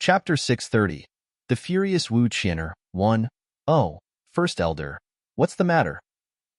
Chapter 630. The Furious Wu Qianer. 1. Oh, First Elder. What's the matter?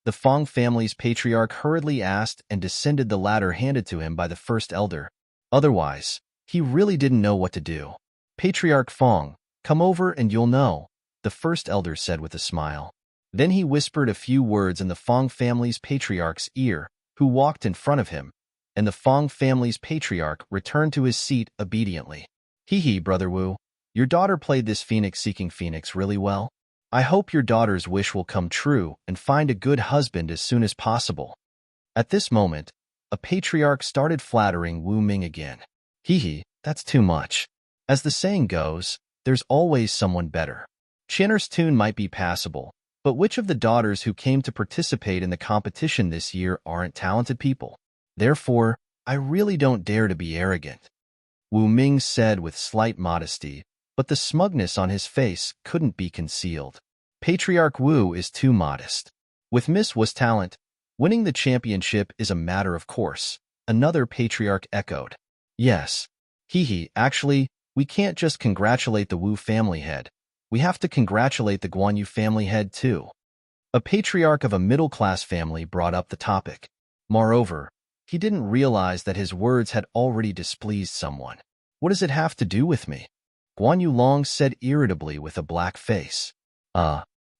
The Fong family's patriarch hurriedly asked and descended the ladder handed to him by the First Elder. Otherwise, he really didn't know what to do. Patriarch Fong, come over and you'll know, the First Elder said with a smile. Then he whispered a few words in the Fong family's patriarch's ear, who walked in front of him, and the Fong family's patriarch returned to his seat obediently. Hee, Brother Wu, your daughter played this phoenix-seeking phoenix really well. I hope your daughter's wish will come true and find a good husband as soon as possible. At this moment, a patriarch started flattering Wu Ming again. Hee, that's too much. As the saying goes, there's always someone better. Qianer's tune might be passable, but which of the daughters who came to participate in the competition this year aren't talented people? Therefore, I really don't dare to be arrogant. Wu Ming said with slight modesty, but the smugness on his face couldn't be concealed. Patriarch Wu is too modest. With Miss Wu's talent, winning the championship is a matter of course, another patriarch echoed. Yes. Actually, we can't just congratulate the Wu family head. We have to congratulate the Guan Yu family head too. A patriarch of a middle-class family brought up the topic. Moreover, he didn't realize that his words had already displeased someone. What does it have to do with me? Guan Yu Long said irritably with a black face.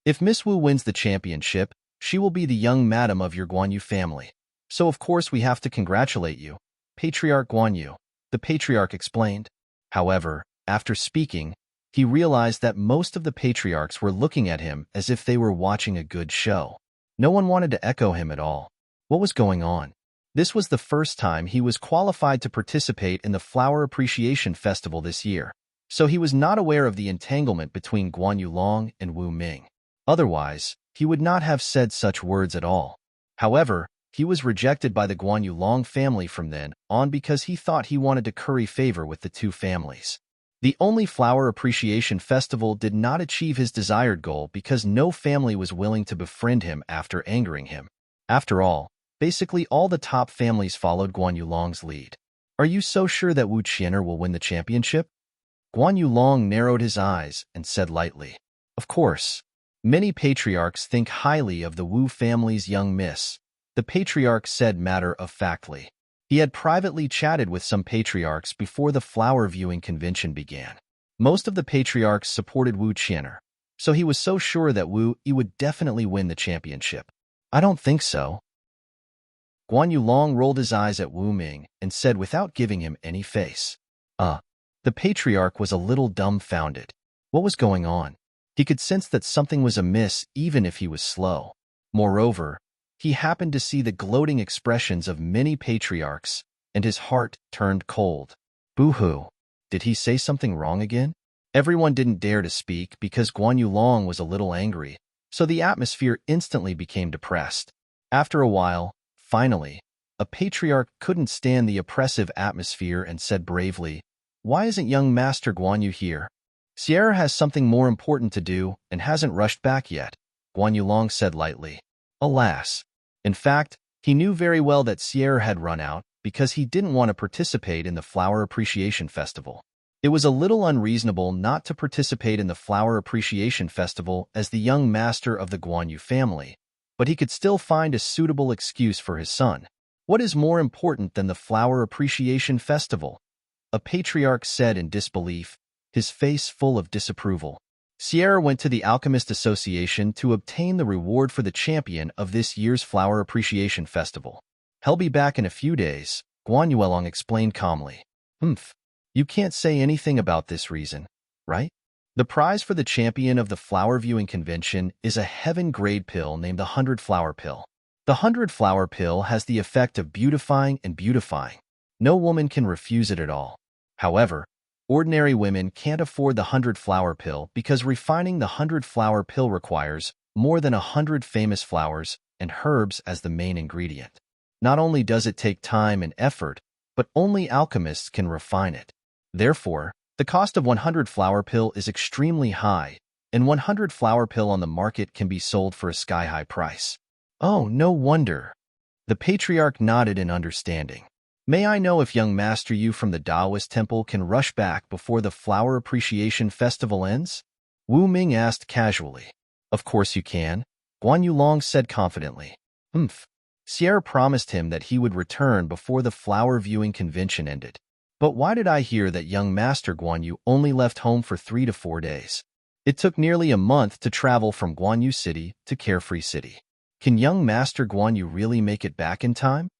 If Miss Wu wins the championship, she will be the young madam of your Guan Yu family. So of course we have to congratulate you, Patriarch Guan Yu, the patriarch explained. However, after speaking, he realized that most of the patriarchs were looking at him as if they were watching a good show. No one wanted to echo him at all. What was going on? This was the first time he was qualified to participate in the Flower Appreciation Festival this year, so he was not aware of the entanglement between Guan Yu Long and Wu Ming. Otherwise, he would not have said such words at all. However, he was rejected by the Guan Yu Long family from then on because he thought he wanted to curry favor with the two families. The only Flower Appreciation Festival did not achieve his desired goal because no family was willing to befriend him after angering him. After all, basically all the top families followed Guan Yu Long's lead. Are you so sure that Wu Qianer will win the championship? Guan Yu Long narrowed his eyes and said lightly, Of course. Many patriarchs think highly of the Wu family's young miss, the patriarch said matter-of-factly. He had privately chatted with some patriarchs before the flower viewing convention began. Most of the patriarchs supported Wu Qianer, so he was so sure that Wu Yi would definitely win the championship. I don't think so. Guan Yu Long rolled his eyes at Wu Ming and said without giving him any face. The patriarch was a little dumbfounded. What was going on? He could sense that something was amiss even if he was slow. Moreover, he happened to see the gloating expressions of many patriarchs, and his heart turned cold. Boo-hoo. Did he say something wrong again? Everyone didn't dare to speak because Guan Yu Long was a little angry, so the atmosphere instantly became depressed. After a while, finally, a patriarch couldn't stand the oppressive atmosphere and said bravely, Why isn't young Master Guan Yu here? Sierra has something more important to do and hasn't rushed back yet, Guan Yu Long said lightly. Alas. In fact, he knew very well that Sierra had run out because he didn't want to participate in the Flower Appreciation Festival. It was a little unreasonable not to participate in the Flower Appreciation Festival as the young master of the Guan Yu family, but he could still find a suitable excuse for his son. What is more important than the Flower Appreciation Festival? A patriarch said in disbelief, his face full of disapproval. Sierra went to the Alchemist Association to obtain the reward for the champion of this year's Flower Appreciation Festival. He'll be back in a few days, Guan Yuelong explained calmly. You can't say anything about this reason, right? The prize for the champion of the flower viewing convention is a heaven-grade pill named the 100-Flower Pill. The 100-Flower Pill has the effect of beautifying and beautifying. No woman can refuse it at all. However, ordinary women can't afford the 100-Flower Pill because refining the 100-Flower Pill requires more than 100 famous flowers and herbs as the main ingredient. Not only does it take time and effort, but only alchemists can refine it. Therefore, the cost of 100-Flower Pill is extremely high, and 100-Flower Pill on the market can be sold for a sky-high price. Oh, no wonder. The patriarch nodded in understanding. May I know if young Master Yu from the Taoist temple can rush back before the Flower Appreciation Festival ends? Wu Ming asked casually. Of course you can, Guan Yulong said confidently. Humph. Sierra promised him that he would return before the flower viewing convention ended. But why did I hear that young Master Guan Yu only left home for 3 to 4 days? It took nearly a month to travel from Guanyu City to Carefree City. Can young Master Guan Yu really make it back in time?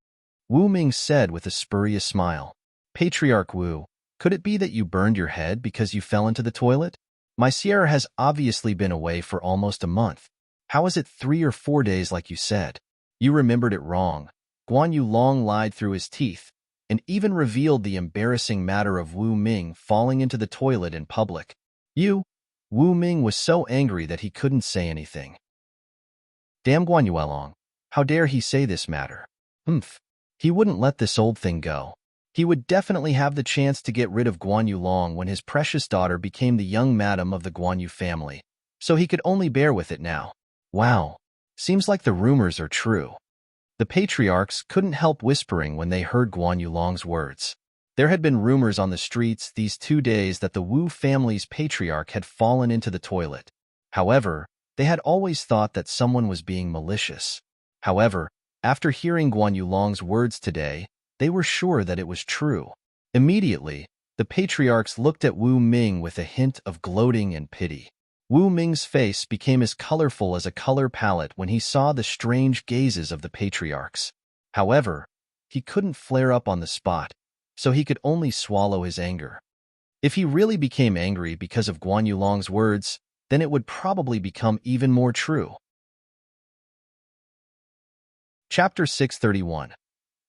Wu Ming said with a spurious smile. Patriarch Wu, could it be that you burned your head because you fell into the toilet? My Sierra has obviously been away for almost a month. How is it 3 or 4 days like you said? You remembered it wrong. Guan Yu Long lied through his teeth, and even revealed the embarrassing matter of Wu Ming falling into the toilet in public. Wu Ming was so angry that he couldn't say anything. Damn Guan Yuelong, how dare he say this matter? Humph. He wouldn't let this old thing go. He would definitely have the chance to get rid of Guan Yulong when his precious daughter became the young madam of the Guan Yu family, so he could only bear with it now. Wow. Seems like the rumors are true. The patriarchs couldn't help whispering when they heard Guan Yulong's words. There had been rumors on the streets these 2 days that the Wu family's patriarch had fallen into the toilet. However, they had always thought that someone was being malicious. However, after hearing Guan Yulong's words today, they were sure that it was true. Immediately, the patriarchs looked at Wu Ming with a hint of gloating and pity. Wu Ming's face became as colorful as a color palette when he saw the strange gazes of the patriarchs. However, he couldn't flare up on the spot, so he could only swallow his anger. If he really became angry because of Guan Yulong's words, then it would probably become even more true. Chapter 631.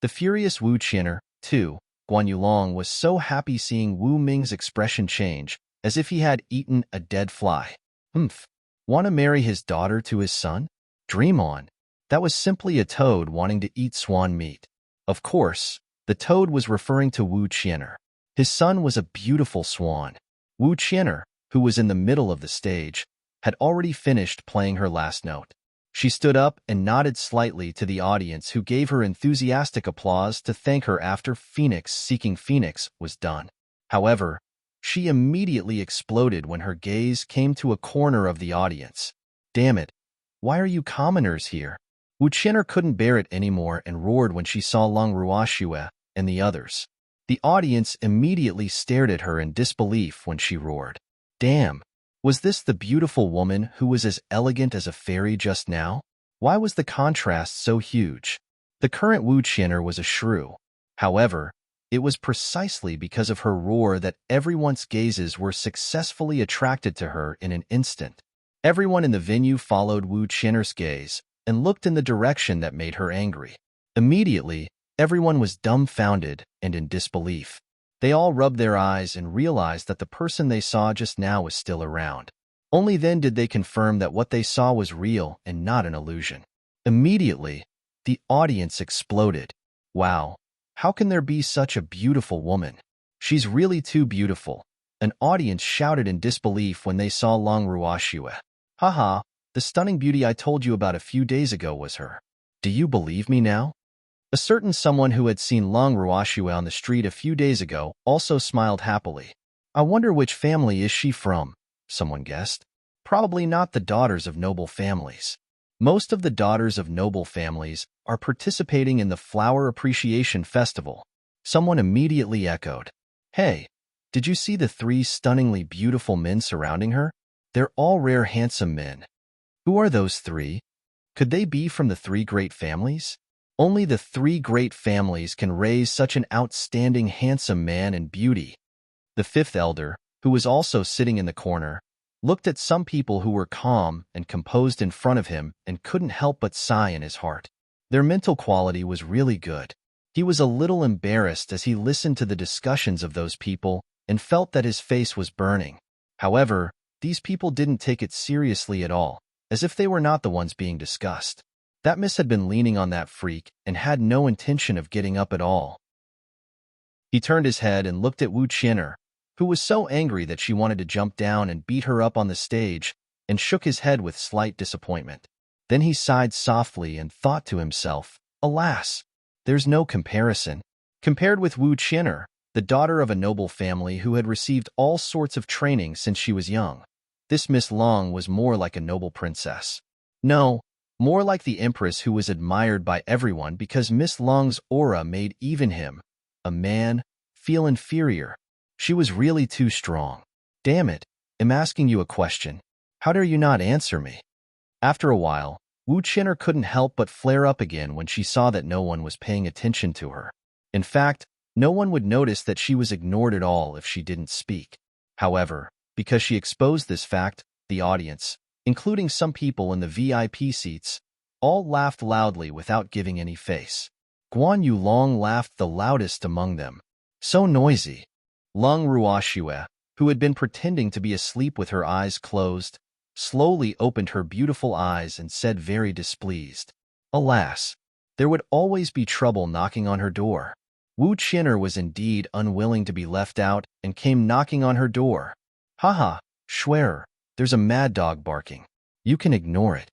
The Furious Wu Qian'er, 2. Guan Yulong was so happy seeing Wu Ming's expression change, as if he had eaten a dead fly. Humph. Want to marry his daughter to his son? Dream on. That was simply a toad wanting to eat swan meat. Of course, the toad was referring to Wu Qian'er. His son was a beautiful swan. Wu Qian'er, who was in the middle of the stage, had already finished playing her last note. She stood up and nodded slightly to the audience, who gave her enthusiastic applause to thank her after Phoenix Seeking Phoenix was done. However, she immediately exploded when her gaze came to a corner of the audience. Damn it, why are you commoners here? Wu Qian'er couldn't bear it anymore and roared when she saw Long Ruoxue and the others. The audience immediately stared at her in disbelief when she roared. Damn, was this the beautiful woman who was as elegant as a fairy just now? Why was the contrast so huge? The current Wu Qian'er was a shrew. However, it was precisely because of her roar that everyone's gazes were successfully attracted to her in an instant. Everyone in the venue followed Wu Qian'er's gaze and looked in the direction that made her angry. Immediately, everyone was dumbfounded and in disbelief. They all rubbed their eyes and realized that the person they saw just now was still around. Only then did they confirm that what they saw was real and not an illusion. Immediately, the audience exploded. Wow, how can there be such a beautiful woman? She's really too beautiful. An audience shouted in disbelief when they saw Long Ruoxue. Haha, the stunning beauty I told you about a few days ago was her. Do you believe me now? A certain someone who had seen Long Ruoxue on the street a few days ago also smiled happily. I wonder which family is she from, someone guessed. Probably not the daughters of noble families. Most of the daughters of noble families are participating in the Flower Appreciation Festival. Someone immediately echoed. Hey, did you see the 3 stunningly beautiful men surrounding her? They're all rare handsome men. Who are those 3? Could they be from the 3 great families? Only the 3 great families can raise such an outstanding handsome man and beauty. The 5th elder, who was also sitting in the corner, looked at some people who were calm and composed in front of him and couldn't help but sigh in his heart. Their mental quality was really good. He was a little embarrassed as he listened to the discussions of those people and felt that his face was burning. However, these people didn't take it seriously at all, as if they were not the ones being discussed. That miss had been leaning on that freak and had no intention of getting up at all. He turned his head and looked at Wu Qian'er, who was so angry that she wanted to jump down and beat her up on the stage, and shook his head with slight disappointment. Then he sighed softly and thought to himself, alas, there's no comparison. Compared with Wu Qin'er, the daughter of a noble family who had received all sorts of training since she was young, this Miss Long was more like a noble princess. No, more like the empress who was admired by everyone because Miss Long's aura made even him, a man, feel inferior. She was really too strong. Damn it, I'm asking you a question. How dare you not answer me? After a while, Wu Qin'er couldn't help but flare up again when she saw that no one was paying attention to her. In fact, no one would notice that she was ignored at all if she didn't speak. However, because she exposed this fact, the audience, including some people in the VIP seats, all laughed loudly without giving any face. Guan Yulong laughed the loudest among them. So noisy. Lung Ruoxue, who had been pretending to be asleep with her eyes closed, slowly opened her beautiful eyes and said very displeased, "Alas, there would always be trouble knocking on her door." Wu Qin'er was indeed unwilling to be left out and came knocking on her door. "Haha, Schwerer, there's a mad dog barking. You can ignore it."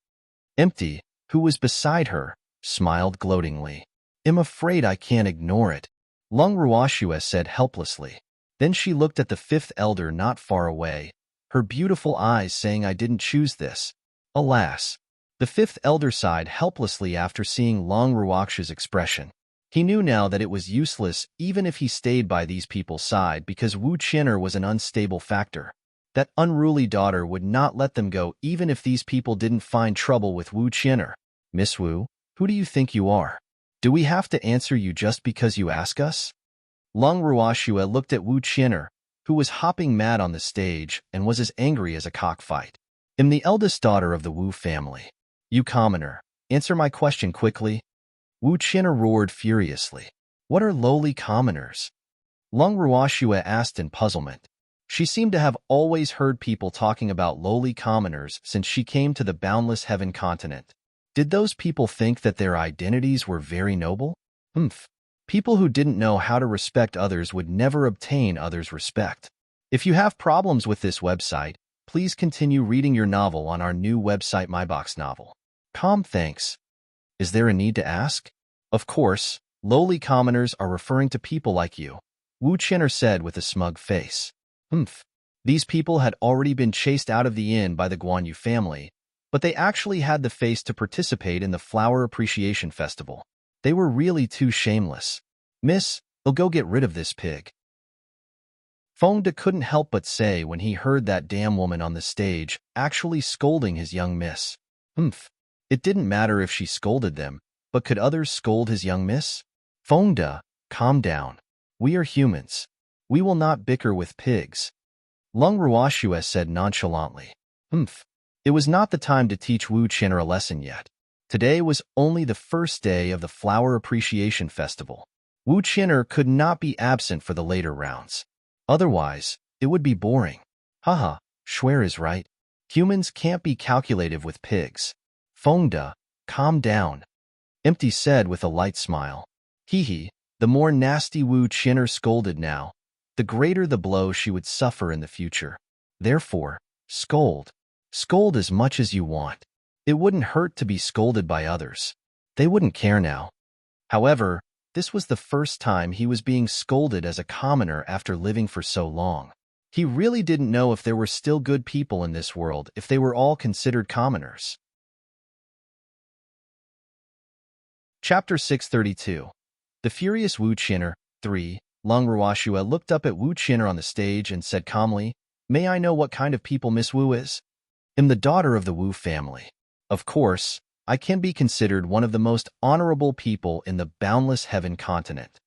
Empty, who was beside her, smiled gloatingly. "I'm afraid I can't ignore it," Lung Ruoxue said helplessly. Then she looked at the fifth elder not far away, her beautiful eyes saying, "I didn't choose this." Alas. The fifth elder sighed helplessly after seeing Lung Ruoxue's expression. He knew now that it was useless even if he stayed by these people's side because Wu Qin'er was an unstable factor. That unruly daughter would not let them go even if these people didn't find trouble with Wu Qin'er. "Miss Wu, who do you think you are? Do we have to answer you just because you ask us?" Lung Ruoxue looked at Wu Qin'er, who was hopping mad on the stage and was as angry as a cockfight. "I'm the eldest daughter of the Wu family. You commoner, answer my question quickly." Wu Qin'er roared furiously. "What are lowly commoners?" Lung Ruoxue asked in puzzlement. She seemed to have always heard people talking about lowly commoners since she came to the boundless heaven continent. Did those people think that their identities were very noble? People who didn't know how to respect others would never obtain others' respect. If you have problems with this website, please continue reading your novel on our new website MyBox Novel. Thanks. Is there a need to ask? Of course, lowly commoners are referring to people like you, Wu Qin'er said with a smug face. These people had already been chased out of the inn by the Guanyu family, but they actually had the face to participate in the Flower Appreciation Festival. They were really too shameless. "Miss, I'll go get rid of this pig," Feng De couldn't help but say when he heard that damn woman on the stage actually scolding his young miss. It didn't matter if she scolded them, but could others scold his young miss? "Feng De, calm down. We are humans. We will not bicker with pigs," Lung Ruoxue said nonchalantly. It was not the time to teach Wu Qin'er a lesson yet. Today was only the first day of the Flower Appreciation Festival. Wu Qin'er could not be absent for the later rounds. Otherwise, it would be boring. Haha, Schwer is right. Humans can't be calculative with pigs. "Feng De, calm down," Empty said with a light smile. Hee, the more nasty Wu Qin'er scolded now, the greater the blow she would suffer in the future. Therefore, scold. Scold as much as you want. It wouldn't hurt to be scolded by others. They wouldn't care now. However, this was the first time he was being scolded as a commoner after living for so long. He really didn't know if there were still good people in this world if they were all considered commoners. Chapter 632. The Furious Wu Qin'er, 3. Lung Ruoxue looked up at Wu Qin'er on the stage and said calmly, "May I know what kind of people Miss Wu is?" "I'm the daughter of the Wu family. Of course, I can be considered one of the most honorable people in the boundless heaven continent."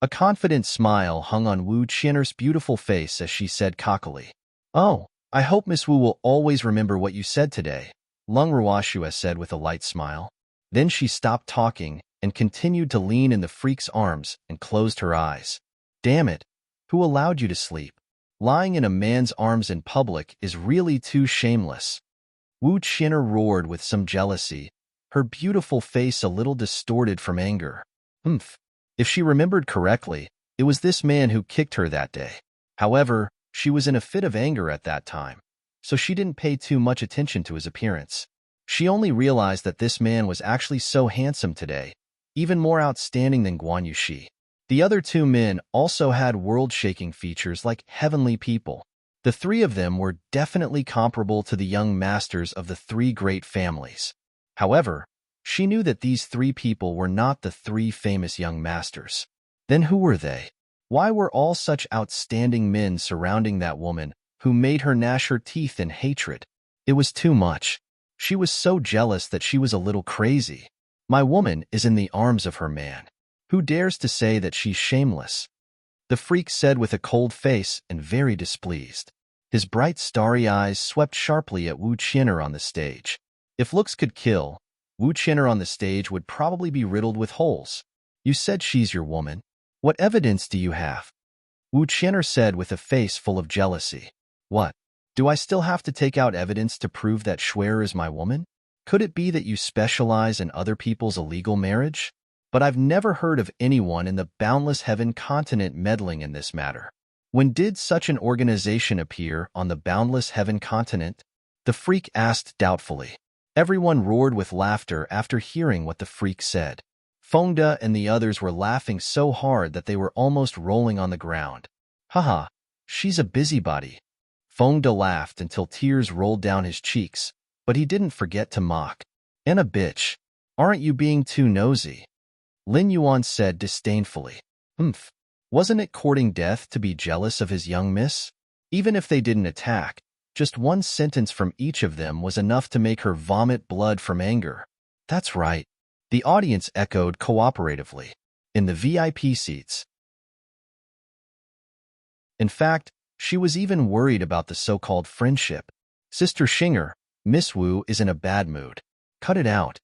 A confident smile hung on Wu Qin'er's beautiful face as she said cockily, "Oh, I hope Miss Wu will always remember what you said today," Lung Ruoxue said with a light smile. Then she stopped talking and continued to lean in the freak's arms and closed her eyes. "Damn it, who allowed you to sleep? Lying in a man's arms in public is really too shameless." Wu Qin'er roared with some jealousy, her beautiful face a little distorted from anger. If she remembered correctly, it was this man who kicked her that day. However, she was in a fit of anger at that time, so she didn't pay too much attention to his appearance. She only realized that this man was actually so handsome today, even more outstanding than Guan Yushi. The other two men also had world-shaking features like heavenly people. The three of them were definitely comparable to the young masters of the three great families. However, she knew that these three people were not the three famous young masters. Then who were they? Why were all such outstanding men surrounding that woman who made her gnash her teeth in hatred? It was too much. She was so jealous that she was a little crazy. My woman is in the arms of her man. Who dares to say that she's shameless? The freak said with a cold face and very displeased. His bright starry eyes swept sharply at Wu Qin'er on the stage. If looks could kill, Wu Qin'er on the stage would probably be riddled with holes. You said she's your woman. What evidence do you have? Wu Qin'er said with a face full of jealousy. What? Do I still have to take out evidence to prove that Schwer is my woman? Could it be that you specialize in other people's illegal marriage? But I've never heard of anyone in the boundless heaven continent meddling in this matter. When did such an organization appear on the boundless heaven continent? The freak asked doubtfully. Everyone roared with laughter after hearing what the freak said. Fengde and the others were laughing so hard that they were almost rolling on the ground. Haha, she's a busybody. Fengde laughed until tears rolled down his cheeks, but he didn't forget to mock. And a bitch. Aren't you being too nosy? Lin Yuan said disdainfully. Wasn't it courting death to be jealous of his young miss? Even if they didn't attack, just one sentence from each of them was enough to make her vomit blood from anger. That's right. The audience echoed cooperatively. In the VIP seats. In fact, she was even worried about the so-called friendship. Sister Xinger, Miss Wu is in a bad mood. Cut it out.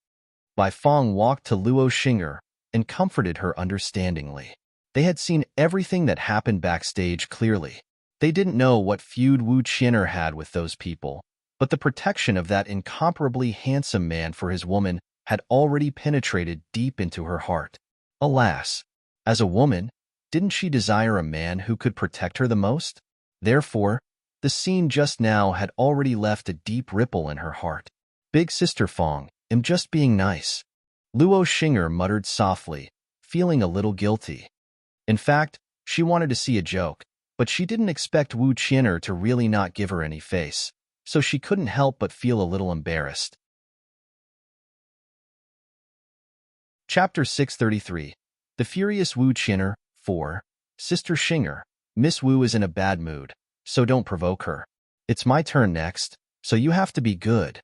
Bai Feng walked to Luo Xinger and comforted her understandingly. They had seen everything that happened backstage clearly. They didn't know what feud Wu Qin'er had with those people, but the protection of that incomparably handsome man for his woman had already penetrated deep into her heart. Alas, as a woman, didn't she desire a man who could protect her the most? Therefore, the scene just now had already left a deep ripple in her heart. Big Sister Feng, I'm just being nice. Luo Xinger muttered softly, feeling a little guilty. In fact, she wanted to see a joke, but she didn't expect Wu Qin'er to really not give her any face, so she couldn't help but feel a little embarrassed. Chapter 633. The Furious Wu Qin'er, 4. Sister Xinger, Miss Wu is in a bad mood, so don't provoke her. It's my turn next, so you have to be good.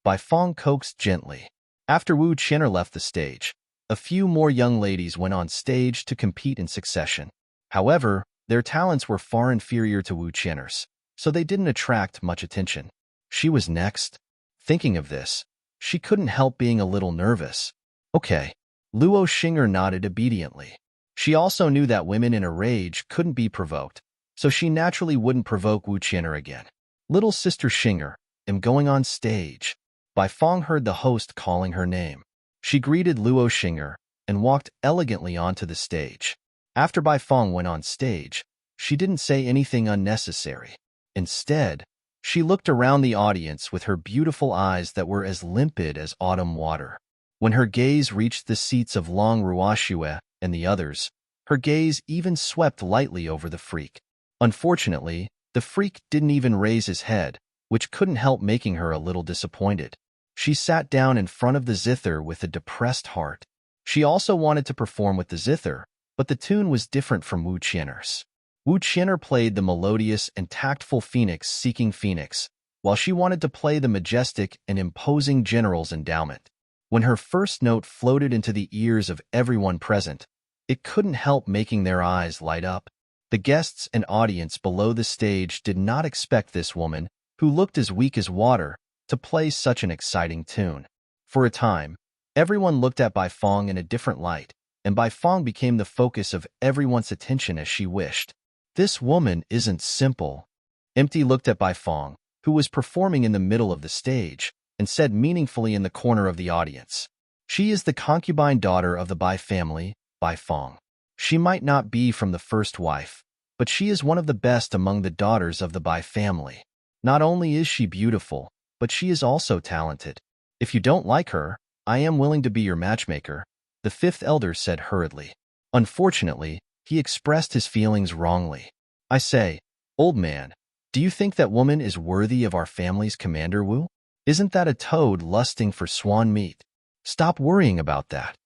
Bai Feng coaxed gently. After Wu Qin'er left the stage, a few more young ladies went on stage to compete in succession. However, their talents were far inferior to Wu Qin'er's, so they didn't attract much attention. She was next. Thinking of this, she couldn't help being a little nervous. Okay. Luo Xinger nodded obediently. She also knew that women in a rage couldn't be provoked, so she naturally wouldn't provoke Wu Qin'er again. Little Sister Xinger, I'm going on stage. Bai Feng heard the host calling her name. She greeted Luo Xinger and walked elegantly onto the stage. After Bai Feng went on stage, she didn't say anything unnecessary. Instead, she looked around the audience with her beautiful eyes that were as limpid as autumn water. When her gaze reached the seats of Long Ruoxue and the others, her gaze even swept lightly over the freak. Unfortunately, the freak didn't even raise his head, which couldn't help making her a little disappointed. She sat down in front of the zither with a depressed heart. She also wanted to perform with the zither, but the tune was different from Wu Qin'er's. Wu Qin'er played the melodious and tactful phoenix seeking phoenix, while she wanted to play the majestic and imposing general's endowment. When her first note floated into the ears of everyone present, it couldn't help making their eyes light up. The guests and audience below the stage did not expect this woman, who looked as weak as water, to play such an exciting tune. For a time, everyone looked at Bai Feng in a different light, and Bai Feng became the focus of everyone's attention as she wished. This woman isn't simple. Empty looked at Bai Feng, who was performing in the middle of the stage, and said meaningfully in the corner of the audience, she is the concubine daughter of the Bai family, Bai Feng. She might not be from the first wife, but she is one of the best among the daughters of the Bai family. Not only is she beautiful, but she is also talented. If you don't like her, I am willing to be your matchmaker, the fifth elder said hurriedly. Unfortunately, he expressed his feelings wrongly. I say, old man, do you think that woman is worthy of our family's commander, Wu? Isn't that a toad lusting for swan meat? Stop worrying about that.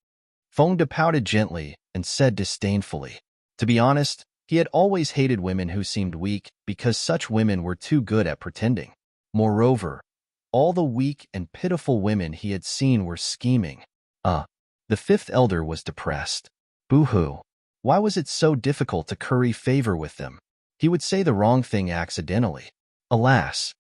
Fengde pouted gently and said disdainfully. To be honest, he had always hated women who seemed weak because such women were too good at pretending. Moreover, all the weak and pitiful women he had seen were scheming. The fifth elder was depressed. Boo-hoo. Why was it so difficult to curry favor with them? He would say the wrong thing accidentally. Alas.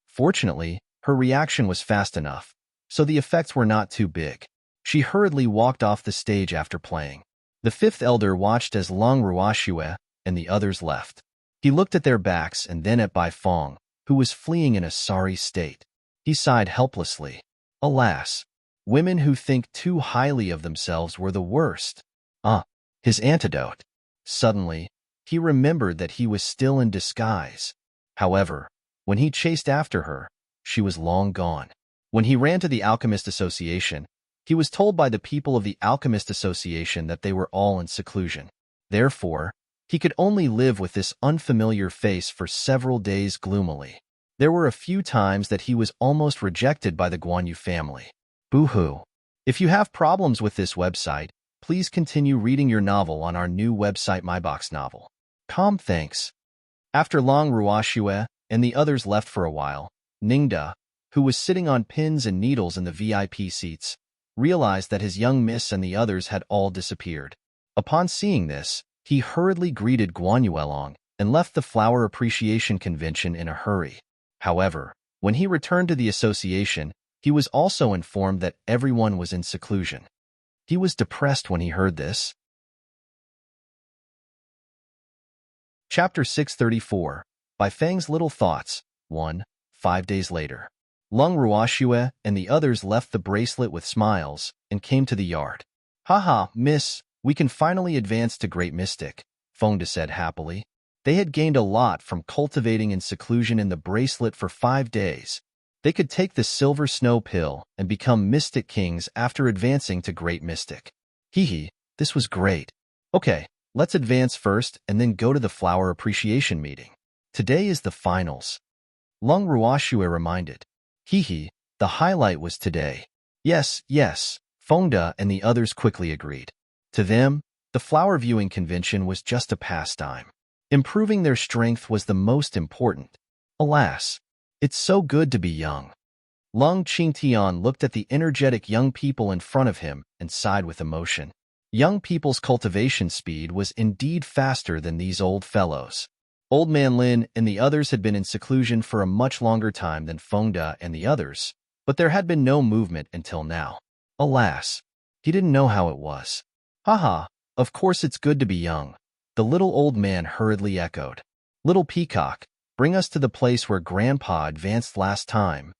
Fortunately, her reaction was fast enough, so the effects were not too big. She hurriedly walked off the stage after playing. The fifth elder watched as Long Ruoxue and the others left. He looked at their backs and then at Bai Feng, who was fleeing in a sorry state. He sighed helplessly. Alas, women who think too highly of themselves were the worst. His antidote. Suddenly, he remembered that he was still in disguise. However, when he chased after her, she was long gone. When he ran to the Alchemist Association, he was told by the people of the Alchemist Association that they were all in seclusion. Therefore, he could only live with this unfamiliar face for several days gloomily. There were a few times that he was almost rejected by the Guanyu family. Boo-hoo. If you have problems with this website, please continue reading your novel on our new website MyBox Novel. Thanks. After Long Ruoxue and the others left for a while, Ningda, who was sitting on pins and needles in the VIP seats, realized that his young miss and the others had all disappeared. Upon seeing this, he hurriedly greeted Guanyuelong and left the Flower Appreciation Convention in a hurry. However, when he returned to the association, he was also informed that everyone was in seclusion. He was depressed when he heard this. Chapter 634, By Fang's Little Thoughts, 1. 5 days later. Long Ruoxue and the others left the bracelet with smiles and came to the yard. Haha, miss, we can finally advance to Great Mystic, Fengde said happily. They had gained a lot from cultivating in seclusion in the bracelet for 5 days. They could take the Silver Snow Pill and become Mystic Kings after advancing to Great Mystic. Hee, this was great. Okay, let's advance first and then go to the Flower Appreciation meeting. Today is the finals. Long Ruoxue reminded. The highlight was today. Yes, Fengde and the others quickly agreed. To them, the flower viewing convention was just a pastime. Improving their strength was the most important. Alas, it's so good to be young. Long Qingtian looked at the energetic young people in front of him and sighed with emotion. Young people's cultivation speed was indeed faster than these old fellows. Old Man Lin and the others had been in seclusion for a much longer time than Fengde and the others, but there had been no movement until now. Alas, he didn't know how it was. Haha, of course it's good to be young, the little old man hurriedly echoed. Little Peacock, bring us to the place where Grandpa advanced last time.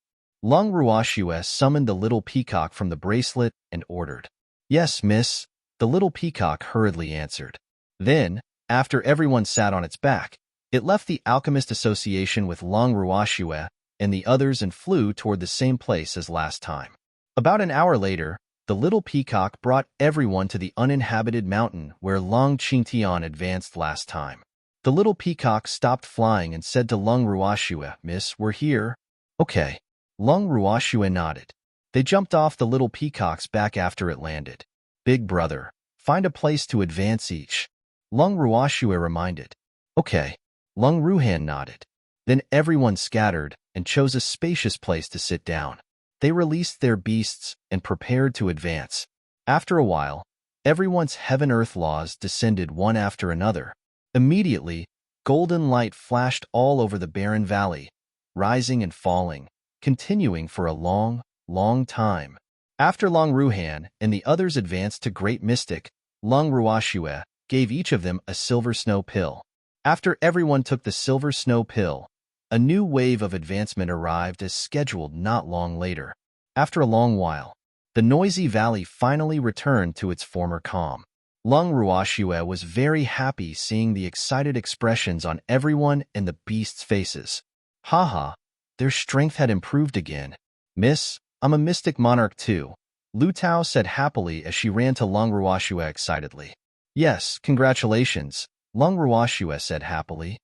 Long Ruoxue summoned the little peacock from the bracelet and ordered. Yes, miss, the little peacock hurriedly answered. Then, after everyone sat on its back, it left the Alchemist Association with Long Ruoxue and the others and flew toward the same place as last time. About an hour later, the little peacock brought everyone to the uninhabited mountain where Long Qingtian advanced last time. The little peacock stopped flying and said to Long Ruoxue, Miss, we're here. Okay. Long Ruoxue nodded. They jumped off the little peacock's back after it landed. Big brother, find a place to advance each. Long Ruoxue reminded. Okay. Lung Ruhan nodded. Then everyone scattered and chose a spacious place to sit down. They released their beasts and prepared to advance. After a while, everyone's heaven-earth laws descended one after another. Immediately, golden light flashed all over the barren valley, rising and falling, continuing for a long, long time. After Long Ruhan and the others advanced to Great Mystic, Long Ruoxue gave each of them a silver snow pill. After everyone took the silver snow pill, a new wave of advancement arrived as scheduled not long later. After a long while, the noisy valley finally returned to its former calm. Long Ruoxue was very happy seeing the excited expressions on everyone and the beasts' faces. Haha, their strength had improved again. Miss, I'm a mystic monarch too. Lu Tao said happily as she ran to Long Ruoxue excitedly. Yes, congratulations, Long Ruoxue said happily.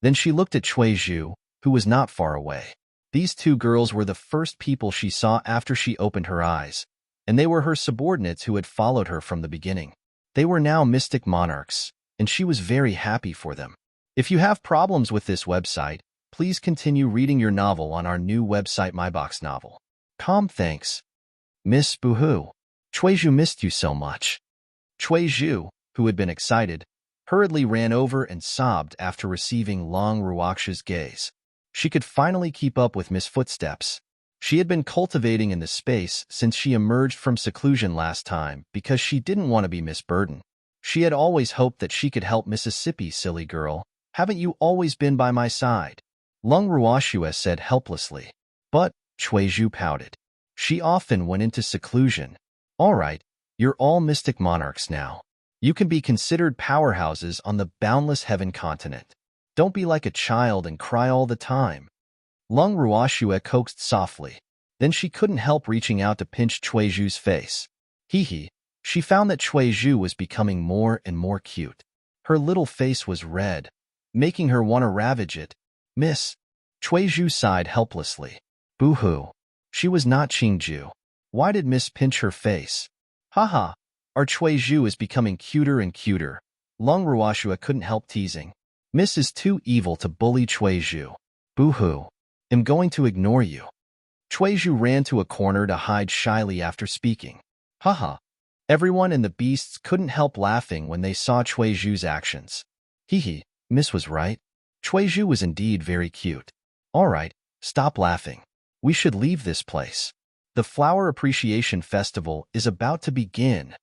Then she looked at Cui Zhu, who was not far away. These two girls were the first people she saw after she opened her eyes, and they were her subordinates who had followed her from the beginning. They were now mystic monarchs, and she was very happy for them. If you have problems with this website, please continue reading your novel on our new website MyBox Novel. Thanks. Miss Boohoo. Cui Zhu missed you so much. Cui Zhu, who had been excited, hurriedly ran over and sobbed after receiving Long Ruoxue's gaze. She could finally keep up with Miss Footsteps. She had been cultivating in the space since she emerged from seclusion last time because she didn't want to be Miss Burden. She had always hoped that she could help Mississippi, silly girl. Haven't you always been by my side? Long Ruoxue said helplessly. But, Cui Zhu pouted. She often went into seclusion. All right, you're all mystic monarchs now. You can be considered powerhouses on the boundless heaven continent. Don't be like a child and cry all the time. Long Ruoxue coaxed softly. Then she couldn't help reaching out to pinch Cui Zhu's face. Hee. She found that Cui Zhu was becoming more and more cute. Her little face was red, making her want to ravage it. Miss. Cui Zhu sighed helplessly. Boo-hoo. She was not Qingju. Why did Miss pinch her face? Haha. Our Cui Zhu is becoming cuter and cuter. Long Ruoxue couldn't help teasing. Miss is too evil to bully Cui Zhu. Boo-hoo. I'm going to ignore you. Cui Zhu ran to a corner to hide shyly after speaking. Haha. Everyone and the beasts couldn't help laughing when they saw Cui Zhu's actions. Hee. Miss was right. Cui Zhu was indeed very cute. All right, stop laughing. We should leave this place. The Flower Appreciation Festival is about to begin.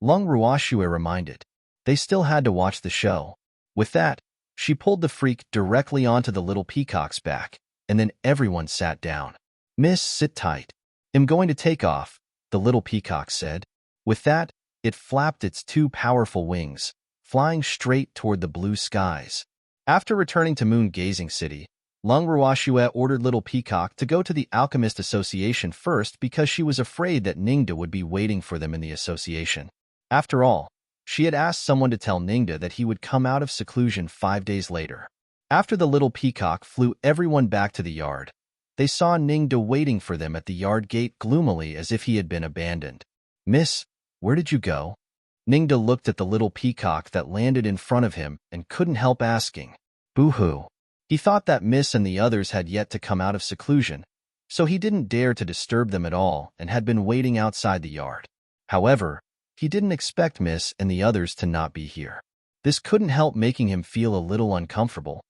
Long Ruoxue reminded. They still had to watch the show. With that, she pulled the freak directly onto the little peacock's back, and then everyone sat down. Miss, sit tight. I'm going to take off, the little peacock said. With that, it flapped its two powerful wings, flying straight toward the blue skies. After returning to Moon Gazing City, Long Ruoxue ordered Little Peacock to go to the Alchemist Association first because she was afraid that Ningda would be waiting for them in the association. After all, she had asked someone to tell Ningda that he would come out of seclusion 5 days later. After the Little Peacock flew everyone back to the yard, they saw Ningda waiting for them at the yard gate gloomily as if he had been abandoned. Miss, where did you go? Ningda looked at the Little Peacock that landed in front of him and couldn't help asking. Boo-hoo. He thought that Miss and the others had yet to come out of seclusion, so he didn't dare to disturb them at all and had been waiting outside the yard. However, he didn't expect Miss and the others to not be here. This couldn't help making him feel a little uncomfortable.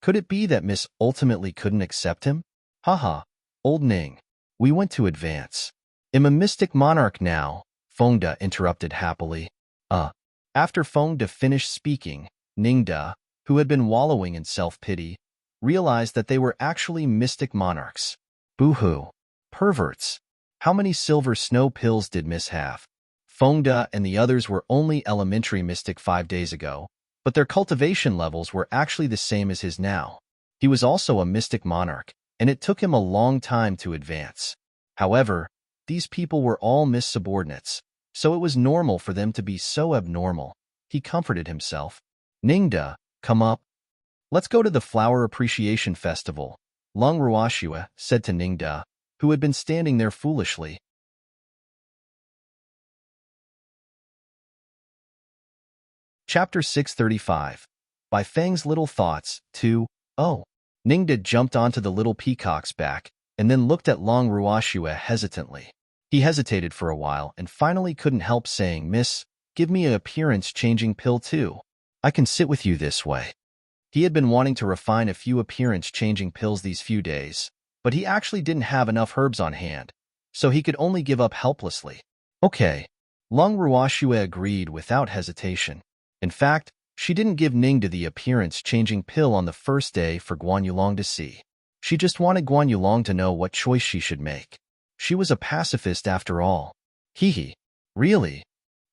Could it be that Miss ultimately couldn't accept him? Haha, old Ning. We went to advance. I'm a mystic monarch now, Fengda interrupted happily. After Fengda finished speaking, Ningda, who had been wallowing in self-pity, realized that they were actually mystic monarchs. Boo-hoo. Perverts. How many silver snow pills did Miss have? Fengda and the others were only elementary mystic 5 days ago, but their cultivation levels were actually the same as his now. He was also a mystic monarch, and it took him a long time to advance. However, these people were all Miss subordinates, so it was normal for them to be so abnormal. He comforted himself. Ningda, come up. Let's go to the Flower Appreciation Festival, Long Ruoxue said to Ningda, who had been standing there foolishly. Chapter 635. By Fang's Little Thoughts, 2. Oh. Ningda jumped onto the little peacock's back, and then looked at Long Ruoxue hesitantly. He hesitated for a while and finally couldn't help saying, Miss, give me an appearance-changing pill too. I can sit with you this way. He had been wanting to refine a few appearance-changing pills these few days, but he actually didn't have enough herbs on hand, so he could only give up helplessly. Okay. Long Ruoxue agreed without hesitation. In fact, she didn't give Ningda the appearance-changing pill on the first day for Guan Yulong to see. She just wanted Guan Yulong to know what choice she should make. She was a pacifist after all. Hee. Really?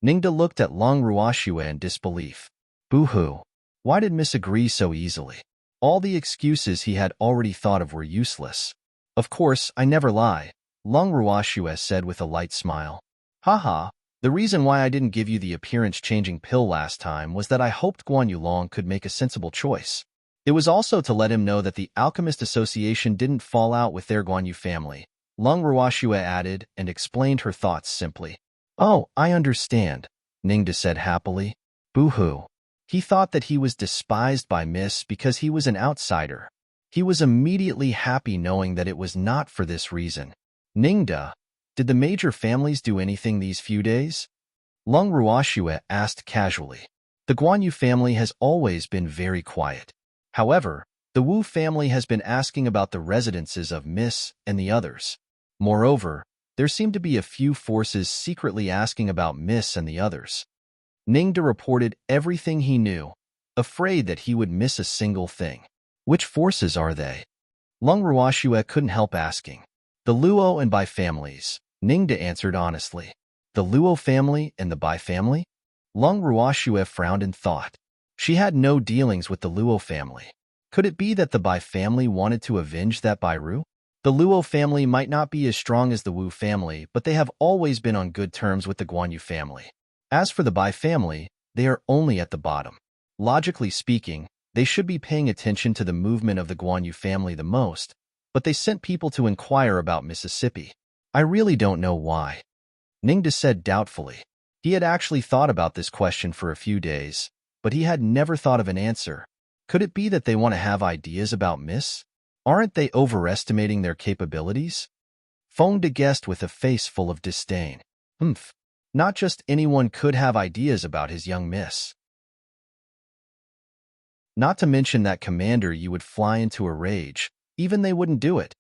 Ningda looked at Long Ruoxue in disbelief. Boo-hoo. Why did Miss agree so easily? All the excuses he had already thought of were useless. Of course, I never lie, Long Ruoxue said with a light smile. Haha, the reason why I didn't give you the appearance-changing pill last time was that I hoped Guan Yulong could make a sensible choice. It was also to let him know that the Alchemist Association didn't fall out with their Guan Yu family, Long Ruoxue added and explained her thoughts simply. Oh, I understand, Ningda said happily. Boo-hoo. He thought that he was despised by Miss because he was an outsider. He was immediately happy knowing that it was not for this reason. Ningda, did the major families do anything these few days? Long Ruoxue asked casually. The Guan Yu family has always been very quiet. However, the Wu family has been asking about the residences of Miss and the others. Moreover, there seemed to be a few forces secretly asking about Miss and the others. Ningda reported everything he knew, afraid that he would miss a single thing. Which forces are they? Long Ruoxue couldn't help asking. The Luo and Bai families, Ningda answered honestly. The Luo family and the Bai family? Long Ruoxue frowned in thought. She had no dealings with the Luo family. Could it be that the Bai family wanted to avenge that Bairu? The Luo family might not be as strong as the Wu family, but they have always been on good terms with the Guan Yu family. As for the Bai family, they are only at the bottom. Logically speaking, they should be paying attention to the movement of the Guan Yu family the most, but they sent people to inquire about Mississippi. I really don't know why. Ningda said doubtfully. He had actually thought about this question for a few days, but he had never thought of an answer. Could it be that they want to have ideas about Miss? Aren't they overestimating their capabilities? Feng De guessed with a face full of disdain. Not just anyone could have ideas about his young Miss. Not to mention that commander you would fly into a rage. Even they wouldn't do it.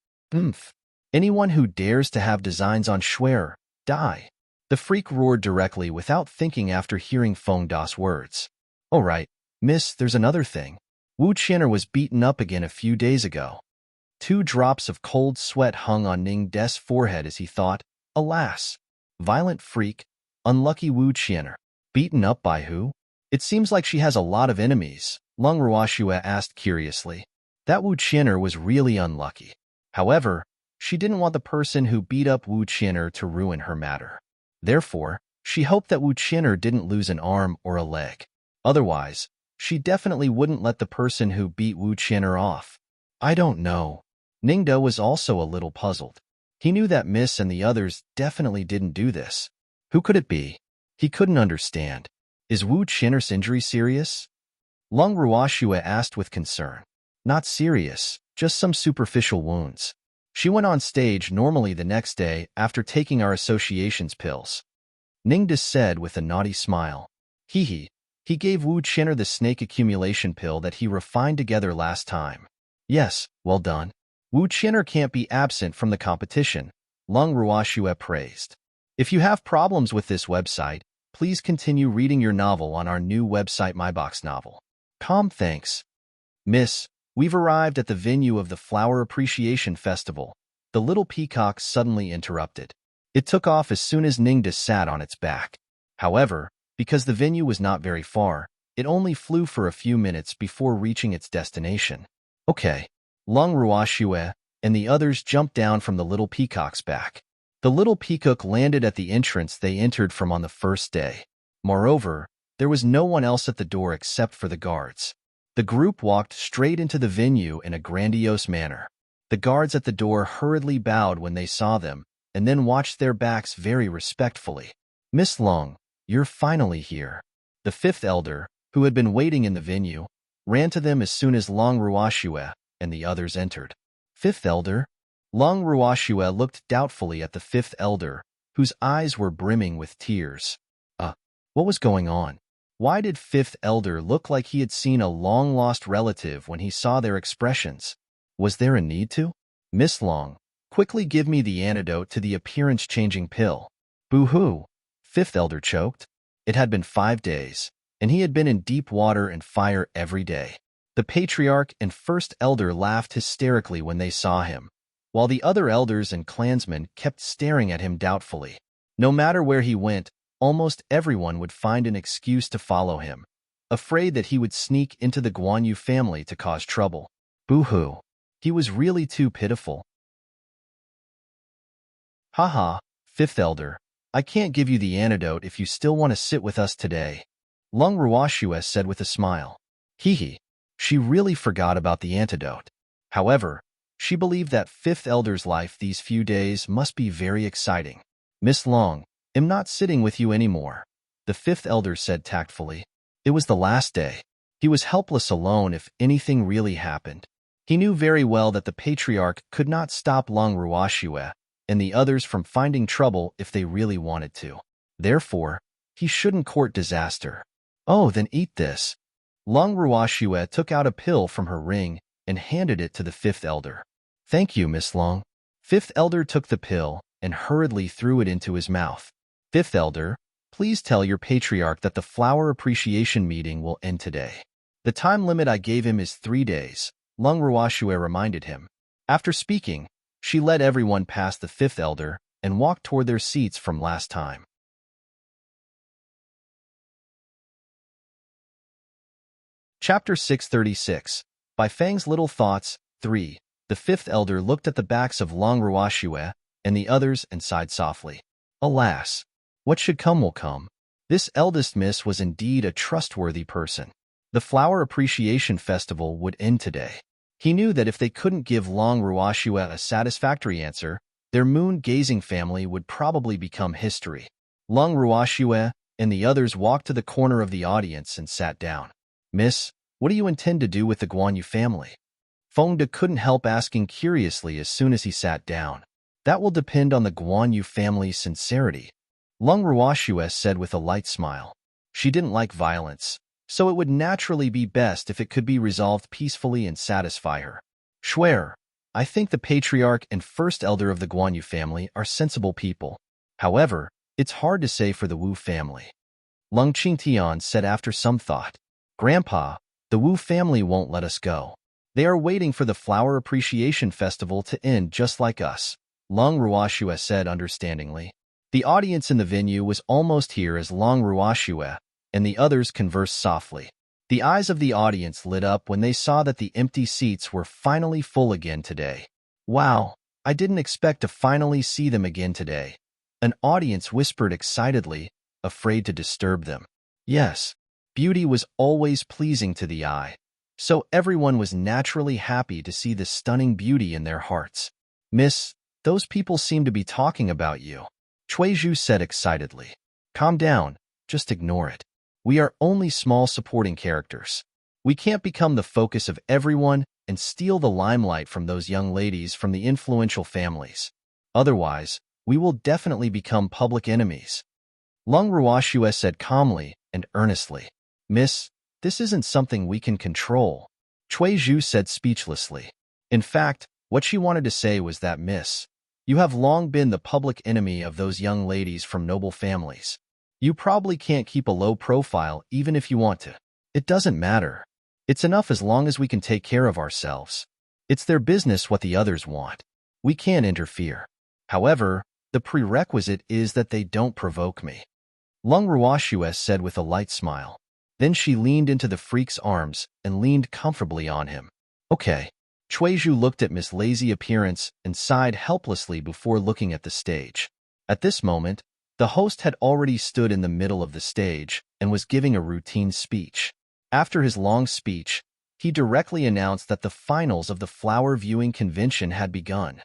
Anyone who dares to have designs on Schwer, die. The freak roared directly without thinking after hearing Feng Da's words. Oh right, Miss, there's another thing. Wu Qian'er was beaten up again a few days ago. 2 drops of cold sweat hung on Ning De's forehead as he thought, alas, violent freak, unlucky Wu Qian'er. Beaten up by who? It seems like she has a lot of enemies, Long Ruoxue asked curiously. That Wu Qian'er was really unlucky. However, she didn't want the person who beat up Wu Qian'er to ruin her matter. Therefore, she hoped that Wu Qian'er didn't lose an arm or a leg. Otherwise, she definitely wouldn't let the person who beat Wu Qian'er off. I don't know. Ningda was also a little puzzled. He knew that Miss and the others definitely didn't do this. Who could it be? He couldn't understand. Is Wu Qian'er's injury serious? Long Ruoxue asked with concern. Not serious, just some superficial wounds. She went on stage normally the next day after taking our association's pills. Ningda said with a naughty smile. He gave Wu Qian'er the snake accumulation pill that he refined together last time. Yes, well done. Wu Qian'er can't be absent from the competition, Long Ruoxue praised. If you have problems with this website, please continue reading your novel on our new website MyBox Novel. Thanks. Miss, we've arrived at the venue of the Flower Appreciation Festival, the little peacock suddenly interrupted. It took off as soon as Ningda sat on its back. However, because the venue was not very far, it only flew for a few minutes before reaching its destination. Okay. Long Ruoxue and the others jumped down from the little peacock's back. The little peacock landed at the entrance they entered from on the first day. Moreover, there was no one else at the door except for the guards. The group walked straight into the venue in a grandiose manner. The guards at the door hurriedly bowed when they saw them, and then watched their backs very respectfully. Miss Long, you're finally here. The 5th elder, who had been waiting in the venue, ran to them as soon as Long Ruoxue and the others entered. 5th elder? Long Ruoxue looked doubtfully at the 5th elder, whose eyes were brimming with tears. What was going on? Why did 5th elder look like he had seen a long-lost relative when he saw their expressions? Was there a need to? Miss Long, quickly give me the antidote to the appearance-changing pill. Boo-hoo! 5th elder choked. It had been 5 days, and he had been in deep water and fire every day. The patriarch and 1st elder laughed hysterically when they saw him, while the other elders and clansmen kept staring at him doubtfully. No matter where he went, almost everyone would find an excuse to follow him, afraid that he would sneak into the Guan Yu family to cause trouble. Boo-hoo. He was really too pitiful. Haha, fifth elder. I can't give you the antidote if you still want to sit with us today. Lung Ruashue said with a smile. Hee. She really forgot about the antidote. However, she believed that fifth elder's life these few days must be very exciting. Miss Long, I'm not sitting with you anymore, the fifth elder said tactfully. It was the last day. He was helpless alone if anything really happened. He knew very well that the patriarch could not stop Lung Ruashue and the others from finding trouble if they really wanted to. Therefore, he shouldn't court disaster. Oh, then eat this. Lung Ruashue took out a pill from her ring and handed it to the fifth elder. Thank you, Miss Long. Fifth elder took the pill and hurriedly threw it into his mouth. Fifth elder, please tell your patriarch that the flower appreciation meeting will end today. The time limit I gave him is 3 days, Lung Ruashue reminded him. After speaking, she led everyone past the fifth elder and walked toward their seats from last time. Chapter 636. By Fang's Little Thoughts, 3. The fifth elder looked at the backs of Lung Ruashue and the others and sighed softly. Alas, what should come will come. This eldest miss was indeed a trustworthy person. The Flower Appreciation Festival would end today. He knew that if they couldn't give Lung Ruashue a satisfactory answer, their moon-gazing family would probably become history. Lung Ruashue and the others walked to the corner of the audience and sat down. Miss, what do you intend to do with the Guanyu family? Fengde couldn't help asking curiously as soon as he sat down. That will depend on the Guanyu family's sincerity, Lung Ruashue said with a light smile. She didn't like violence, so it would naturally be best if it could be resolved peacefully and satisfy her. Shuer, I think the patriarch and first elder of the Guanyu family are sensible people. However, it's hard to say for the Wu family. Lung Qingtian said after some thought. Grandpa, the Wu family won't let us go. They are waiting for the Flower Appreciation Festival to end just like us, Lung Ruashue said understandingly. The audience in the venue was almost here as Lung Ruashue and the others conversed softly. The eyes of the audience lit up when they saw that the empty seats were finally full again today. Wow, I didn't expect to finally see them again today. An audience whispered excitedly, afraid to disturb them. Yes. Beauty was always pleasing to the eye, so everyone was naturally happy to see the stunning beauty in their hearts. Miss, those people seem to be talking about you, Chuizhu said excitedly. Calm down, just ignore it. We are only small supporting characters. We can't become the focus of everyone and steal the limelight from those young ladies from the influential families. Otherwise, we will definitely become public enemies. Lung Ruashue said calmly and earnestly. Miss, this isn't something we can control, Chuizhu said speechlessly. In fact, what she wanted to say was that, Miss, you have long been the public enemy of those young ladies from noble families. You probably can't keep a low profile even if you want to. It doesn't matter. It's enough as long as we can take care of ourselves. It's their business what the others want. We can't interfere. However, the prerequisite is that they don't provoke me, Lung Ruashue said with a light smile. Then she leaned into the freak's arms and leaned comfortably on him. Okay. Chuizhu looked at Miss Lazy Appearance and sighed helplessly before looking at the stage. At this moment, the host had already stood in the middle of the stage and was giving a routine speech. After his long speech, he directly announced that the finals of the flower viewing convention had begun.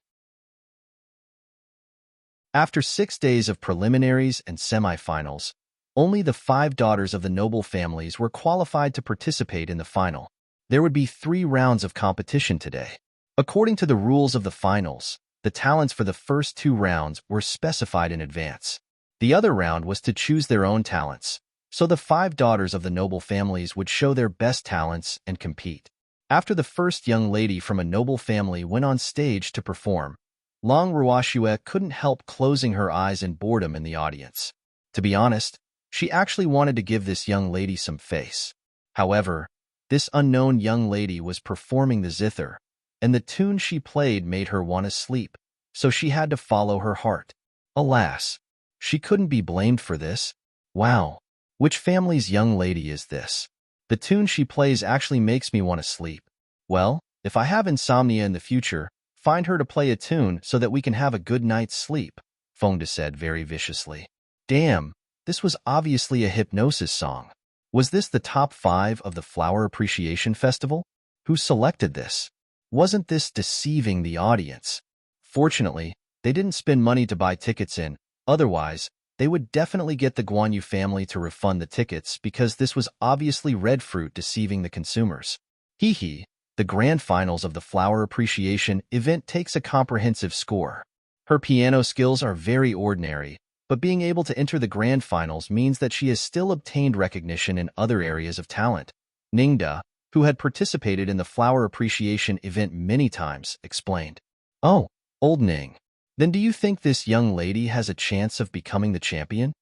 After 6 days of preliminaries and semifinals, only the 5 daughters of the noble families were qualified to participate in the final. There would be 3 rounds of competition today. According to the rules of the finals, the talents for the first 2 rounds were specified in advance. The other round was to choose their own talents, so the 5 daughters of the noble families would show their best talents and compete. After the first young lady from a noble family went on stage to perform, Lung Ruashue couldn't help closing her eyes in boredom in the audience. To be honest, she actually wanted to give this young lady some face. However, this unknown young lady was performing the zither, and the tune she played made her want to sleep, so she had to follow her heart. Alas, she couldn't be blamed for this. Wow, which family's young lady is this? The tune she plays actually makes me want to sleep. Well, if I have insomnia in the future, find her to play a tune so that we can have a good night's sleep, Fengde said very viciously. Damn, this was obviously a hypnosis song. Was this the top 5 of the Flower Appreciation Festival? Who selected this? Wasn't this deceiving the audience? Fortunately, they didn't spend money to buy tickets in. Otherwise, they would definitely get the Guan Yu family to refund the tickets because this was obviously red fruit deceiving the consumers. Hee hee, the grand finals of the Flower Appreciation event takes a comprehensive score. Her piano skills are very ordinary, but being able to enter the grand finals means that she has still obtained recognition in other areas of talent. Ningde, who had participated in the Flower Appreciation event many times, explained. Oh, old Ning. Then do you think this young lady has a chance of becoming the champion?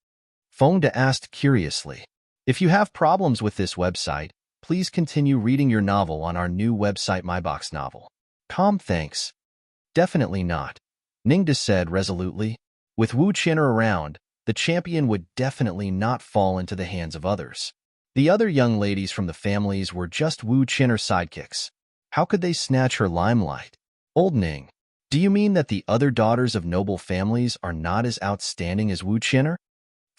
Fengde asked curiously. If you have problems with this website, please continue reading your novel on our new website MyBox Novel. Thanks. Definitely not. Ningde said resolutely. With Wu Qin'er around, the champion would definitely not fall into the hands of others. The other young ladies from the families were just Wu Qin'er sidekicks. How could they snatch her limelight? Old Ning, do you mean that the other daughters of noble families are not as outstanding as Wu Qin'er?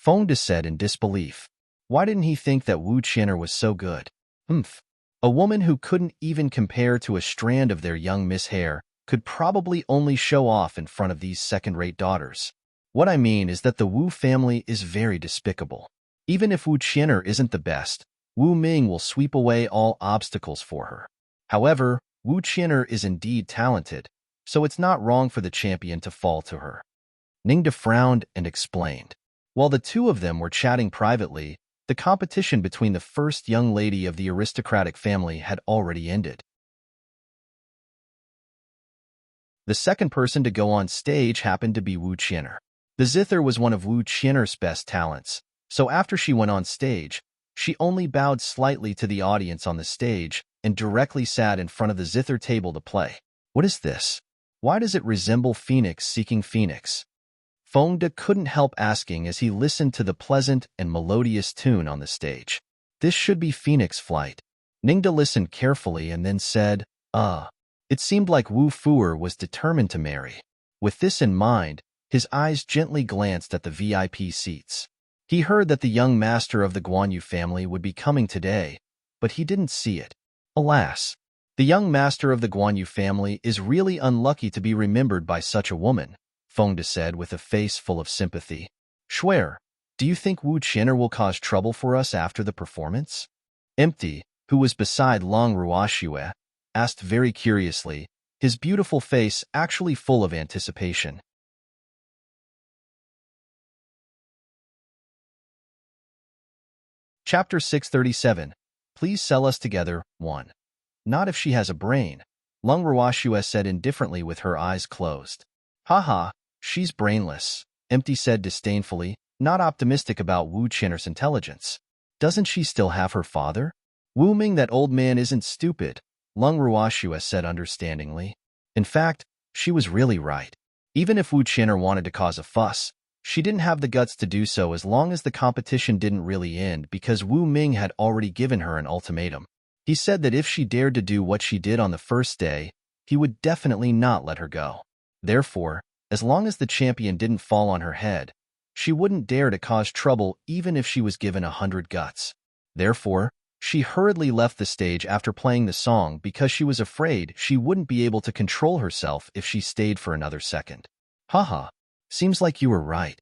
Fengde said in disbelief. Why didn't he think that Wu Qin'er was so good? A woman who couldn't even compare to a strand of their young Miss hair could probably only show off in front of these second-rate daughters. What I mean is that the Wu family is very despicable. Even if Wu Qin'er isn't the best, Wu Ming will sweep away all obstacles for her. However, Wu Qin'er is indeed talented, so it's not wrong for the champion to fall to her. Ningde frowned and explained. While the two of them were chatting privately, the competition between the first young lady of the aristocratic family had already ended. The second person to go on stage happened to be Wu Qin'er. The zither was one of Wu Qin'er's best talents, so after she went on stage, she only bowed slightly to the audience on the stage and directly sat in front of the zither table to play. What is this? Why does it resemble Phoenix seeking Phoenix? Fengde couldn't help asking as he listened to the pleasant and melodious tune on the stage. This should be Phoenix Flight. Ningde listened carefully and then said, It seemed like Wu Fu'er was determined to marry. With this in mind, his eyes gently glanced at the VIP seats. He heard that the young master of the Guan Yu family would be coming today, but he didn't see it. Alas, the young master of the Guan Yu family is really unlucky to be remembered by such a woman, Fengde said with a face full of sympathy. Shuer, do you think Wu Qin'er will cause trouble for us after the performance? Empty, who was beside Long Ruoxue, asked very curiously, his beautiful face actually full of anticipation. Chapter 637. Please sell us together, 1. Not if she has a brain, Long Ruoxue said indifferently with her eyes closed. Haha, she's brainless, Empty said disdainfully, not optimistic about Wu Qin'er's intelligence. Doesn't she still have her father? Wu Ming, that old man isn't stupid, Long Ruoxue said understandingly. In fact, she was really right. Even if Wu Qin'er wanted to cause a fuss, she didn't have the guts to do so as long as the competition didn't really end because Wu Ming had already given her an ultimatum. He said that if she dared to do what she did on the first day, he would definitely not let her go. Therefore, as long as the champion didn't fall on her head, she wouldn't dare to cause trouble even if she was given 100 guts. Therefore, she hurriedly left the stage after playing the song because she was afraid she wouldn't be able to control herself if she stayed for another second. Haha, seems like you were right.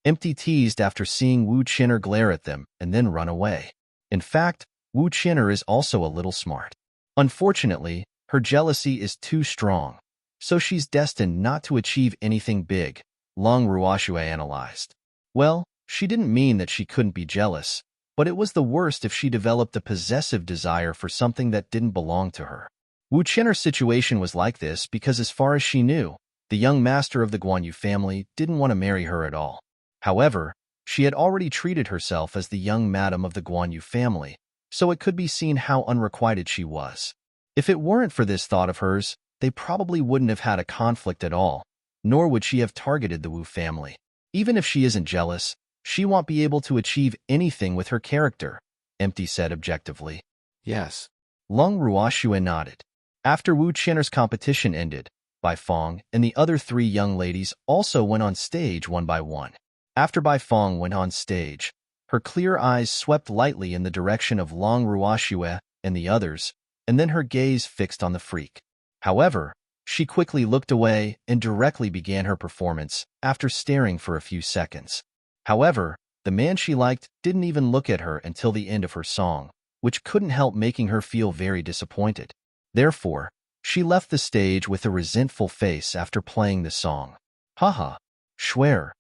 Empty teased after seeing Wu Qin'er glare at them and then run away. In fact, Wu Qin'er is also a little smart. Unfortunately, her jealousy is too strong, so she's destined not to achieve anything big, Long Ruoxue analyzed. Well, she didn't mean that she couldn't be jealous, but it was the worst if she developed a possessive desire for something that didn't belong to her. Wu Qin'er's situation was like this because as far as she knew, the young master of the Guan Yu family didn't want to marry her at all. However, she had already treated herself as the young madam of the Guan Yu family, so it could be seen how unrequited she was. If it weren't for this thought of hers, they probably wouldn't have had a conflict at all, nor would she have targeted the Wu family. Even if she isn't jealous, she won't be able to achieve anything with her character, Empty said objectively. Yes. Long Ruoxue nodded. After Wu Qin'er's competition ended, Bai Fong and the other three young ladies also went on stage one by one. After Bai Fong went on stage, her clear eyes swept lightly in the direction of Long Ruoxue and the others, and then her gaze fixed on the freak. However, she quickly looked away and directly began her performance after staring for a few seconds. However, the man she liked didn't even look at her until the end of her song, which couldn't help making her feel very disappointed. Therefore, she left the stage with a resentful face after playing the song. Haha, Schwer,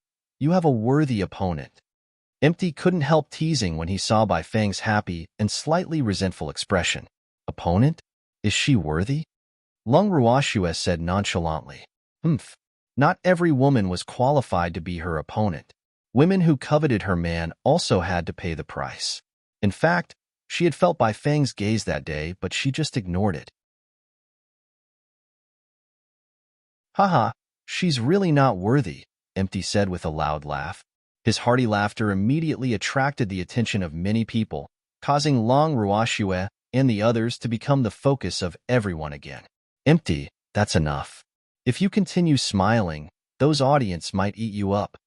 you have a worthy opponent. Empty couldn't help teasing when he saw Bai Fang's happy and slightly resentful expression. Opponent? Is she worthy? Long Ruoxue said nonchalantly. Not every woman was qualified to be her opponent. Women who coveted her man also had to pay the price. In fact, she had felt Bai Fang's gaze that day, but she just ignored it. Haha, she's really not worthy, Empty said with a loud laugh. His hearty laughter immediately attracted the attention of many people, causing Long Ruoxue and the others to become the focus of everyone again. Empty, that's enough. If you continue smiling, those audience might eat you up.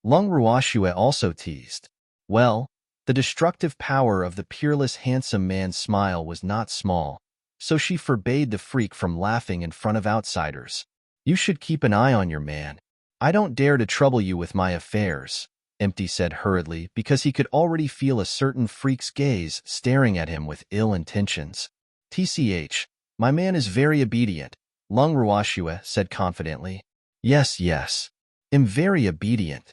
Long Ruoxue also teased. Well, the destructive power of the peerless handsome man's smile was not small, so she forbade the freak from laughing in front of outsiders. You should keep an eye on your man. I don't dare to trouble you with my affairs, Empty said hurriedly because he could already feel a certain freak's gaze staring at him with ill intentions. TCH, my man is very obedient, Long Ruoxue said confidently. Yes, am very obedient.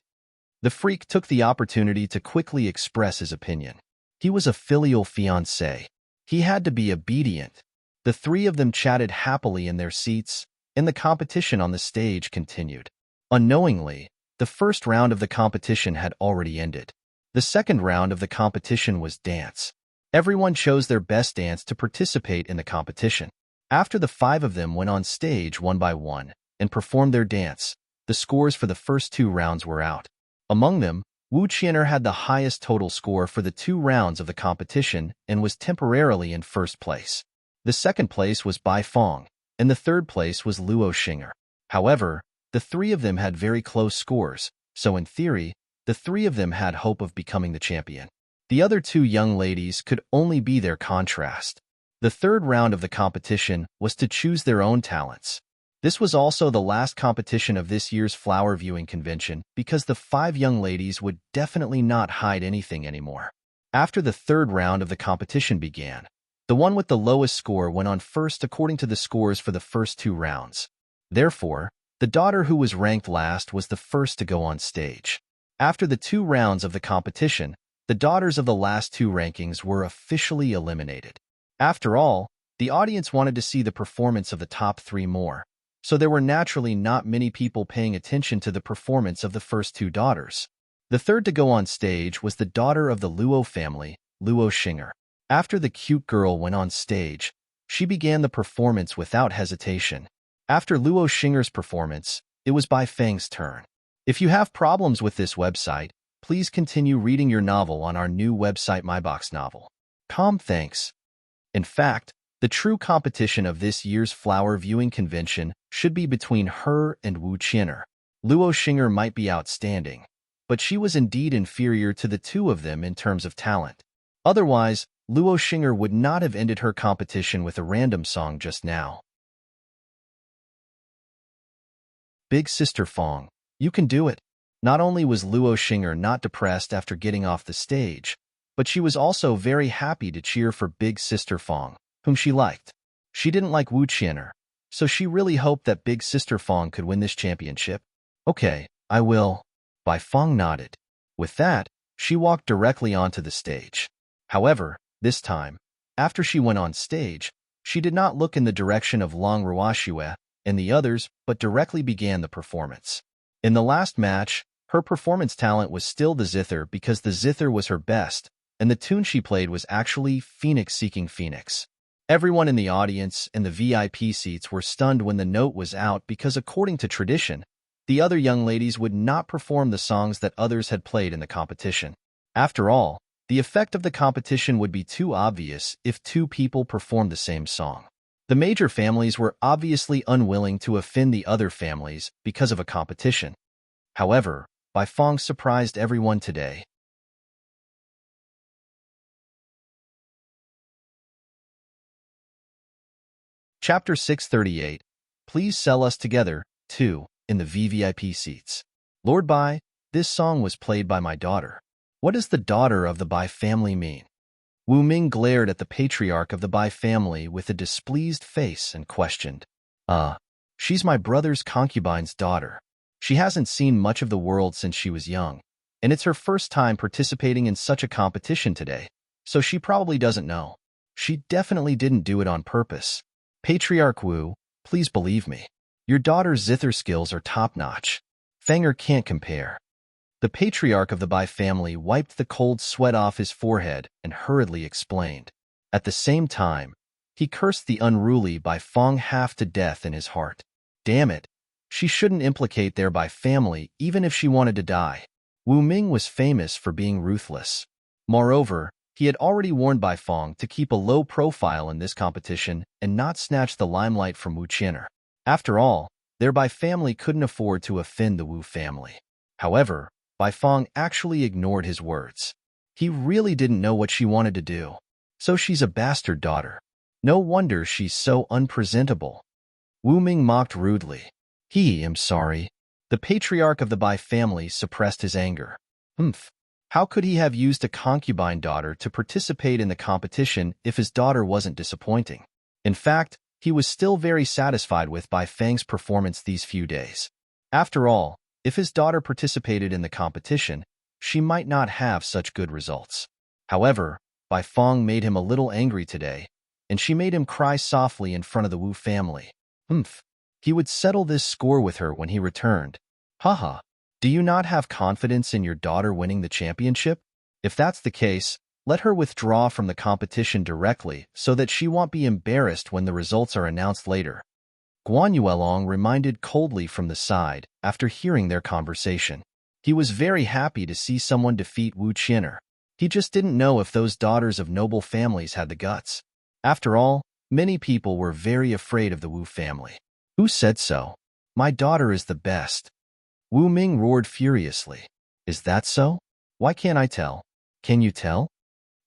The freak took the opportunity to quickly express his opinion. He was a filial fiancé. He had to be obedient. The three of them chatted happily in their seats, and the competition on the stage continued. Unknowingly, the first round of the competition had already ended. The second round of the competition was dance. Everyone chose their best dance to participate in the competition. After the five of them went on stage one by one and performed their dance, the scores for the first two rounds were out. Among them, Wu Qian'er had the highest total score for the 2 rounds of the competition and was temporarily in first place. The second place was Bai Fong, and the third place was Luo Xing'er. However, the three of them had very close scores, so in theory, the three of them had hope of becoming the champion. The other 2 young ladies could only be their contrast. The third round of the competition was to choose their own talents. This was also the last competition of this year's flower viewing convention because the 5 young ladies would definitely not hide anything anymore. After the third round of the competition began, the one with the lowest score went on first according to the scores for the first 2 rounds. Therefore, the daughter who was ranked last was the first to go on stage. After the 2 rounds of the competition, the daughters of the last 2 rankings were officially eliminated. After all, the audience wanted to see the performance of the top 3 more, so there were naturally not many people paying attention to the performance of the first 2 daughters. The third to go on stage was the daughter of the Luo family, Luo Xing'er. After the cute girl went on stage, she began the performance without hesitation. After Luo Xing'er's performance, it was Bai Fang's turn. If you have problems with this website, please continue reading your novel on our new website MyBox Novel. Thanks. In fact, the true competition of this year's flower viewing convention should be between her and Wu Qian'er. Luo Xing'er might be outstanding, but she was indeed inferior to the 2 of them in terms of talent. Otherwise, Luo Xing'er would not have ended her competition with a random song just now. Big Sister Fong, you can do it. Not only was Luo Xing'er not depressed after getting off the stage, but she was also very happy to cheer for Big Sister Fong, whom she liked. She didn't like Wu Qian'er, so she really hoped that Big Sister Fong could win this championship. Okay, I will. Bai Fong nodded. With that, she walked directly onto the stage. However, this time, after she went on stage, she did not look in the direction of Long Ruoxue and the others, but directly began the performance. In the last match, her performance talent was still the zither because the zither was her best, and the tune she played was actually Phoenix Seeking Phoenix. Everyone in the audience and the VIP seats were stunned when the note was out because according to tradition, the other young ladies would not perform the songs that others had played in the competition. After all, the effect of the competition would be too obvious if 2 people performed the same song. The major families were obviously unwilling to offend the other families because of a competition. However, Bai Feng surprised everyone today. Chapter 638. Please sell us together, too, in the VVIP seats. Lord Bai, this song was played by my daughter. What does the daughter of the Bai family mean? Wu Ming glared at the patriarch of the Bai family with a displeased face and questioned. She's my brother's concubine's daughter. She hasn't seen much of the world since she was young, and it's her first time participating in such a competition today, so she probably doesn't know. She definitely didn't do it on purpose. Patriarch Wu, please believe me. Your daughter's zither skills are top-notch. Fanger can't compare. The patriarch of the Bai family wiped the cold sweat off his forehead and hurriedly explained. At the same time, he cursed the unruly Bai Feng half to death in his heart. Damn it, she shouldn't implicate their Bai family even if she wanted to die. Wu Ming was famous for being ruthless. Moreover, he had already warned Bai Feng to keep a low profile in this competition and not snatch the limelight from Wu Qian'er. After all, their Bai family couldn't afford to offend the Wu family. However, Bai Feng actually ignored his words. He really didn't know what she wanted to do. So she's a bastard daughter. No wonder she's so unpresentable. Wu Ming mocked rudely. I'm sorry. The patriarch of the Bai family suppressed his anger. How could he have used a concubine daughter to participate in the competition if his daughter wasn't disappointing? In fact, he was still very satisfied with Bai Feng's performance these few days. After all, if his daughter participated in the competition, she might not have such good results. However, Bai Feng made him a little angry today, and she made him cry softly in front of the Wu family. He would settle this score with her when he returned. Haha. Do you not have confidence in your daughter winning the championship? If that's the case, let her withdraw from the competition directly so that she won't be embarrassed when the results are announced later. Guan Yuelong reminded coldly from the side after hearing their conversation. He was very happy to see someone defeat Wu Qian'er. He just didn't know if those daughters of noble families had the guts. After all, many people were very afraid of the Wu family. Who said so? My daughter is the best. Wu Ming roared furiously. Is that so? Why can't I tell? Can you tell?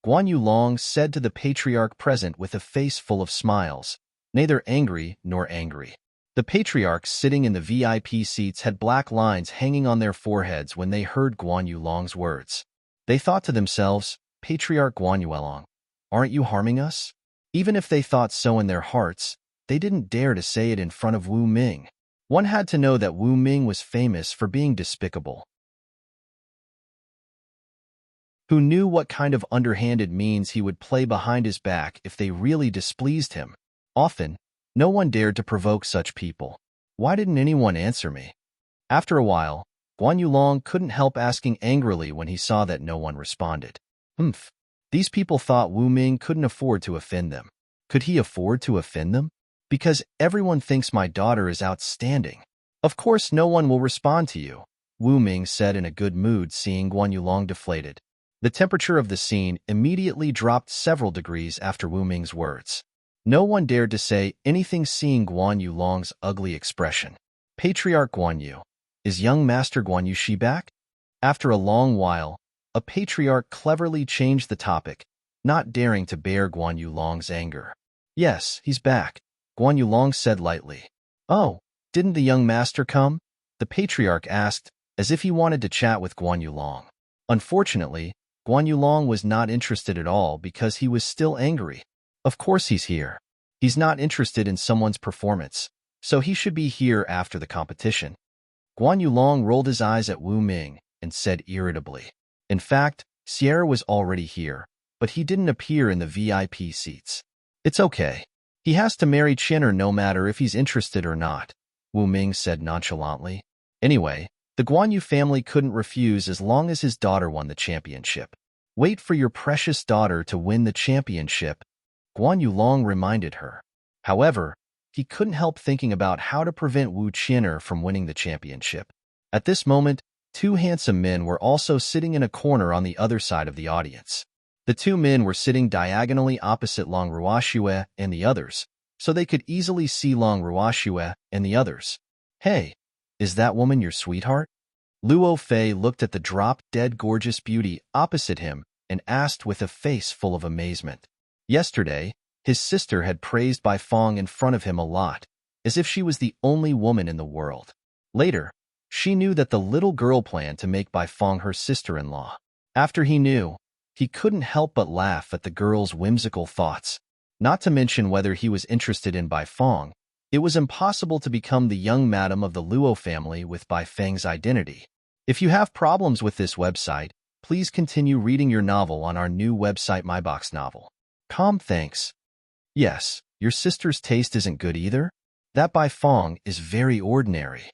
Guan Yulong said to the patriarch present with a face full of smiles, neither angry nor angry. The patriarchs sitting in the VIP seats had black lines hanging on their foreheads when they heard Guan Yulong's words. They thought to themselves, Patriarch Guan Yuelong, aren't you harming us? Even if they thought so in their hearts, they didn't dare to say it in front of Wu Ming. One had to know that Wu Ming was famous for being despicable. Who knew what kind of underhanded means he would play behind his back if they really displeased him? Often, no one dared to provoke such people. Why didn't anyone answer me? After a while, Guan Yulong couldn't help asking angrily when he saw that no one responded. These people thought Wu Ming couldn't afford to offend them. Could he afford to offend them? Because everyone thinks my daughter is outstanding. Of course no one will respond to you, Wu Ming said in a good mood seeing Guan Yulong deflated. The temperature of the scene immediately dropped several degrees after Wu Ming's words. No one dared to say anything seeing Guan Yulong's ugly expression. Patriarch Guan Yu. Is young Master Guan Yushi back? After a long while, a patriarch cleverly changed the topic, not daring to bear Guan Yulong's anger. Yes, he's back, Guan Yulong said lightly. Oh, didn't the young master come? The patriarch asked, as if he wanted to chat with Guan Yulong. Unfortunately, Guan Yulong was not interested at all because he was still angry. Of course he's here. He's not interested in someone's performance, so he should be here after the competition. Guan Yulong rolled his eyes at Wu Ming and said irritably. In fact, Sierra was already here, but he didn't appear in the VIP seats. It's okay. He has to marry Qian'er no matter if he's interested or not, Wu Ming said nonchalantly. Anyway, the Guan Yu family couldn't refuse as long as his daughter won the championship. Wait for your precious daughter to win the championship, Guan Yulong reminded her. However, he couldn't help thinking about how to prevent Wu Qian'er from winning the championship. At this moment, two handsome men were also sitting in a corner on the other side of the audience. The two men were sitting diagonally opposite Long Ruoxue and the others, so they could easily see Long Ruoxue and the others. Hey, is that woman your sweetheart? Luo Fei looked at the drop-dead gorgeous beauty opposite him and asked with a face full of amazement. Yesterday, his sister had praised Bai Fong in front of him a lot, as if she was the only woman in the world. Later, she knew that the little girl planned to make Bai Fong her sister-in-law. After he knew, he couldn't help but laugh at the girl's whimsical thoughts. Not to mention whether he was interested in Bai Fong, it was impossible to become the young madam of the Luo family with Bai Feng's identity. If you have problems with this website, please continue reading your novel on our new website MyBox Novel. Thanks. Yes, your sister's taste isn't good either? That Bai Fong is very ordinary.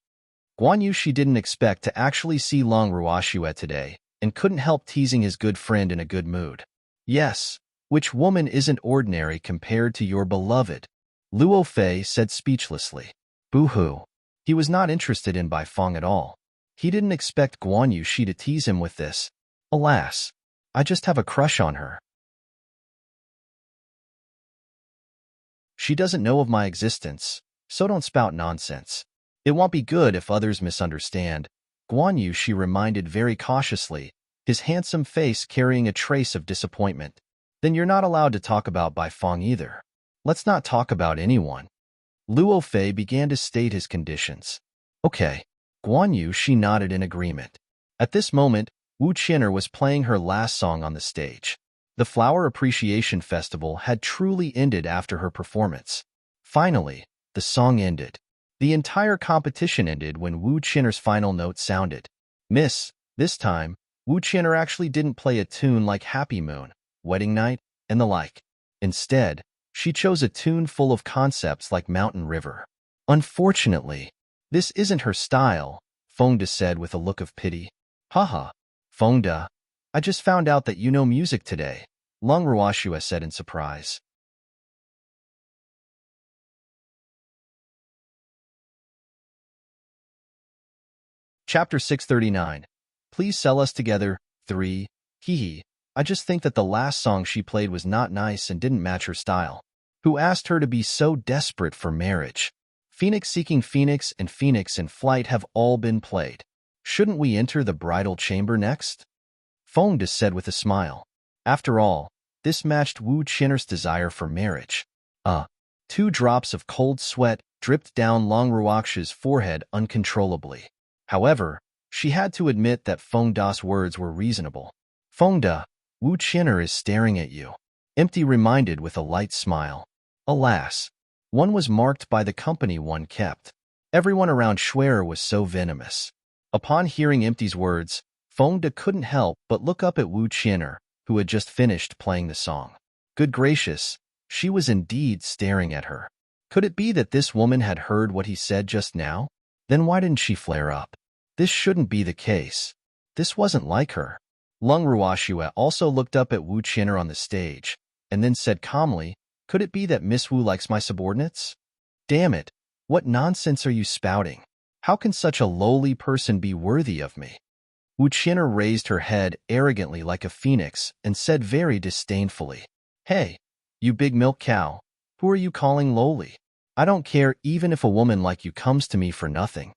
Guan Yu she didn't expect to actually see Long Ruoxue today, and couldn't help teasing his good friend in a good mood. Yes, which woman isn't ordinary compared to your beloved? Luo Fei said speechlessly. Boo-hoo. He was not interested in Bai Fong at all. He didn't expect Guan Yu she to tease him with this. Alas, I just have a crush on her. She doesn't know of my existence, so don't spout nonsense. It won't be good if others misunderstand. Guan Yu she reminded very cautiously, his handsome face carrying a trace of disappointment. Then you're not allowed to talk about Bai Fong either. Let's not talk about anyone. Luo Fei began to state his conditions. Okay. Guan Yu she nodded in agreement. At this moment, Wu Qin'er was playing her last song on the stage. The Flower Appreciation Festival had truly ended after her performance. Finally, the song ended. The entire competition ended when Wu Qin'er's final note sounded. Miss, this time, Wu Qin'er actually didn't play a tune like Happy Moon, Wedding Night, and the like. Instead, she chose a tune full of concepts like Mountain River. Unfortunately, this isn't her style, Feng De said with a look of pity. Haha, Feng De, I just found out that you know music today, Long Ruoxue said in surprise. Chapter 639. Please sell us together. 3. Hee. I just think that the last song she played was not nice and didn't match her style. Who asked her to be so desperate for marriage? Phoenix Seeking Phoenix and Phoenix in Flight have all been played. Shouldn't we enter the bridal chamber next? Feng De said with a smile. After all, this matched Wu Qin'er's desire for marriage. 2 drops of cold sweat dripped down Long Ruoxue's forehead uncontrollably. However, she had to admit that Feng De's words were reasonable. Feng De, Wu Qin'er is staring at you. Empty reminded with a light smile. Alas, one was marked by the company one kept. Everyone around Schwerer was so venomous. Upon hearing Empty's words, Feng De couldn't help but look up at Wu Qin'er, who had just finished playing the song. Good gracious, she was indeed staring at her. Could it be that this woman had heard what he said just now? Then why didn't she flare up? This shouldn't be the case. This wasn't like her. Long Ruoxue also looked up at Wu Qin'er on the stage, and then said calmly, could it be that Miss Wu likes my subordinates? Damn it, what nonsense are you spouting? How can such a lowly person be worthy of me? Wu Qin'er raised her head arrogantly like a phoenix and said very disdainfully, Hey, you big milk cow, who are you calling lowly? I don't care even if a woman like you comes to me for nothing.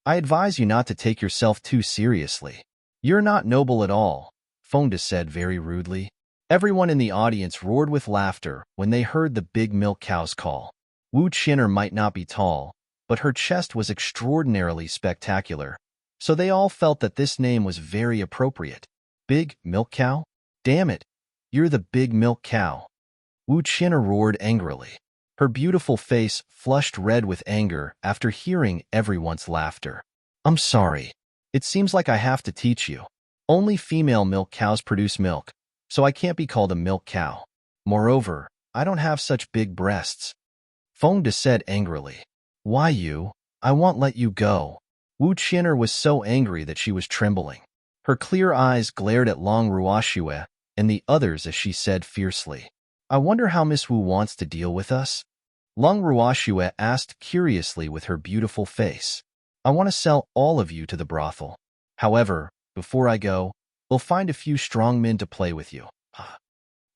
I advise you not to take yourself too seriously. You're not noble at all, Feng De said very rudely. Everyone in the audience roared with laughter when they heard the big milk cow's call. Wu Qin'er might not be tall, but her chest was extraordinarily spectacular, so they all felt that this name was very appropriate. Big milk cow? Damn it, you're the big milk cow. Wu Qin'er roared angrily. Her beautiful face flushed red with anger after hearing everyone's laughter. I'm sorry. It seems like I have to teach you. Only female milk cows produce milk, so I can't be called a milk cow. Moreover, I don't have such big breasts. Feng De said angrily. Why you? I won't let you go. Wu Qin'er was so angry that she was trembling. Her clear eyes glared at Long Ruoxue and the others as she said fiercely, I wonder how Miss Wu wants to deal with us? Long Ruoxue asked curiously with her beautiful face. I want to sell all of you to the brothel. However, before I go, we'll find a few strong men to play with you.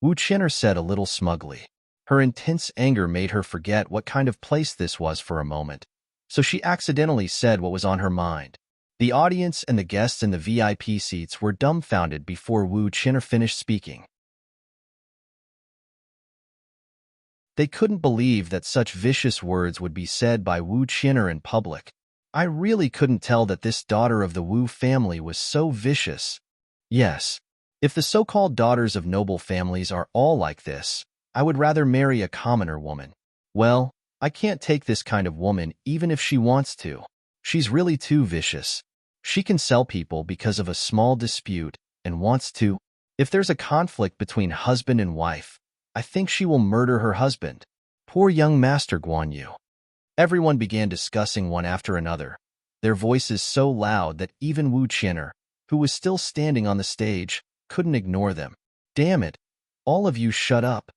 Wu Qin'er said a little smugly. Her intense anger made her forget what kind of place this was for a moment, so she accidentally said what was on her mind. The audience and the guests in the VIP seats were dumbfounded before Wu Qin'er finished speaking. They couldn't believe that such vicious words would be said by Wu Qin'er in public. I really couldn't tell that this daughter of the Wu family was so vicious. Yes, if the so-called daughters of noble families are all like this, I would rather marry a commoner woman. Well, I can't take this kind of woman even if she wants to. She's really too vicious. She can sell people because of a small dispute and wants to. If there's a conflict between husband and wife, I think she will murder her husband. Poor young Master Guan Yu. Everyone began discussing one after another, their voices so loud that even Wu Qin'er, who was still standing on the stage, couldn't ignore them. Damn it! All of you shut up!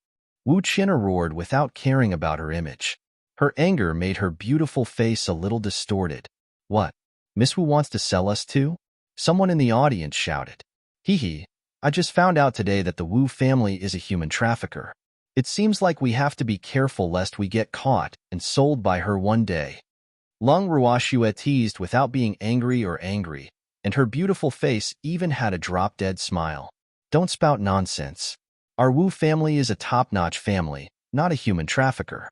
Wu Qin'er roared without caring about her image. Her anger made her beautiful face a little distorted. What? Miss Wu wants to sell us too? Someone in the audience shouted. Hee hee, I just found out today that the Wu family is a human trafficker. It seems like we have to be careful lest we get caught and sold by her one day. Lung Ruoxue teased without being angry, and her beautiful face even had a drop-dead smile. Don't spout nonsense. Our Wu family is a top-notch family, not a human trafficker.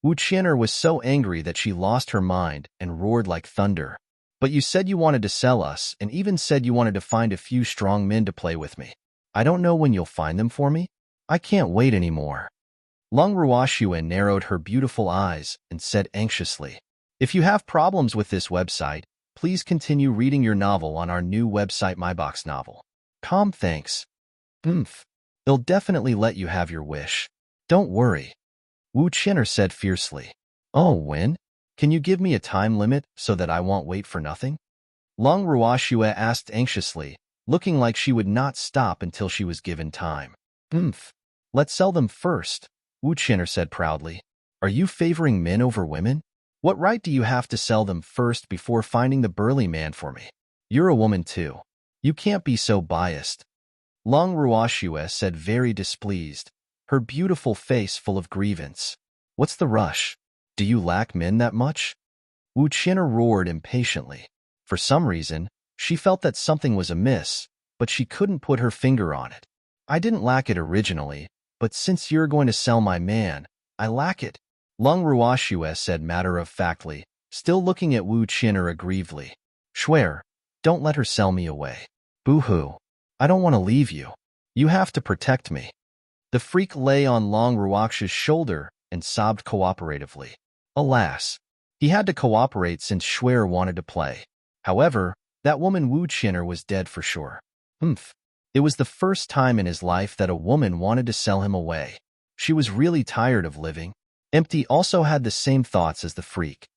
Wu Qin'er was so angry that she lost her mind and roared like thunder. But you said you wanted to sell us and even said you wanted to find a few strong men to play with me. I don't know when you'll find them for me. I can't wait anymore. Lung Ruoxue narrowed her beautiful eyes and said anxiously, if you have problems with this website, please continue reading your novel on our new website MyBox Novel. Calm, thanks. They'll definitely let you have your wish. Don't worry. Wu Qin'er said fiercely. Oh, when? Can you give me a time limit so that I won't wait for nothing? Lung Ruoxue asked anxiously, looking like she would not stop until she was given time. Let's sell them first, Wu Qin'er said proudly. Are you favoring men over women? What right do you have to sell them first before finding the burly man for me? You're a woman too. You can't be so biased. Lung Ruoxue said very displeased, her beautiful face full of grievance. What's the rush? Do you lack men that much? Wu Qin'er roared impatiently. For some reason, she felt that something was amiss, but she couldn't put her finger on it. I didn't lack it originally, but since you're going to sell my man, I lack it. Lung Ruoxue said matter-of-factly, still looking at Wu Qin'er aggrievedly. Swear, don't let her sell me away. Boo-hoo. I don't want to leave you. You have to protect me. The freak lay on Lung Ruoxue's shoulder and sobbed cooperatively. Alas, he had to cooperate since Shuer wanted to play. However, that woman Wu Qin'er was dead for sure. It was the first time in his life that a woman wanted to sell him away. She was really tired of living. Empty also had the same thoughts as the freak.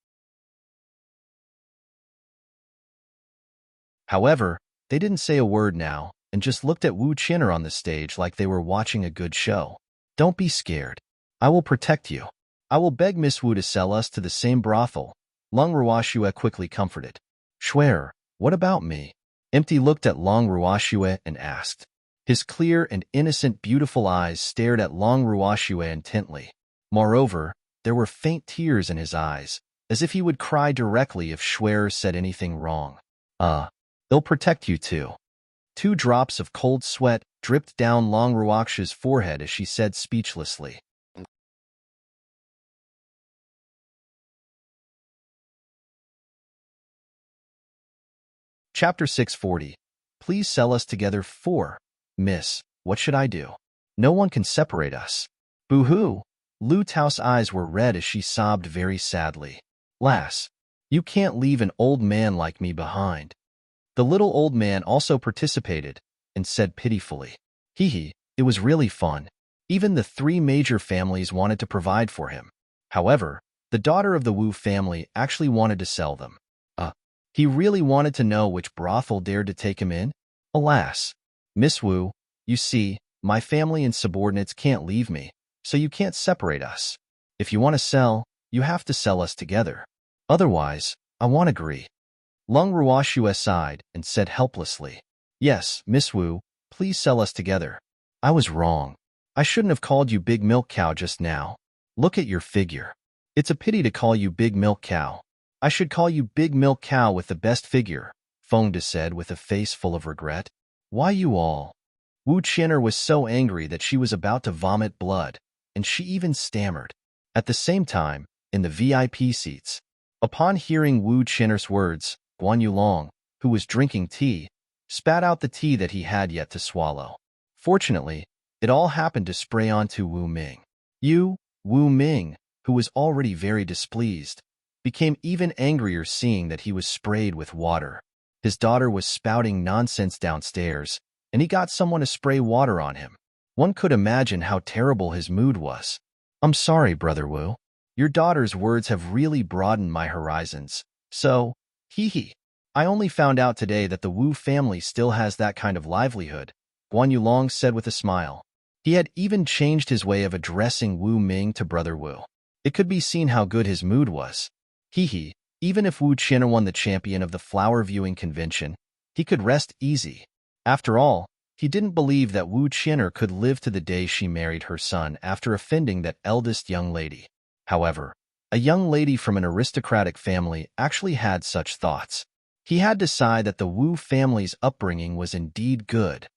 However, they didn't say a word now and just looked at Wu Qin'er on the stage like they were watching a good show. Don't be scared. I will protect you. I will beg Miss Wu to sell us to the same brothel. Lung Ruoxue quickly comforted. Shuer, what about me? Empty looked at Lung Ruoxue and asked. His clear and innocent beautiful eyes stared at Lung Ruoxue intently. Moreover, there were faint tears in his eyes, as if he would cry directly if Shuer said anything wrong. They'll protect you too. 2 drops of cold sweat dripped down Lung Ruoxue's forehead as she said speechlessly. Chapter 640. Please sell us together for. Miss, what should I do? No one can separate us. Boo-hoo. Lu Tao's eyes were red as she sobbed very sadly. Lass, you can't leave an old man like me behind. The little old man also participated and said pitifully. Hee hee, it was really fun. Even the 3 major families wanted to provide for him. However, the daughter of the Wu family actually wanted to sell them. He really wanted to know which brothel dared to take him in? Alas. Miss Wu, you see, my family and subordinates can't leave me, so you can't separate us. If you want to sell, you have to sell us together. Otherwise, I won't agree. Lung Ruoxue sighed and said helplessly. Yes, Miss Wu, please sell us together. I was wrong. I shouldn't have called you Big Milk Cow just now. Look at your figure. It's a pity to call you Big Milk Cow. I should call you Big Milk Cow with the best figure, Fengde said with a face full of regret. Why you all? Wu Qian'er was so angry that she was about to vomit blood, and she even stammered. At the same time, in the VIP seats, upon hearing Wu Qian'er's words, Guan Yulong, who was drinking tea, spat out the tea that he had yet to swallow. Fortunately, it all happened to spray onto Wu Ming. Wu Ming, who was already very displeased, became even angrier seeing that he was sprayed with water. His daughter was spouting nonsense downstairs, and he got someone to spray water on him. One could imagine how terrible his mood was. I'm sorry, Brother Wu. Your daughter's words have really broadened my horizons. So, hee. I only found out today that the Wu family still has that kind of livelihood, Guan Yulong said with a smile. He had even changed his way of addressing Wu Ming to Brother Wu. It could be seen how good his mood was. Hee. Even if Wu Qian'er won the champion of the flower viewing convention, he could rest easy. After all, he didn't believe that Wu Qian'er could live to the day she married her son after offending that eldest young lady. However, a young lady from an aristocratic family actually had such thoughts. He had to sigh that the Wu family's upbringing was indeed good.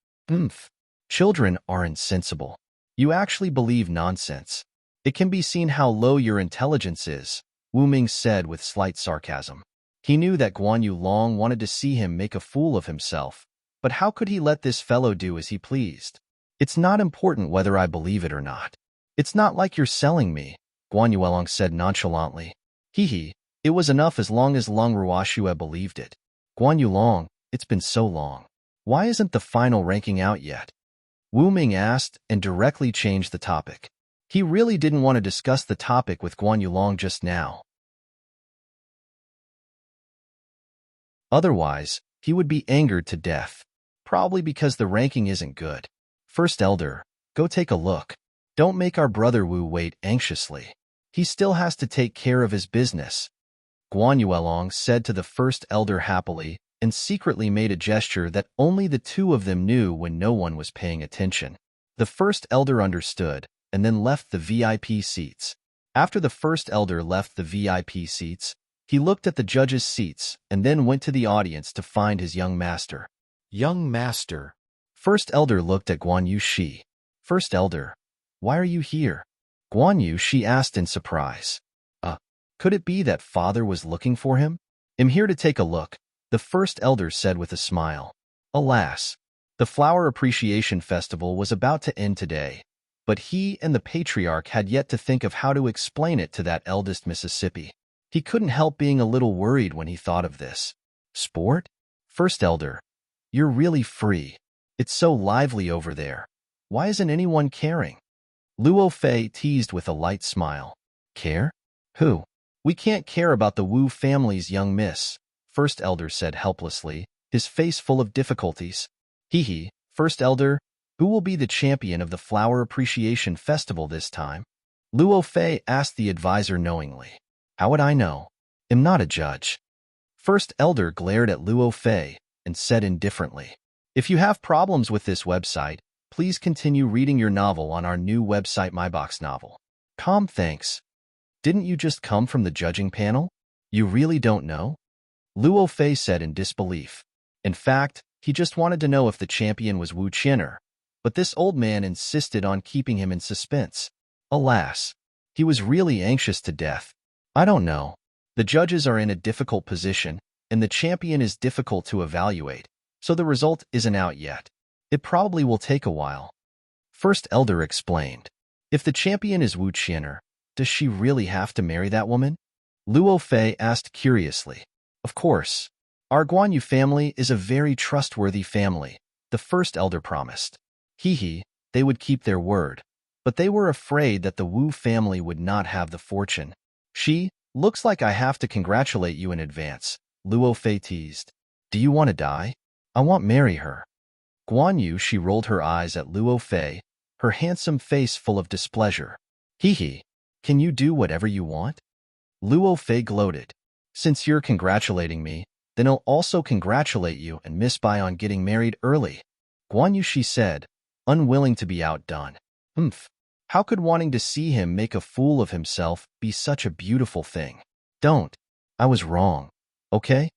Children are insensible. You actually believe nonsense. It can be seen how low your intelligence is, Wu Ming said with slight sarcasm. He knew that Guan Yulong wanted to see him make a fool of himself, but how could he let this fellow do as he pleased? It's not important whether I believe it or not. It's not like you're selling me, Guan Yulong said nonchalantly. Hee. It was enough as long as Lung Ruoxue believed it. Guan Yulong, it's been so long. Why isn't the final ranking out yet? Wu Ming asked and directly changed the topic. He really didn't want to discuss the topic with Guan Yulong just now. Otherwise, he would be angered to death. Probably because the ranking isn't good. First Elder, go take a look. Don't make our brother Wu wait anxiously. He still has to take care of his business. Guan Yulong said to the First Elder happily and secretly made a gesture that only the two of them knew when no one was paying attention. The First Elder understood and then left the VIP seats. After the First Elder left the VIP seats, he looked at the judges' seats and then went to the audience to find his young master. Young master. First Elder looked at Guan Yushi. First Elder, why are you here? Guan Yushi asked in surprise. Could it be that father was looking for him? I'm here to take a look, the First Elder said with a smile. Alas, the Flower Appreciation Festival was about to end today, but he and the Patriarch had yet to think of how to explain it to that eldest Mississippi. He couldn't help being a little worried when he thought of this. Sport? First Elder, you're really free. It's so lively over there. Why isn't anyone caring? Luo Fei teased with a light smile. Care? Who? We can't care about the Wu family's young miss, First Elder said helplessly, his face full of difficulties. Hee. First Elder, who will be the champion of the Flower Appreciation Festival this time? Luo Fei asked the advisor knowingly. How would I know? I'm not a judge. First Elder glared at Luo Fei and said indifferently. If you have problems with this website, please continue reading your novel on our new website MyBox Novel. Thanks. Didn't you just come from the judging panel? You really don't know? Luo Fei said in disbelief. In fact, he just wanted to know if the champion was Wu Qian'er, but this old man insisted on keeping him in suspense. Alas, he was really anxious to death. I don't know. The judges are in a difficult position, and the champion is difficult to evaluate, so the result isn't out yet. It probably will take a while. First Elder explained. If the champion is Wu Qian'er, does she really have to marry that woman? Luo Fei asked curiously. Of course. Our Guan Yu family is a very trustworthy family, the First Elder promised. Hee. They would keep their word, but they were afraid that the Wu family would not have the fortune. Looks like I have to congratulate you in advance, Luo Fei teased. Do you want to die? I won't marry her. Guan Yu, she rolled her eyes at Luo Fei, her handsome face full of displeasure. Hee. Can you do whatever you want? Luo Fei gloated. Since you're congratulating me, then I'll also congratulate you and Miss Bai on getting married early. Guan Yu, she said, unwilling to be outdone. Humph. How could wanting to see him make a fool of himself be such a beautiful thing? Don't. I was wrong. Okay?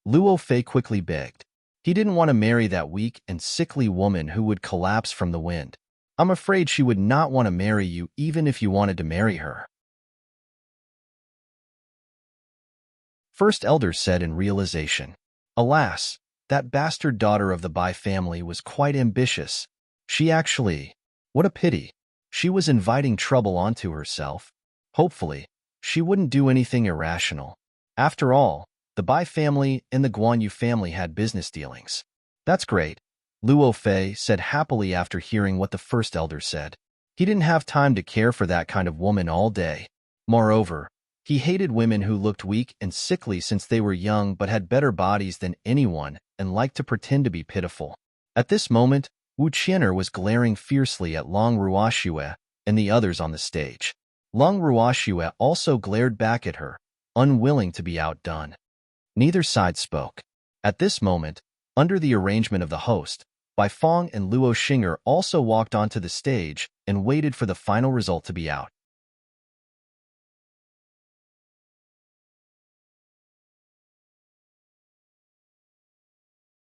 Luo Fei quickly begged. He didn't want to marry that weak and sickly woman who would collapse from the wind. I'm afraid she would not want to marry you even if you wanted to marry her. First Elder said in realization. Alas, that bastard daughter of the Bai family was quite ambitious. What a pity. She was inviting trouble onto herself. Hopefully, she wouldn't do anything irrational. After all, the Bai family and the Guan Yu family had business dealings. That's great, Luo Fei said happily after hearing what the First Elder said. He didn't have time to care for that kind of woman all day. Moreover, he hated women who looked weak and sickly since they were young but had better bodies than anyone and liked to pretend to be pitiful. At this moment, Wu Qian'er was glaring fiercely at Long Ruoxue and the others on the stage. Long Ruoxue also glared back at her, unwilling to be outdone. Neither side spoke. At this moment, under the arrangement of the host, Bai Fong and Luo Xing'er also walked onto the stage and waited for the final result to be out.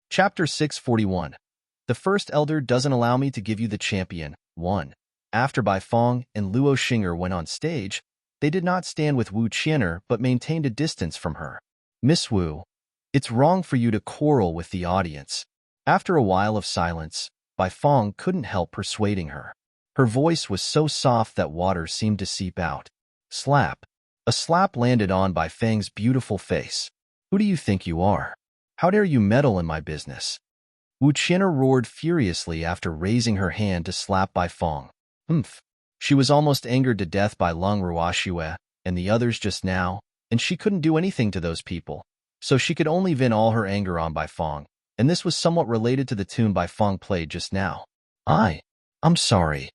Chapter 641. The First Elder doesn't allow me to give you the champion. 1. After Bai Fong and Luo Xing'er went on stage, they did not stand with Wu Qian'er but maintained a distance from her. Miss Wu, it's wrong for you to quarrel with the audience. After a while of silence, Bai Fong couldn't help persuading her. Her voice was so soft that water seemed to seep out. Slap. A slap landed on Bai Feng's beautiful face. Who do you think you are? How dare you meddle in my business? Wu Qian'er roared furiously after raising her hand to slap Bai Fong. Humph. She was almost angered to death by Long Ruoxue and the others just now, and she couldn't do anything to those people, so she could only vent all her anger on Bai Fong, and this was somewhat related to the tune Bai Fong played just now. I'm sorry.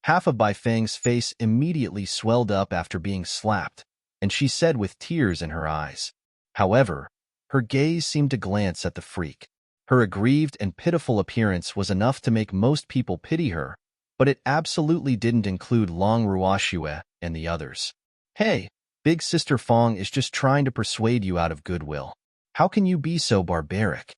Half of Bai Feng's face immediately swelled up after being slapped, and she said with tears in her eyes. However, her gaze seemed to glance at the freak. Her aggrieved and pitiful appearance was enough to make most people pity her, but it absolutely didn't include Long Ruoxue and the others. Hey, Big Sister Fong is just trying to persuade you out of goodwill. How can you be so barbaric?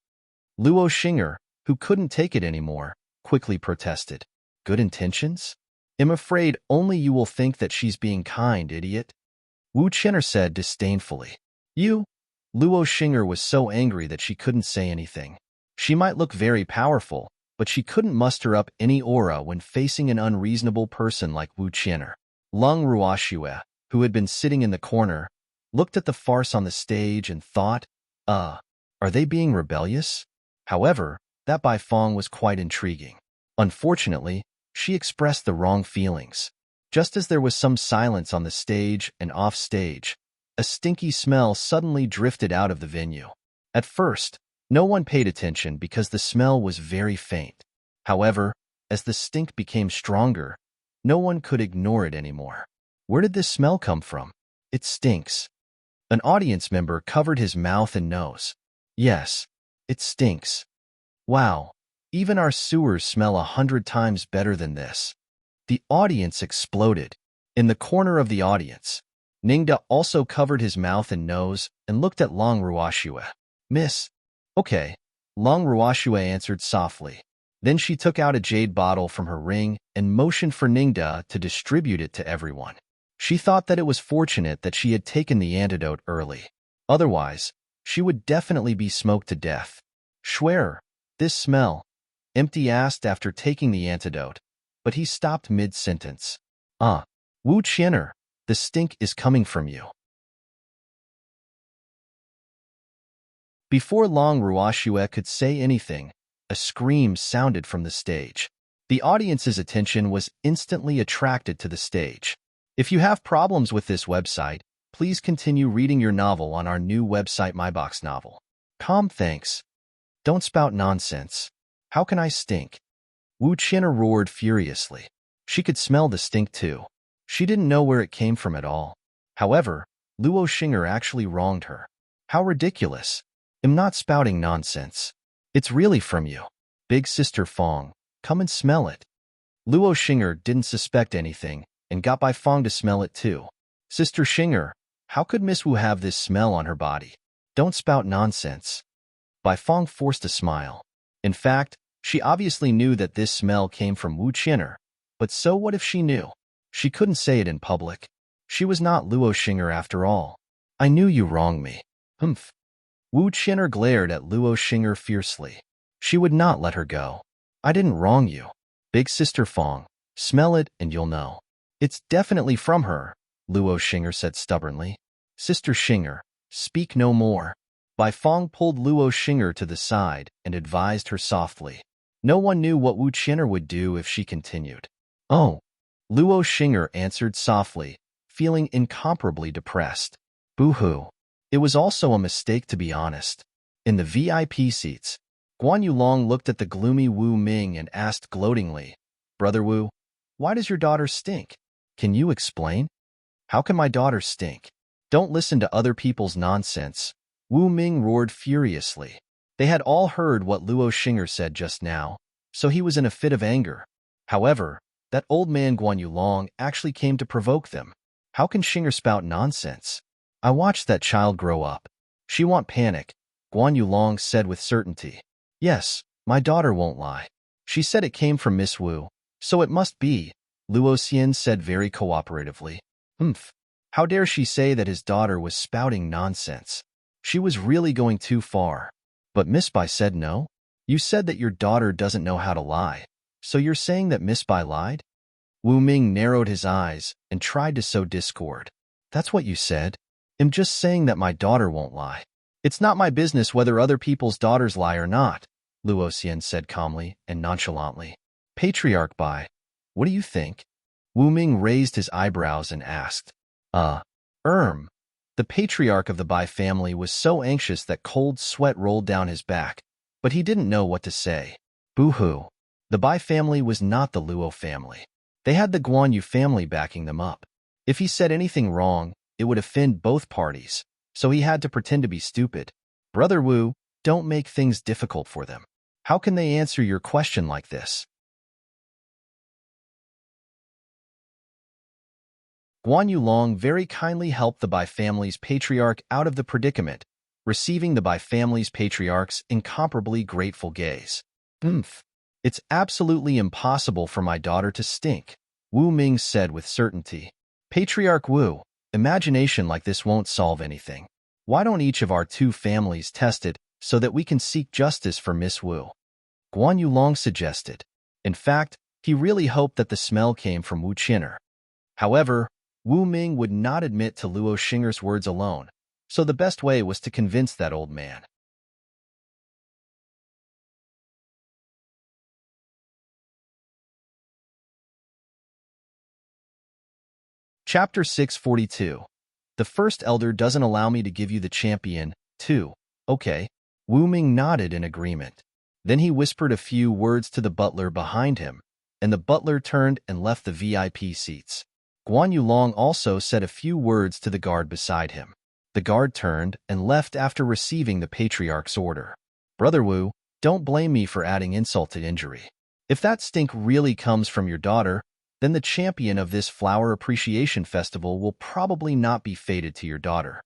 Luo Xing'er, who couldn't take it anymore, quickly protested. Good intentions? I'm afraid only you will think that she's being kind, idiot. Wu Qian'er said disdainfully. You? Luo Xing'er was so angry that she couldn't say anything. She might look very powerful, but she couldn't muster up any aura when facing an unreasonable person like Wu Qian'er. Long Ruoxue, who had been sitting in the corner, looked at the farce on the stage and thought, are they being rebellious? However, that Bai Fong was quite intriguing. Unfortunately, she expressed the wrong feelings. Just as there was some silence on the stage and off stage, a stinky smell suddenly drifted out of the venue. At first, no one paid attention because the smell was very faint. However, as the stink became stronger, no one could ignore it anymore. Where did this smell come from? It stinks. An audience member covered his mouth and nose. Yes, it stinks. Wow, even our sewers smell 100 times better than this. The audience exploded. In the corner of the audience, Ningda also covered his mouth and nose and looked at Long Ruoxue. Miss. Okay, Long Ruoxue answered softly. Then she took out a jade bottle from her ring and motioned for Ningda to distribute it to everyone. She thought that it was fortunate that she had taken the antidote early. Otherwise, she would definitely be smoked to death. Schwerer, this smell? Empty asked after taking the antidote, but he stopped mid-sentence. Wu Qian'er, the stink is coming from you. Before Long Ruoxue could say anything, a scream sounded from the stage. The audience's attention was instantly attracted to the stage. If you have problems with this website, please continue reading your novel on our new website MyBox Novel. Thanks. Don't spout nonsense. How can I stink? Wu Qian'er roared furiously. She could smell the stink too. She didn't know where it came from at all. However, Luo Xing'er actually wronged her. How ridiculous. I'm not spouting nonsense. It's really from you. Big Sister Fong, come and smell it. Luo Xing'er didn't suspect anything and got Bai Fong to smell it too. Sister Xing'er, how could Miss Wu have this smell on her body? Don't spout nonsense. Bai Fong forced a smile. In fact, she obviously knew that this smell came from Wu Qin'er, but so what if she knew? She couldn't say it in public. She was not Luo Xing'er after all. I knew you wronged me. Humph. Wu Qin'er glared at Luo Xing'er fiercely. She would not let her go. I didn't wrong you. Big Sister Fong, smell it and you'll know. It's definitely from her, Luo Xing'er said stubbornly. Sister Xing'er, speak no more. Bai Fong pulled Luo Xing'er to the side and advised her softly. No one knew what Wu Qin'er would do if she continued. Oh. Luo Xing'er answered softly, feeling incomparably depressed. Boo-hoo. It was also a mistake, to be honest. In the VIP seats, Guan Yulong looked at the gloomy Wu Ming and asked gloatingly, Brother Wu, why does your daughter stink? Can you explain? How can my daughter stink? Don't listen to other people's nonsense. Wu Ming roared furiously. They had all heard what Luo Xing'er said just now, so he was in a fit of anger. However, that old man Guan Yulong actually came to provoke them. How can Xing'er spout nonsense? I watched that child grow up. She won't panic, Guan Yulong said with certainty. Yes, my daughter won't lie. She said it came from Miss Wu, so it must be, Luo Xian said very cooperatively. Humph. How dare she say that his daughter was spouting nonsense? She was really going too far. But Miss Bai said no? You said that your daughter doesn't know how to lie, so you're saying that Miss Bai lied? Wu Ming narrowed his eyes and tried to sow discord. That's what you said? I'm just saying that my daughter won't lie. It's not my business whether other people's daughters lie or not, Luo Xian said calmly and nonchalantly. Patriarch Bai, what do you think? Wu Ming raised his eyebrows and asked. The patriarch of the Bai family was so anxious that cold sweat rolled down his back, but he didn't know what to say. Boo-hoo. The Bai family was not the Luo family. They had the Guan Yu family backing them up. If he said anything wrong, it would offend both parties, so he had to pretend to be stupid. Brother Wu, don't make things difficult for them. How can they answer your question like this? Guan Yulong very kindly helped the Bai family's patriarch out of the predicament, receiving the Bai family's patriarch's incomparably grateful gaze. It's absolutely impossible for my daughter to stink, Wu Ming said with certainty. Patriarch Wu, imagination like this won't solve anything. Why don't each of our two families test it so that we can seek justice for Miss Wu? Guan Yulong suggested. In fact, he really hoped that the smell came from Wu Qin'er. However, Wu Ming would not admit to Luo Xing'er's words alone, so the best way was to convince that old man. Chapter 642. The first elder doesn't allow me to give you the champion, too. Okay. Wu Ming nodded in agreement. Then he whispered a few words to the butler behind him, and the butler turned and left the VIP seats. Guan Yulong also said a few words to the guard beside him. The guard turned and left after receiving the patriarch's order. Brother Wu, don't blame me for adding insult to injury. If that stink really comes from your daughter, then the champion of this flower appreciation festival will probably not be fated to your daughter.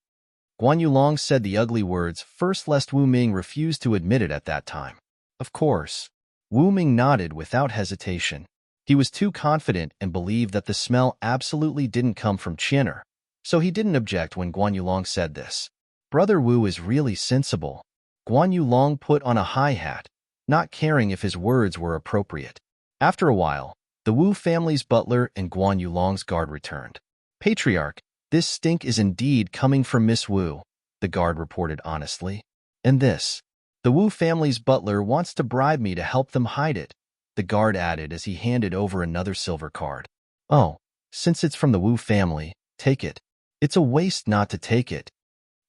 Guan Yulong said the ugly words first lest Wu Ming refused to admit it at that time. Of course. Wu Ming nodded without hesitation. He was too confident and believed that the smell absolutely didn't come from Qin'er, so he didn't object when Guan Yulong said this. Brother Wu is really sensible. Guan Yulong put on a high hat, not caring if his words were appropriate. After a while, the Wu family's butler and Guan Yulong's guard returned. Patriarch, this stink is indeed coming from Miss Wu, the guard reported honestly. And this. The Wu family's butler wants to bribe me to help them hide it, the guard added as he handed over another silver card. Oh, since it's from the Wu family, take it. It's a waste not to take it,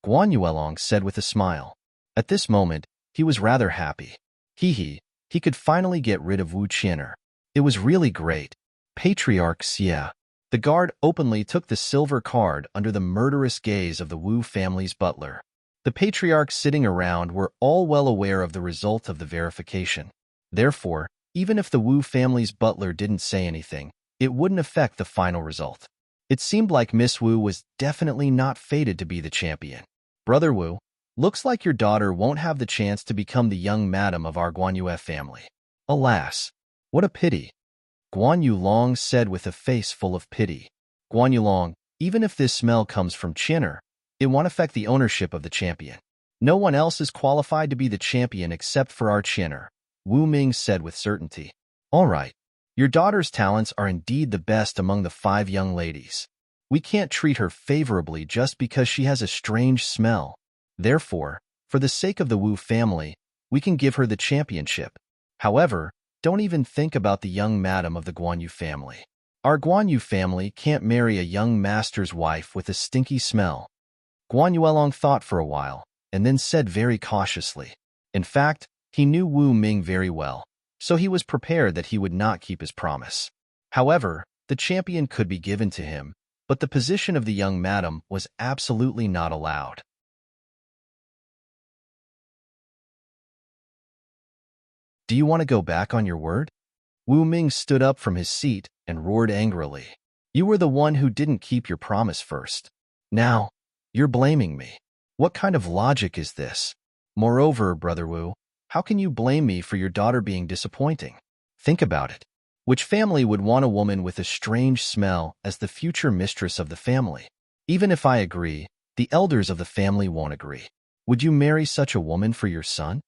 Guan Yulong said with a smile. At this moment, he was rather happy. He could finally get rid of Wu Qin'er. It was really great. Patriarchs, yeah. The guard openly took the silver card under the murderous gaze of the Wu family's butler. The patriarchs sitting around were all well aware of the result of the verification. Therefore, Even if the Wu family's butler didn't say anything, it wouldn't affect the final result. It seemed like Miss Wu was definitely not fated to be the champion. Brother Wu, looks like your daughter won't have the chance to become the young madam of our Guan Yue family. Alas, what a pity. Guan Yulong said with a face full of pity. Guan Yulong, even if this smell comes from Chinner, it won't affect the ownership of the champion. No one else is qualified to be the champion except for our Chinner, Wu Ming said with certainty. All right, your daughter's talents are indeed the best among the 5 young ladies. We can't treat her favorably just because she has a strange smell. Therefore, for the sake of the Wu family, we can give her the championship. However, don't even think about the young madam of the Guan Yu family. Our Guan Yu family can't marry a young master's wife with a stinky smell. Guan Yuelong thought for a while, and then said very cautiously. In fact, he knew Wu Ming very well, so he was prepared that he would not keep his promise. However, the champion could be given to him, but the position of the young madam was absolutely not allowed. Do you want to go back on your word? Wu Ming stood up from his seat and roared angrily. You were the one who didn't keep your promise first. Now, you're blaming me. What kind of logic is this? Moreover, Brother Wu, how can you blame me for your daughter being disappointing? Think about it. Which family would want a woman with a strange smell as the future mistress of the family? Even if I agree, the elders of the family won't agree. Would you marry such a woman for your son?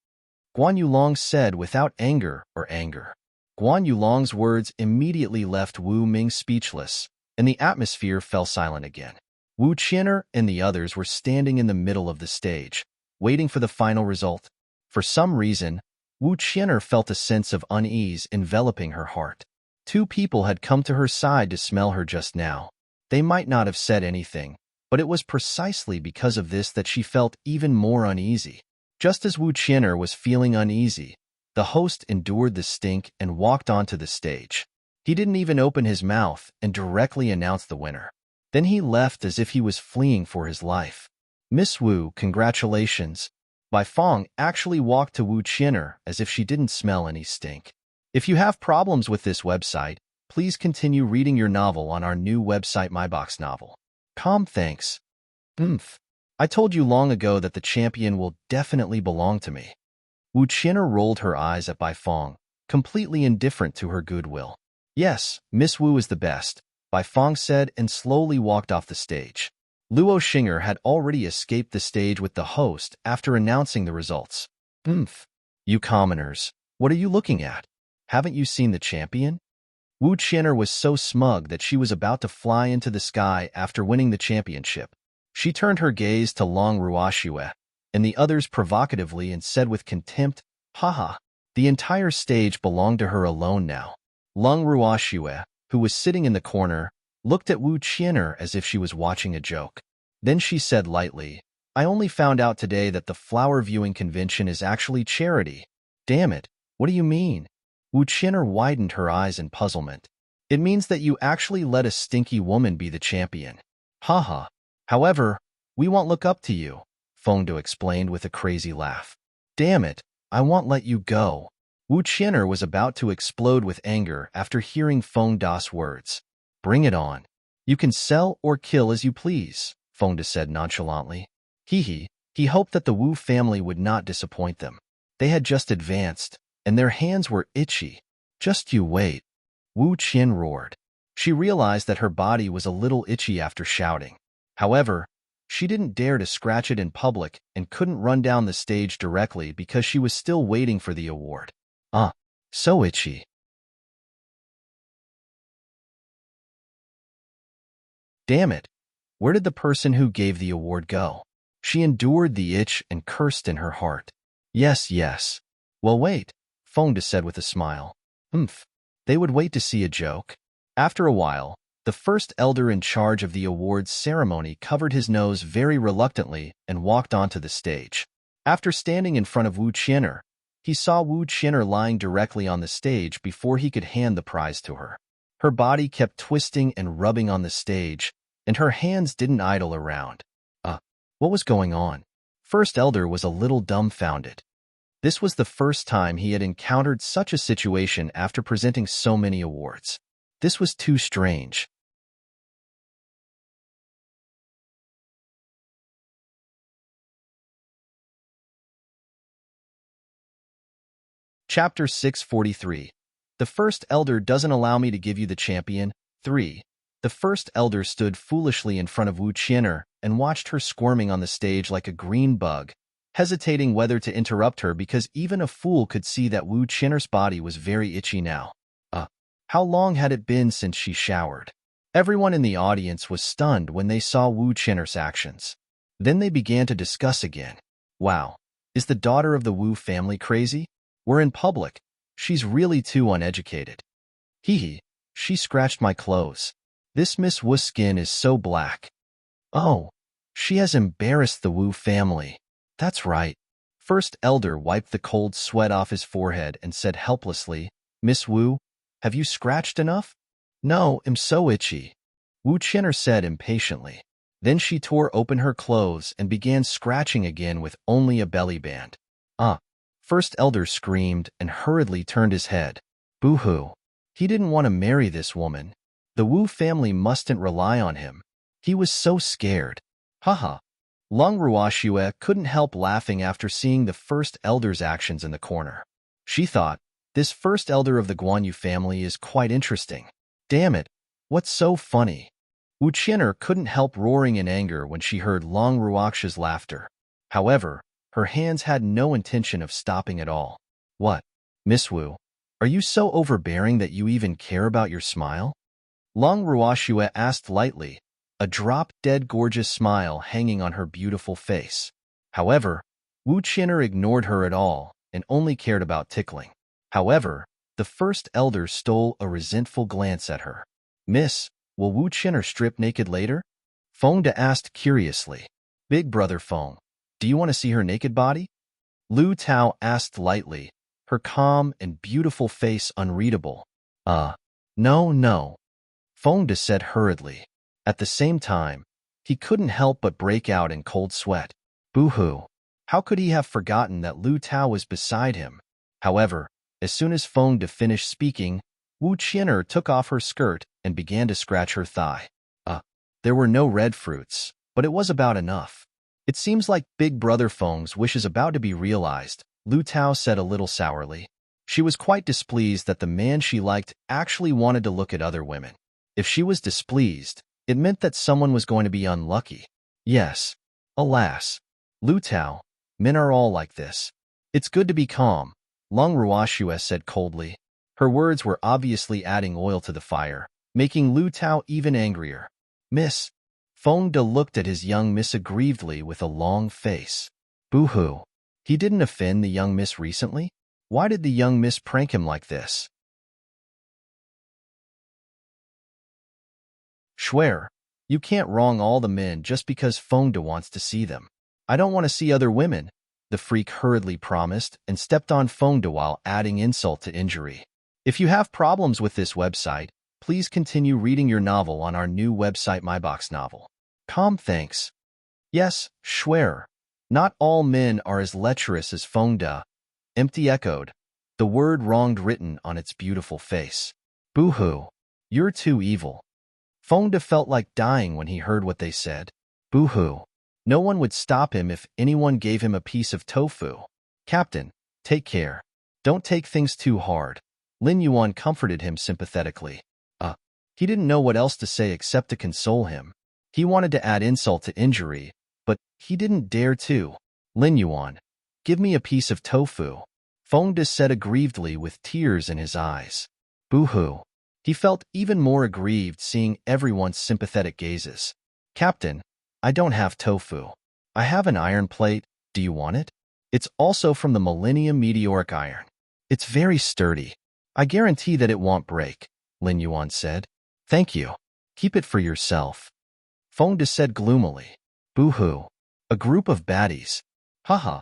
Guan Yulong said without anger or anger. Guan Yulong's words immediately left Wu Ming speechless, and the atmosphere fell silent again. Wu Chinner and the others were standing in the middle of the stage, waiting for the final result. For some reason, Wu Chinner felt a sense of unease enveloping her heart. 2 people had come to her side to smell her just now. They might not have said anything, but it was precisely because of this that she felt even more uneasy. Just as Wu Chinner was feeling uneasy, the host endured the stink and walked onto the stage. He didn't even open his mouth and directly announced the winner. Then he left as if he was fleeing for his life. Miss Wu, congratulations. Bai Fong actually walked to Wu Chinner as if she didn't smell any stink. If you have problems with this website, please continue reading your novel on our new website MyBox Novel. Thanks. I told you long ago that the champion will definitely belong to me. Wu Chinner rolled her eyes at Bai Fong, completely indifferent to her goodwill. Yes, Miss Wu is the best, Bai Fong said and slowly walked off the stage. Luo Xinger had already escaped the stage with the host after announcing the results. You commoners, what are you looking at? Haven't you seen the champion? Wu Chinner was so smug that she was about to fly into the sky after winning the championship. She turned her gaze to Long Ruoxue and the others provocatively and said with contempt, Haha, the entire stage belonged to her alone now. Long Ruoxue, who was sitting in the corner, looked at Wu Chinner as if she was watching a joke. Then she said lightly, I only found out today that the flower viewing convention is actually charity. Damn it, what do you mean? Wu Chinner widened her eyes in puzzlement. It means that you actually let a stinky woman be the champion. Haha. However, we won't look up to you, Fengdu explained with a crazy laugh. Damn it, I won't let you go. Wu Chinner was about to explode with anger after hearing Fengdu's words. Bring it on. You can sell or kill as you please, Fengdu said nonchalantly. He hoped that the Wu family would not disappoint them. They had just advanced, and their hands were itchy. Just you wait. Wu Qin roared. She realized that her body was a little itchy after shouting. However, she didn't dare to scratch it in public and couldn't run down the stage directly because she was still waiting for the award. So itchy. Damn it. Where did the person who gave the award go? She endured the itch and cursed in her heart. Yes. Well, wait, Fengdu said with a smile. They would wait to see a joke. After a while, the first elder in charge of the awards ceremony covered his nose very reluctantly and walked onto the stage. After standing in front of Wu Chinner, he saw Wu Chinner lying directly on the stage before he could hand the prize to her. Her body kept twisting and rubbing on the stage, and her hands didn't idle around. What was going on? First elder was a little dumbfounded. This was the first time he had encountered such a situation after presenting so many awards. This was too strange. Chapter 643. The First Elder doesn't allow me to give you the champion. 3. The First Elder stood foolishly in front of Wu Qian'er and watched her squirming on the stage like a green bug, hesitating whether to interrupt her because even a fool could see that Wu Qian'er's body was very itchy now. How long had it been since she showered? Everyone in the audience was stunned when they saw Wu Qian'er's actions. Then they began to discuss again. Wow, is the daughter of the Wu family crazy? We're in public. She's really too uneducated. Hee, she scratched my clothes. This Miss Wu's skin is so black. Oh, she has embarrassed the Wu family. That's right. First Elder wiped the cold sweat off his forehead and said helplessly, Miss Wu, have you scratched enough? No, I'm so itchy. Wu Qian'er said impatiently. Then she tore open her clothes and began scratching again with only a belly band. First Elder screamed and hurriedly turned his head. Boo-hoo. He didn't want to marry this woman. The Wu family mustn't rely on him. He was so scared. Haha. Long Ruoxue couldn't help laughing after seeing the First Elder's actions in the corner. She thought, this First Elder of the Guanyu family is quite interesting. Damn it, what's so funny? Wu Qian'er couldn't help roaring in anger when she heard Long Ruoxue's laughter. However, her hands had no intention of stopping at all. What? Miss Wu, are you so overbearing that you even care about your smile? Long Ruoxue asked lightly, a drop-dead gorgeous smile hanging on her beautiful face. However, Wu Qian'er ignored her at all and only cared about tickling. However, the First Elder stole a resentful glance at her. Miss, will Wu Qian'er strip naked later? Feng De asked curiously. Big brother Feng, do you want to see her naked body? Lu Tao asked lightly, her calm and beautiful face unreadable. No. Feng De said hurriedly. At the same time, he couldn't help but break out in cold sweat. Boo-hoo. How could he have forgotten that Lu Tao was beside him? However, as soon as Feng De finished speaking, Wu Qian'er took off her skirt and began to scratch her thigh. There were no red fruits, but it was about enough. It seems like Big Brother Feng's wish is about to be realized, Lu Tao said a little sourly. She was quite displeased that the man she liked actually wanted to look at other women. If she was displeased, it meant that someone was going to be unlucky. Yes. Alas. Lu Tao, men are all like this. It's good to be calm, Long Ruoxue said coldly. Her words were obviously adding oil to the fire, making Lu Tao even angrier. Miss. Feng De looked at his young miss aggrievedly with a long face. Boo-hoo. He didn't offend the young miss recently? Why did the young miss prank him like this? Swear, you can't wrong all the men just because Feng De wants to see them. I don't want to see other women, the freak hurriedly promised and stepped on Feng De while adding insult to injury. If you have problems with this website, please continue reading your novel on our new website MyBox Novel. Thanks. Yes, swear. Not all men are as lecherous as Feng De. Empty echoed, the word wronged written on its beautiful face. Boo-hoo. You're too evil. Feng De felt like dying when he heard what they said. Boo-hoo. No one would stop him if anyone gave him a piece of tofu. Captain, take care. Don't take things too hard. Lin Yuan comforted him sympathetically. He didn't know what else to say except to console him. He wanted to add insult to injury, but he didn't dare to. Lin Yuan, give me a piece of tofu. Feng De said aggrievedly with tears in his eyes. Boo-hoo. He felt even more aggrieved seeing everyone's sympathetic gazes. Captain, I don't have tofu. I have an iron plate. Do you want it? It's also from the Millennium Meteoric Iron. It's very sturdy. I guarantee that it won't break, Lin Yuan said. Thank you. Keep it for yourself. Feng De said gloomily. Boo-hoo. A group of baddies. Haha.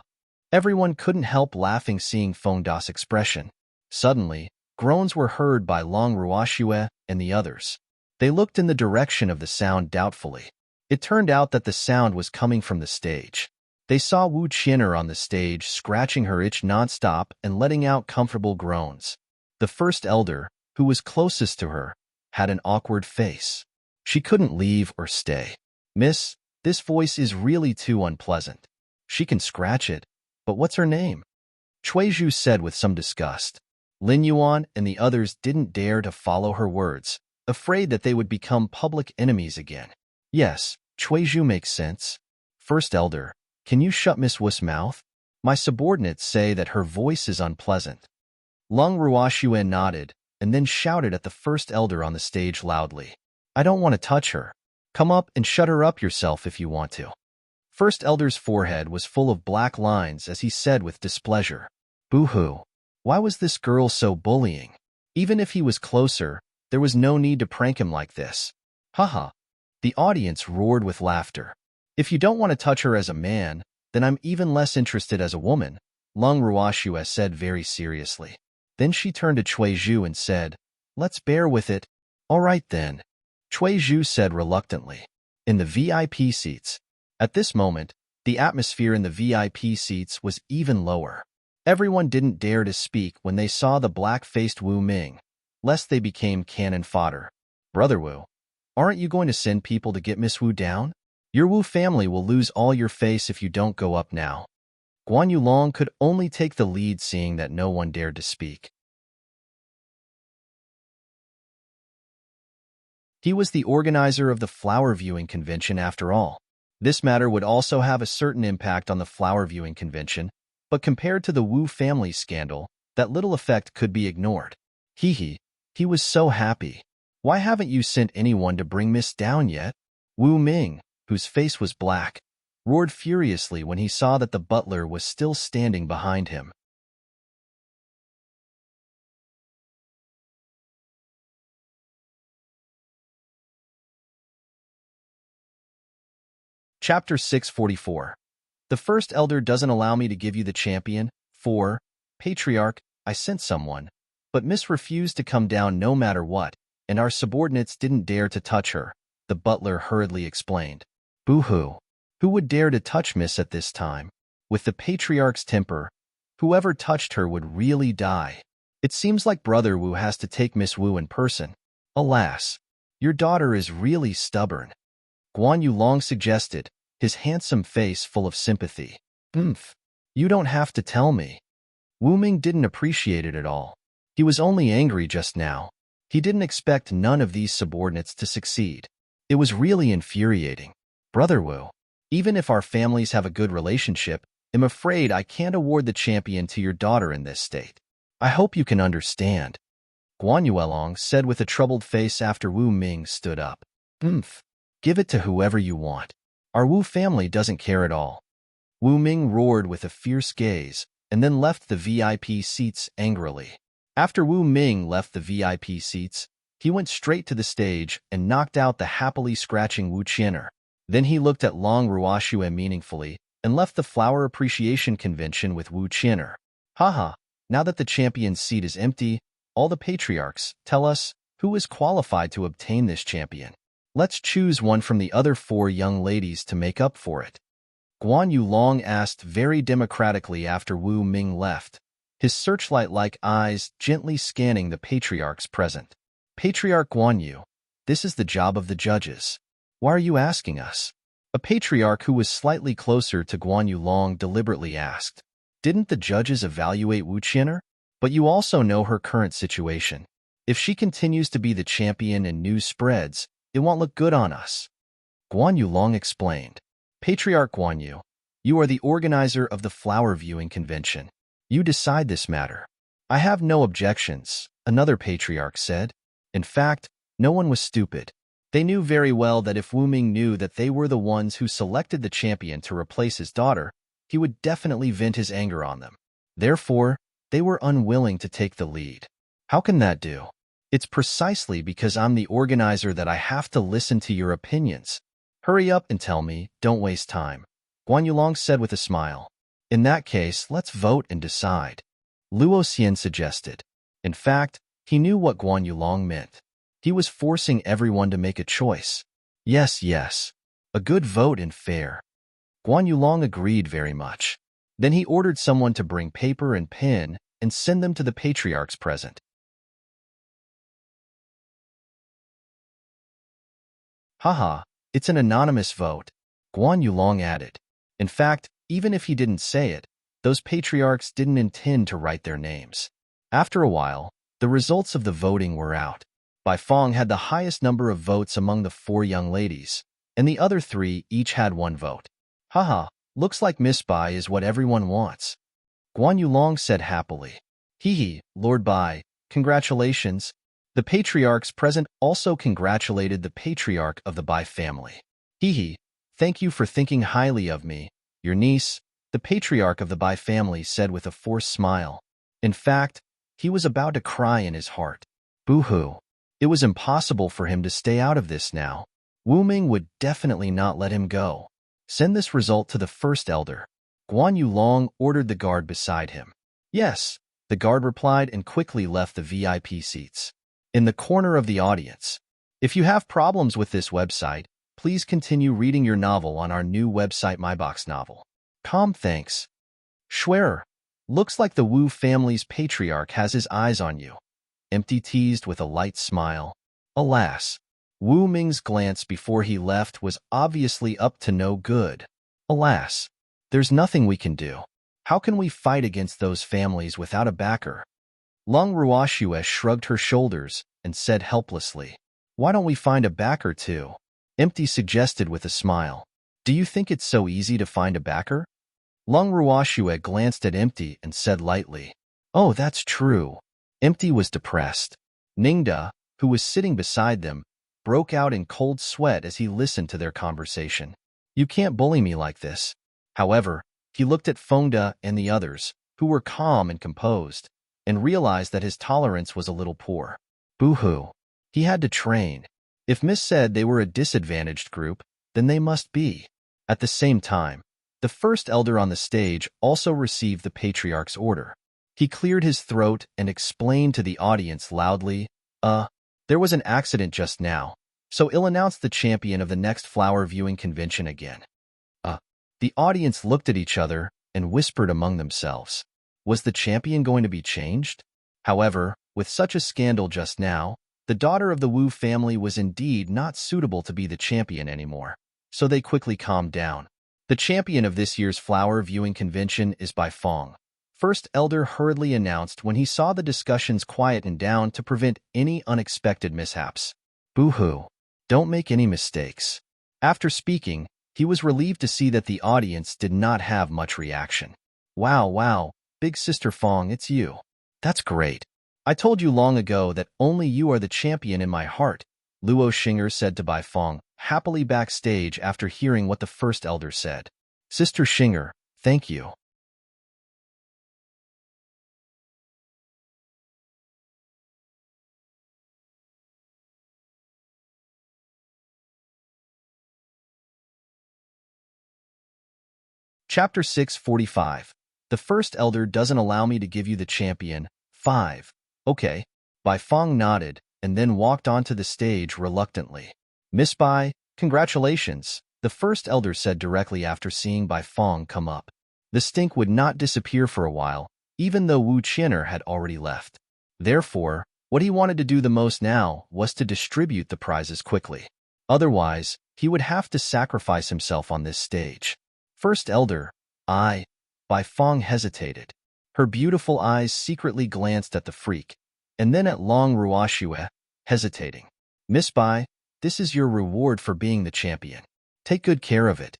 Everyone couldn't help laughing seeing Feng De's expression. Suddenly, groans were heard by Long Ruoxue and the others. They looked in the direction of the sound doubtfully. It turned out that the sound was coming from the stage. They saw Wu Qian'er on the stage, scratching her itch nonstop and letting out comfortable groans. The first elder, who was closest to her, had an awkward face. She couldn't leave or stay. "Miss, this voice is really too unpleasant. She can scratch it, but what's her name?" Chuizhu said with some disgust. Lin Yuan and the others didn't dare to follow her words, afraid that they would become public enemies again. "Yes, Chuizhu makes sense. First elder, can you shut Miss Wu's mouth? My subordinates say that her voice is unpleasant." Lung Ruoxuan nodded and then shouted at the first elder on the stage loudly. "I don't want to touch her. Come up and shut her up yourself if you want to." First elder's forehead was full of black lines as he said with displeasure, "Boo-hoo. Why was this girl so bullying? Even if he was closer, there was no need to prank him like this. Haha." The audience roared with laughter. "If you don't want to touch her as a man, then I'm even less interested as a woman," Lung Ruoxue said very seriously. Then she turned to Chuizhu and said, "Let's bear with it." "All right then," Chuizhu said reluctantly. In the VIP seats. At this moment, the atmosphere in the VIP seats was even lower. Everyone didn't dare to speak when they saw the black-faced Wu Ming, lest they became cannon fodder. "Brother Wu, aren't you going to send people to get Miss Wu down? Your Wu family will lose all your face if you don't go up now." Guan Yulong could only take the lead, seeing that no one dared to speak. He was the organizer of the flower viewing convention after all. This matter would also have a certain impact on the flower viewing convention, but compared to the Wu family scandal, that little effect could be ignored. He was so happy. "Why haven't you sent anyone to bring Miss down yet?" Wu Ming, whose face was black, roared furiously when he saw that the butler was still standing behind him. Chapter 644. The first elder doesn't allow me to give you the champion. 4. Patriarch, I sent someone, but Miss refused to come down no matter what, and our subordinates didn't dare to touch her, the butler hurriedly explained. "Boo-hoo. Who would dare to touch Miss at this time? With the patriarch's temper, whoever touched her would really die. It seems like Brother Wu has to take Miss Wu in person. Alas, your daughter is really stubborn," Guan Yulong suggested, his handsome face full of sympathy. You don't have to tell me." Wu Ming didn't appreciate it at all. He was only angry just now. He didn't expect none of these subordinates to succeed. It was really infuriating. "Brother Wu, even if our families have a good relationship, I'm afraid I can't award the champion to your daughter in this state. I hope you can understand," Guan Yulong said with a troubled face after Wu Ming stood up. "Give it to whoever you want. Our Wu family doesn't care at all." Wu Ming roared with a fierce gaze, and then left the VIP seats angrily. After Wu Ming left the VIP seats, he went straight to the stage and knocked out the happily scratching Wu Qian'er. Then he looked at Long Ruoxue meaningfully and left the Flower Appreciation Convention with Wu Qian'er. "Haha, now that the champion's seat is empty, all the patriarchs, tell us, who is qualified to obtain this champion? Let's choose one from the other 4 young ladies to make up for it." Guan Yulong asked very democratically after Wu Ming left, his searchlight-like eyes gently scanning the patriarchs present. "Patriarch Guan Yu, this is the job of the judges. Why are you asking us?" A patriarch who was slightly closer to Guan Yulong deliberately asked. "Didn't the judges evaluate Wu Qian'er? But you also know her current situation. If she continues to be the champion and news spreads, it won't look good on us," Guan Yulong explained. "Patriarch Guan Yu, you are the organizer of the flower viewing convention. You decide this matter." "I have no objections," another patriarch said. In fact, no one was stupid. They knew very well that if Wu Ming knew that they were the ones who selected the champion to replace his daughter, he would definitely vent his anger on them. Therefore, they were unwilling to take the lead. "How can that do?" "It's precisely because I'm the organizer that I have to listen to your opinions. Hurry up and tell me, don't waste time," Guan Yulong said with a smile. "In that case, let's vote and decide," Luo Xian suggested. In fact, he knew what Guan Yulong meant. He was forcing everyone to make a choice. Yes, a good vote and fair," Guan Yulong agreed very much. Then he ordered someone to bring paper and pen and send them to the patriarchs present. Haha, it's an anonymous vote, Guan Yulong added. In fact, even if he didn't say it, those patriarchs didn't intend to write their names. After a while, the results of the voting were out. Bai Fong had the highest number of votes among the 4 young ladies, and the other 3 each had 1 vote. Haha, looks like Miss Bai is what everyone wants, Guan Yulong said happily. Hee, Lord Bai, congratulations. The patriarchs present also congratulated the patriarch of the Bai family. Hee, thank you for thinking highly of me, your niece, the patriarch of the Bai family said with a forced smile. In fact, he was about to cry in his heart. Boo-hoo. It was impossible for him to stay out of this now. Wu Ming would definitely not let him go. Send this result to the first elder. Guan Yulong ordered the guard beside him. Yes, the guard replied and quickly left the VIP seats. In the corner of the audience. If you have problems with this website, please continue reading your novel on our new website MyBox Novel. Thanks. Schwerer, looks like the Wu family's patriarch has his eyes on you. Empty teased with a light smile. Alas, Wu Ming's glance before he left was obviously up to no good. Alas, there's nothing we can do. How can we fight against those families without a backer? Lung Ruoxue shrugged her shoulders and said helplessly, Why don't we find a backer too? Empty suggested with a smile. Do you think it's so easy to find a backer? Lung Ruoxue glanced at Empty and said lightly, Oh, that's true. Empty was depressed. Ningda, who was sitting beside them, broke out in cold sweat as he listened to their conversation. You can't bully me like this. However, he looked at Fengda and the others, who were calm and composed, and realized that his tolerance was a little poor. Boo-hoo. He had to train. If Miss said they were a disadvantaged group, then they must be. At the same time, the first elder on the stage also received the patriarch's order. He cleared his throat and explained to the audience loudly, there was an accident just now, so I'll announce the champion of the next flower viewing convention again. The audience looked at each other and whispered among themselves. Was the champion going to be changed? However, with such a scandal just now, the daughter of the Wu family was indeed not suitable to be the champion anymore, so they quickly calmed down. The champion of this year's flower viewing convention is Bai Fong. First Elder hurriedly announced when he saw the discussions quieten down to prevent any unexpected mishaps. Boo-hoo. Don't make any mistakes. After speaking, he was relieved to see that the audience did not have much reaction. Wow, Big Sister Fong, it's you. That's great. I told you long ago that only you are the champion in my heart, Luo Xinger said to Bai Fong, happily backstage after hearing what the first elder said. Sister Xinger, thank you. Chapter 645. The first elder doesn't allow me to give you the champion. 5. Okay. Bai Fong nodded and then walked onto the stage reluctantly. Miss Bai, congratulations, the first elder said directly after seeing Bai Fong come up. The stink would not disappear for a while, even though Wu Qian'er had already left. Therefore, what he wanted to do the most now was to distribute the prizes quickly. Otherwise, he would have to sacrifice himself on this stage. First elder, Bai Fong hesitated. Her beautiful eyes secretly glanced at the freak, and then at Long Ruoxue, hesitating. Miss Bai, this is your reward for being the champion. Take good care of it.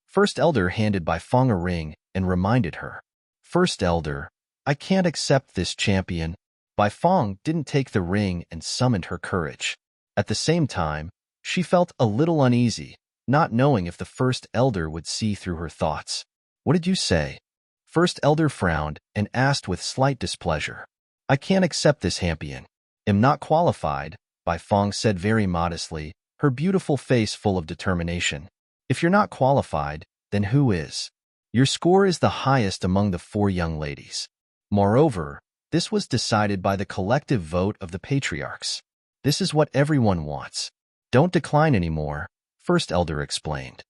First elder handed Bai Fong a ring and reminded her. First elder, I can't accept this champion. Bai Fong didn't take the ring and summoned her courage. At the same time, she felt a little uneasy, not knowing if the first elder would see through her thoughts. What did you say? First elder frowned and asked with slight displeasure. I can't accept this champion. Am not qualified, Bai Fong said very modestly, her beautiful face full of determination. If you're not qualified, then who is? Your score is the highest among the 4 young ladies. Moreover, this was decided by the collective vote of the patriarchs. This is what everyone wants. Don't decline anymore, First elder explained.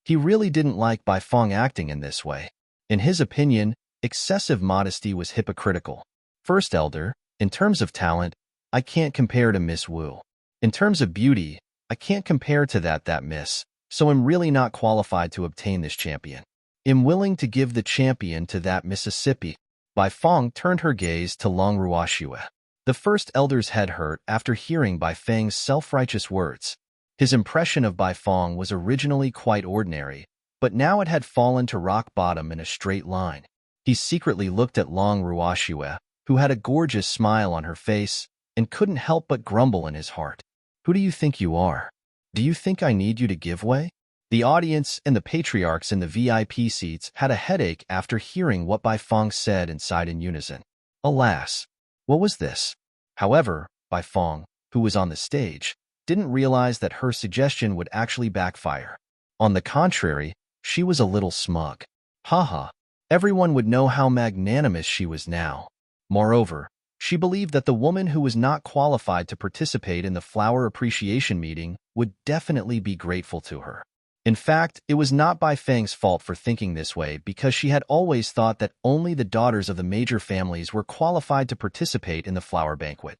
He really didn't like Bai Fong acting in this way. In his opinion, excessive modesty was hypocritical. First Elder, in terms of talent, I can't compare to Miss Wu. In terms of beauty, I can't compare to that miss, so I'm really not qualified to obtain this champion. I'm willing to give the champion to that Mississippi. Bai Fong turned her gaze to Long Ruoxue. The First Elder's head hurt after hearing Bai Feng's self-righteous words. His impression of Bai Fong was originally quite ordinary, but now it had fallen to rock bottom in a straight line. He secretly looked at Long Ruoxue, who had a gorgeous smile on her face, and couldn't help but grumble in his heart. Who do you think you are? Do you think I need you to give way? The audience and the patriarchs in the VIP seats had a headache after hearing what Bai Fong said and sighed in unison. Alas, what was this? However, Bai Fong, who was on the stage, didn't realize that her suggestion would actually backfire. On the contrary, she was a little smug. Haha, everyone would know how magnanimous she was now. Moreover, she believed that the woman who was not qualified to participate in the flower appreciation meeting would definitely be grateful to her. In fact, it was not Bai Feng's fault for thinking this way because she had always thought that only the daughters of the major families were qualified to participate in the flower banquet.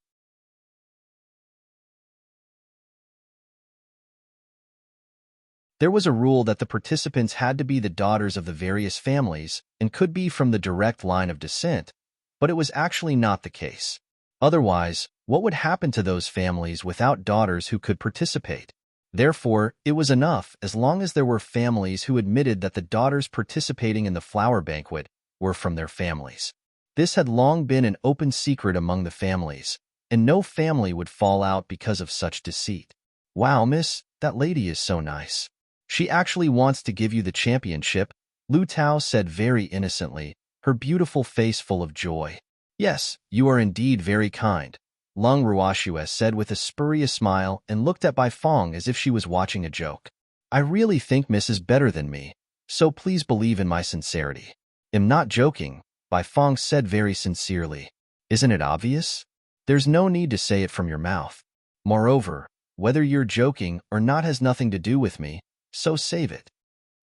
There was a rule that the participants had to be the daughters of the various families and could be from the direct line of descent, but it was actually not the case. Otherwise, what would happen to those families without daughters who could participate? Therefore, it was enough as long as there were families who admitted that the daughters participating in the flower banquet were from their families. This had long been an open secret among the families, and no family would fall out because of such deceit. Wow, miss, that lady is so nice. She actually wants to give you the championship, Lu Tao said very innocently, her beautiful face full of joy. Yes, you are indeed very kind, Long Ruoxue said with a spurious smile and looked at Bai Fong as if she was watching a joke. I really think Miss is better than me, so please believe in my sincerity. I'm not joking, Bai Fong said very sincerely. Isn't it obvious? There's no need to say it from your mouth. Moreover, whether you're joking or not has nothing to do with me, so save it.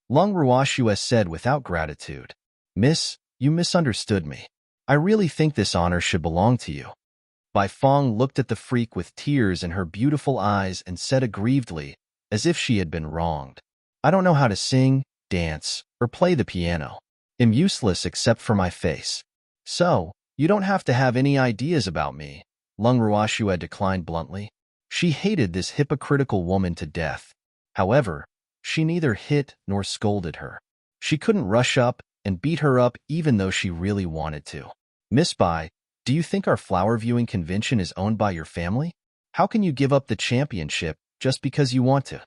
Long Ruoxue said without gratitude. Miss, you misunderstood me. I really think this honor should belong to you. Bai Fong looked at the freak with tears in her beautiful eyes and said aggrievedly, as if she had been wronged. I don't know how to sing, dance, or play the piano. I'm useless except for my face. So, you don't have to have any ideas about me, Long Ruoxue declined bluntly. She hated this hypocritical woman to death. However, she neither hit nor scolded her. She couldn't rush up and beat her up even though she really wanted to. Miss Bai, do you think our flower viewing convention is owned by your family? How can you give up the championship just because you want to?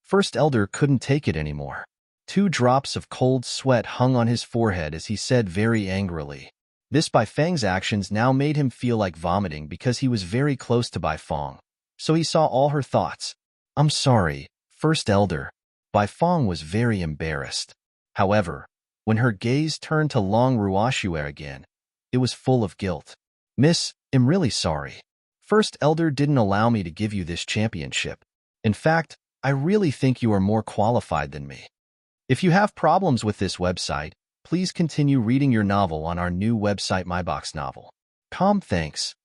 First Elder couldn't take it anymore. 2 drops of cold sweat hung on his forehead as he said very angrily. This Bai Feng's actions now made him feel like vomiting because he was very close to Bai Fong, so he saw all her thoughts. I'm sorry, First Elder. Bai Fong was very embarrassed. However, when her gaze turned to Long Ruoxue again, it was full of guilt. Miss, I'm really sorry. First Elder didn't allow me to give you this championship. In fact, I really think you are more qualified than me. If you have problems with this website, please continue reading your novel on our new website MyBox Novel. Thanks.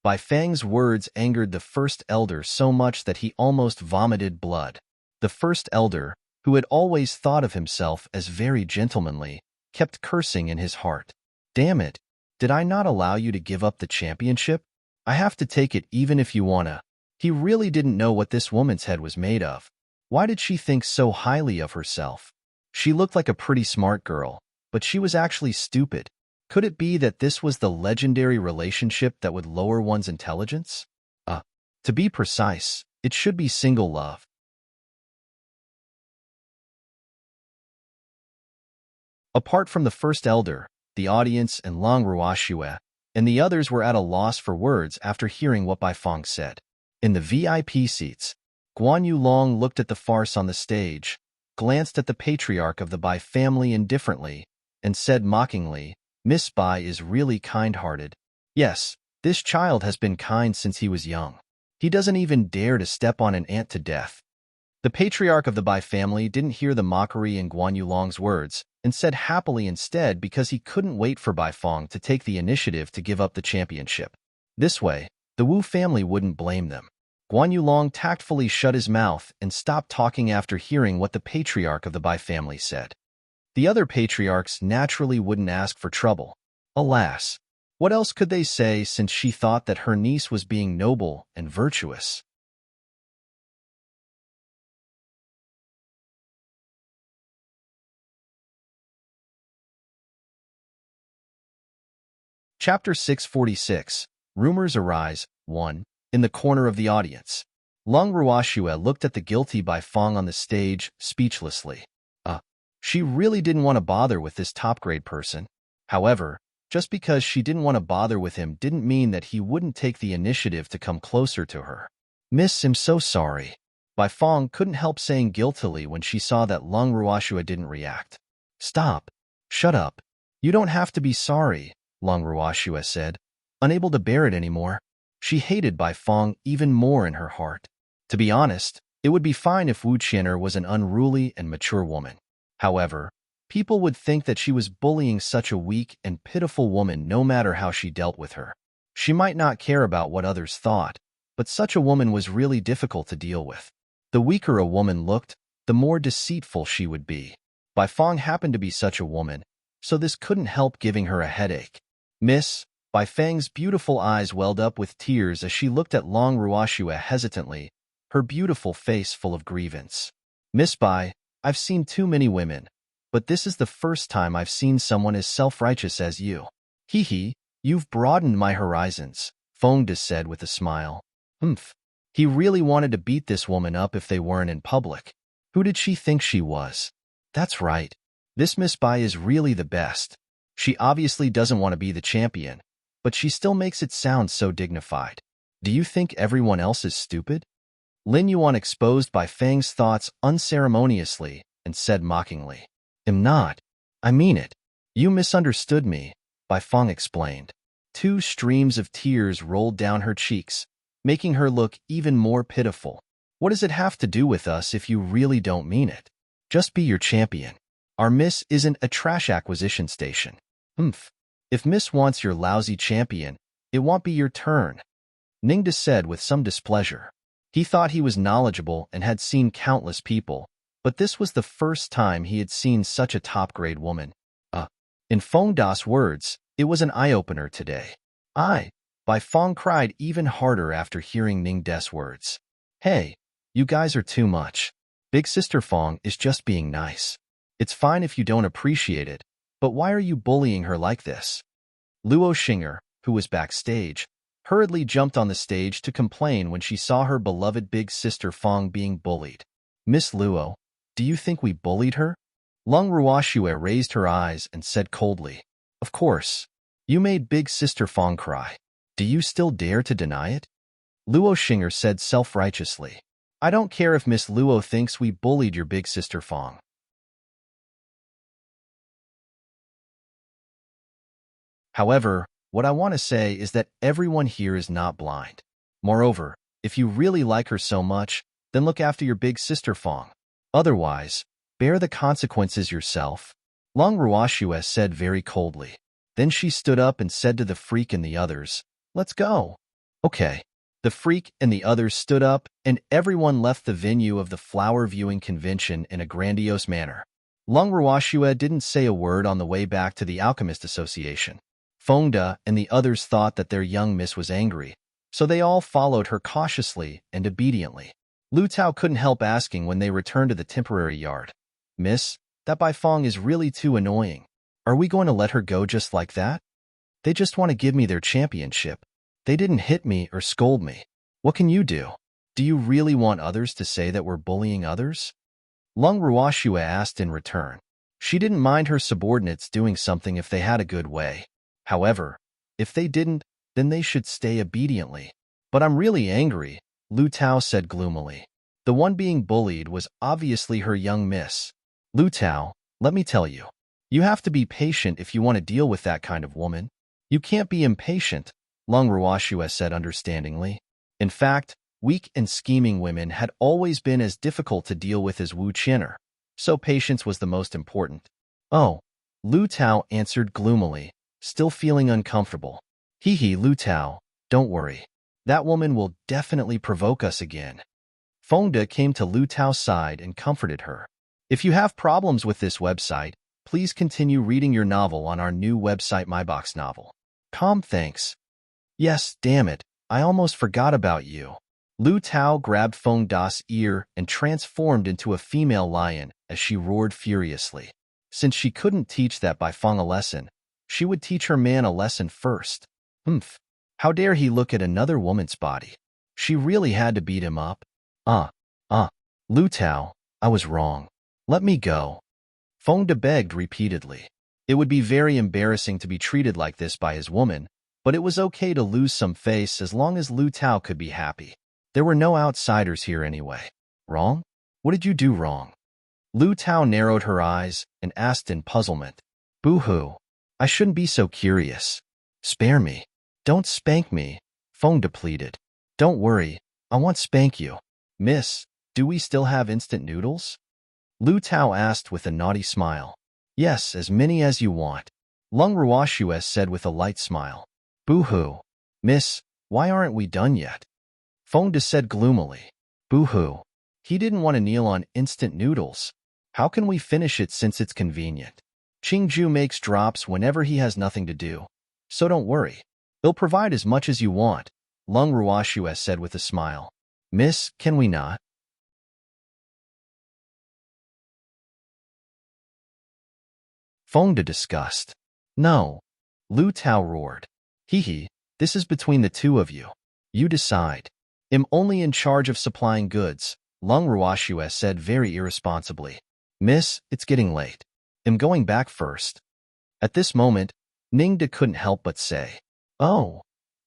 Bai Feng's words angered the First Elder so much that he almost vomited blood. The First Elder, who had always thought of himself as very gentlemanly, kept cursing in his heart. Damn it. Did I not allow you to give up the championship? I have to take it even if you wanna. He really didn't know what this woman's head was made of. Why did she think so highly of herself? She looked like a pretty smart girl, but she was actually stupid. Could it be that this was the legendary relationship that would lower one's intelligence? To be precise, it should be single love. Apart from the First Elder, the audience and Long Ruoxue, and the others were at a loss for words after hearing what Bai Fong said. In the VIP seats, Guan Yu Long looked at the farce on the stage, glanced at the patriarch of the Bai family indifferently, and said mockingly, Miss Bai is really kind-hearted. Yes, this child has been kind since he was young. He doesn't even dare to step on an ant to death. The patriarch of the Bai family didn't hear the mockery in Guan Yulong's words and said happily instead because he couldn't wait for Bai Fong to take the initiative to give up the championship. This way, the Wu family wouldn't blame them. Guan Yulong tactfully shut his mouth and stopped talking after hearing what the patriarch of the Bai family said. The other patriarchs naturally wouldn't ask for trouble. Alas, what else could they say since she thought that her niece was being noble and virtuous? Chapter 646, Rumors Arise, 1. In the corner of the audience. Long Ruoxue looked at the guilty Bai Fong on the stage, speechlessly. She really didn't want to bother with this top-grade person. However, just because she didn't want to bother with him didn't mean that he wouldn't take the initiative to come closer to her. Miss, I'm so sorry. Bai Fong couldn't help saying guiltily when she saw that Long Ruoxue didn't react. Stop. Shut up. You don't have to be sorry, Long Ruoxue said, unable to bear it anymore. She hated Bai Fong even more in her heart. To be honest, it would be fine if Wu Qian'er was an unruly and mature woman. However, people would think that she was bullying such a weak and pitiful woman no matter how she dealt with her. She might not care about what others thought, but such a woman was really difficult to deal with. The weaker a woman looked, the more deceitful she would be. Bai Fong happened to be such a woman, so this couldn't help giving her a headache. Miss, Bai Fang's beautiful eyes welled up with tears as she looked at Long Ruoxue hesitantly, her beautiful face full of grievance. Miss Bai, I've seen too many women, but this is the first time I've seen someone as self-righteous as you. Hee, you've broadened my horizons, Fong De said with a smile. He really wanted to beat this woman up if they weren't in public. Who did she think she was? That's right. This Miss Bai is really the best. She obviously doesn't want to be the champion, but she still makes it sound so dignified. Do you think everyone else is stupid? Lin Yuan exposed Bai Fang's thoughts unceremoniously and said mockingly, I'm not. I mean it. You misunderstood me, Bai Fang explained. 2 streams of tears rolled down her cheeks, making her look even more pitiful. What does it have to do with us if you really don't mean it? Just be your champion. Our Miss isn't a trash acquisition station. If Miss wants your lousy champion, it won't be your turn, Ningde said with some displeasure. He thought he was knowledgeable and had seen countless people, but this was the first time he had seen such a top-grade woman. In Fong Da's words, it was an eye-opener today. Bai Fong cried even harder after hearing Ningde's words. Hey, you guys are too much. Big Sister Fong is just being nice. It's fine if you don't appreciate it, but why are you bullying her like this? Luo Xing'er, who was backstage, hurriedly jumped on the stage to complain when she saw her beloved Big Sister Fong being bullied. Miss Luo, do you think we bullied her? Long Ruoxue raised her eyes and said coldly, Of course. You made Big Sister Fong cry. Do you still dare to deny it? Luo Xing'er said self-righteously, I don't care if Miss Luo thinks we bullied your Big Sister Fong. However, what I want to say is that everyone here is not blind. Moreover, if you really like her so much, then look after your Big Sister Fong. Otherwise, bear the consequences yourself, Long Ruoxue said very coldly. Then she stood up and said to the freak and the others, Let's go. Okay. The freak and the others stood up, and everyone left the venue of the flower viewing convention in a grandiose manner. Long Ruoxue didn't say a word on the way back to the Alchemist Association. Fong De and the others thought that their young miss was angry, so they all followed her cautiously and obediently. Lu Tao couldn't help asking when they returned to the temporary yard, Miss, that Bai Fong is really too annoying. Are we going to let her go just like that? They just want to give me their championship. They didn't hit me or scold me. What can you do? Do you really want others to say that we're bullying others? Long Ruoxue asked in return. She didn't mind her subordinates doing something if they had a good way. However, if they didn't, then they should stay obediently. But I'm really angry, Lu Tao said gloomily. The one being bullied was obviously her young miss. Lu Tao, let me tell you. You have to be patient if you want to deal with that kind of woman. You can't be impatient, Long Ruoxue said understandingly. In fact, Weak and scheming women had always been as difficult to deal with as Wu Qin'er, so patience was the most important. Oh, Lu Tao answered gloomily, still feeling uncomfortable. Hee hee, Lu Tao, don't worry. That woman will definitely provoke us again. Fengde came to Lu Tao's side and comforted her. If you have problems with this website, please continue reading your novel on our new website MyBox Novel. Calm, thanks. Yes, damn it, I almost forgot about you. Lu Tao grabbed Fengde's ear and transformed into a female lion as she roared furiously. Since she couldn't teach that by Feng a lesson, she would teach her man a lesson first. Humph. How dare he look at another woman's body? She really had to beat him up. Lu Tao, I was wrong. Let me go. Fengde begged repeatedly. It would be very embarrassing to be treated like this by his woman, but it was okay to lose some face as long as Lu Tao could be happy. There were no outsiders here anyway. Wrong? What did you do wrong? Lu Tao narrowed her eyes and asked in puzzlement. Boo-hoo. I shouldn't be so curious. Spare me. Don't spank me, Fengde pleaded. Don't worry, I won't spank you. Miss, do we still have instant noodles? Lu Tao asked with a naughty smile. Yes, as many as you want, Lung Ruoxue said with a light smile. Boo-hoo. Miss, why aren't we done yet? Fengde said gloomily. Boo-hoo. He didn't want to kneel on instant noodles. How can we finish it since it's convenient? Qingju makes drops whenever he has nothing to do. So don't worry. He'll provide as much as you want, Lung Ruoxue said with a smile. Miss, can we not? Fengde discussed. No. Lu Tao roared. Hee hee, this is between the two of you. You decide. I'm only in charge of supplying goods, Lung Ruoxue said very irresponsibly. Miss, it's getting late. I'm going back first. At this moment, Ningde couldn't help but say, Oh,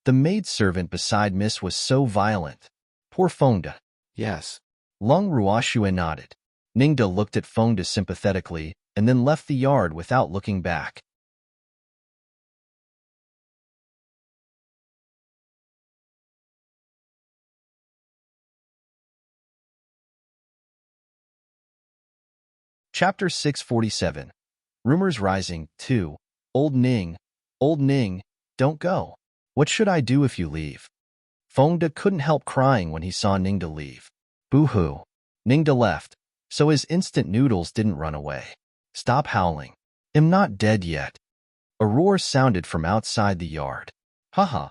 the maidservant beside Miss was so violent. Poor Fengde. Yes. Lung Ruoxue nodded. Ningde looked at Fengde sympathetically and then left the yard without looking back. Chapter 647. Rumors Rising 2. Old Ning, don't go. What should I do if you leave? Fengde couldn't help crying when he saw Ningde leave. Boo-hoo. Ningde left, so his instant noodles didn't run away. Stop howling. I'm not dead yet. A roar sounded from outside the yard. Haha.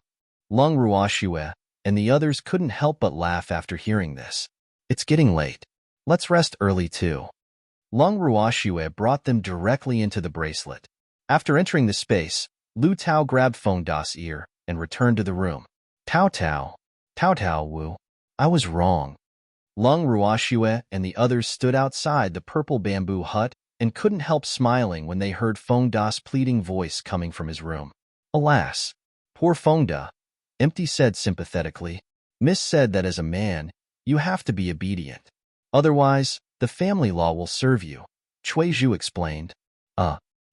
Lung Ruoxue and the others couldn't help but laugh after hearing this. It's getting late. Let's rest early too. Lung Ruoxue brought them directly into the bracelet. After entering the space, Lu Tao grabbed Fengde's ear and returned to the room. Tao Wu, I was wrong. Lung Ruoxue and the others stood outside the purple bamboo hut and couldn't help smiling when they heard Fengde's pleading voice coming from his room. Alas, poor Fengde, Empty said sympathetically. Miss said that as a man, you have to be obedient. Otherwise, the family law will serve you, Chuizhu explained.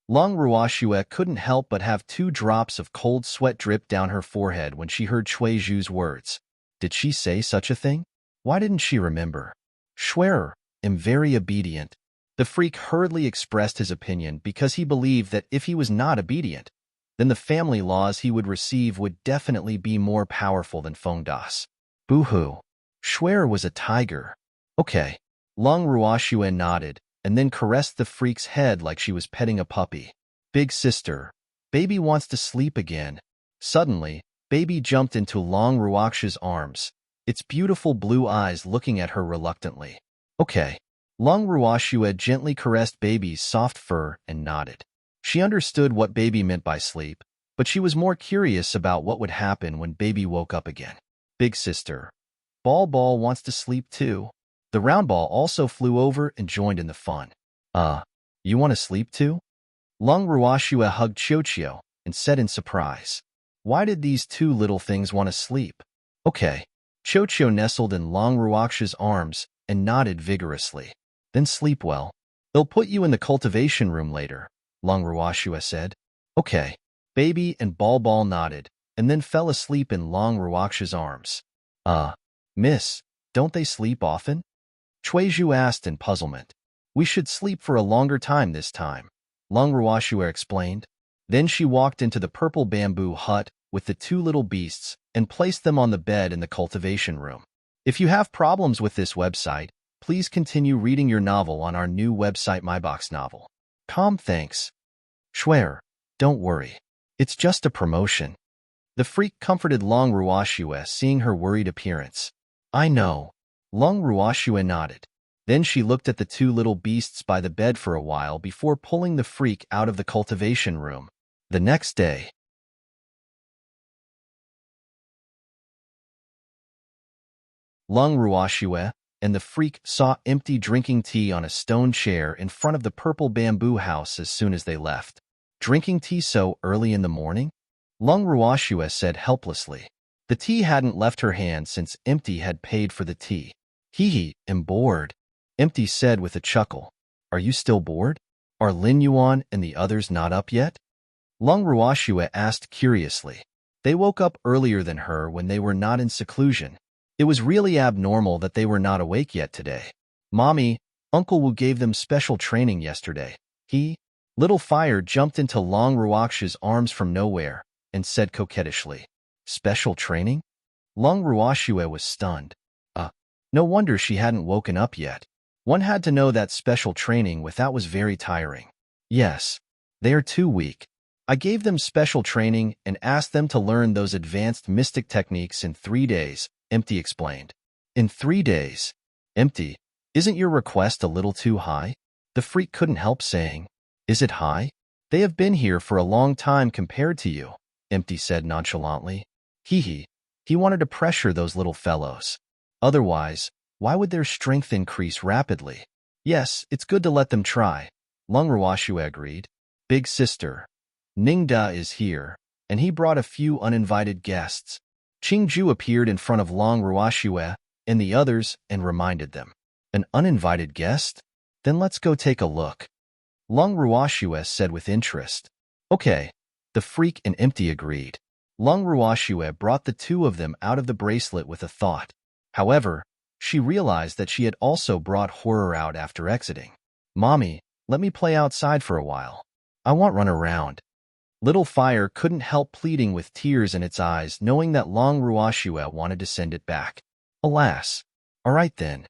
Lung Ruoxue couldn't help but have 2 drops of cold sweat drip down her forehead when she heard Chuizhu's words. Did she say such a thing? Why didn't she remember? Schwerer, am very obedient. The freak hurriedly expressed his opinion because he believed that if he was not obedient, then the family laws he would receive would definitely be more powerful than Fengde's. Boo-hoo. Schwerer was a tiger. Okay. Lung Ruoxue nodded and then caressed the freak's head like she was petting a puppy. Big sister, baby wants to sleep again. Suddenly, baby jumped into Lung Ruoxue's arms, its beautiful blue eyes looking at her reluctantly. Okay. Lung Ruoxue gently caressed baby's soft fur and nodded. She understood what baby meant by sleep, but she was more curious about what would happen when baby woke up again. Big sister, Ball wants to sleep too. The round ball also flew over and joined in the fun. You want to sleep too? Lung Ruoxue hugged Qiuqiu and said in surprise. Why did these 2 little things want to sleep? Okay. Qiuqiu nestled in Lung Ruoxue's arms and nodded vigorously. Then sleep well. They'll put you in the cultivation room later, Lung Ruoxue said. Okay. Baby and Ball nodded and then fell asleep in Lung Ruoxue's arms. Miss, don't they sleep often? Chuizhu asked in puzzlement. We should sleep for a longer time this time, Long Ruoxue explained. Then she walked into the purple bamboo hut with the two little beasts and placed them on the bed in the cultivation room. If you have problems with this website, please continue reading your novel on our new website MyBox Novel. Thanks. Schwer, don't worry. It's just a promotion. The freak comforted Long Ruoxue, seeing her worried appearance. I know. Long Ruoxue nodded. Then she looked at the two little beasts by the bed for a while before pulling the freak out of the cultivation room. The next day, Long Ruoxue and the freak saw empty drinking tea on a stone chair in front of the purple bamboo house as soon as they left. Drinking tea so early in the morning? Long Ruoxue said helplessly. The tea hadn't left her hand since Empty had paid for the tea. Hee, I'm bored, Empty said with a chuckle. Are you still bored? Are Lin Yuan and the others not up yet? Long Ruoxue asked curiously. They woke up earlier than her when they were not in seclusion. It was really abnormal that they were not awake yet today. Mommy, Uncle Wu gave them special training yesterday. Little Fire jumped into Long Ruoxue's arms from nowhere and said coquettishly. Special training? Long Ruoxue was stunned. No wonder she hadn't woken up yet. One had to know that special training without was very tiring. Yes, they are too weak. I gave them special training and asked them to learn those advanced mystic techniques in 3 days, Empty explained. In 3 days? Empty, isn't your request a little too high? The freak couldn't help saying. Is it high? They have been here for a long time compared to you, Empty said nonchalantly. He wanted to pressure those little fellows. Otherwise, why would their strength increase rapidly? Yes, it's good to let them try, Long Ruoxue agreed. Big sister, Ningda is here, and he brought a few uninvited guests. Qingju appeared in front of Long Ruoxue and the others and reminded them. An uninvited guest? Then let's go take a look. Long Ruoxue said with interest. Okay, the freak and Empty agreed. Long Ruoxue brought the two of them out of the bracelet with a thought. However, she realized that she had also brought Horror out after exiting. Mommy, let me play outside for a while. I want run around. Little Fire couldn't help pleading with tears in its eyes, knowing that Long Ruoxue wanted to send it back. Alas. All right then.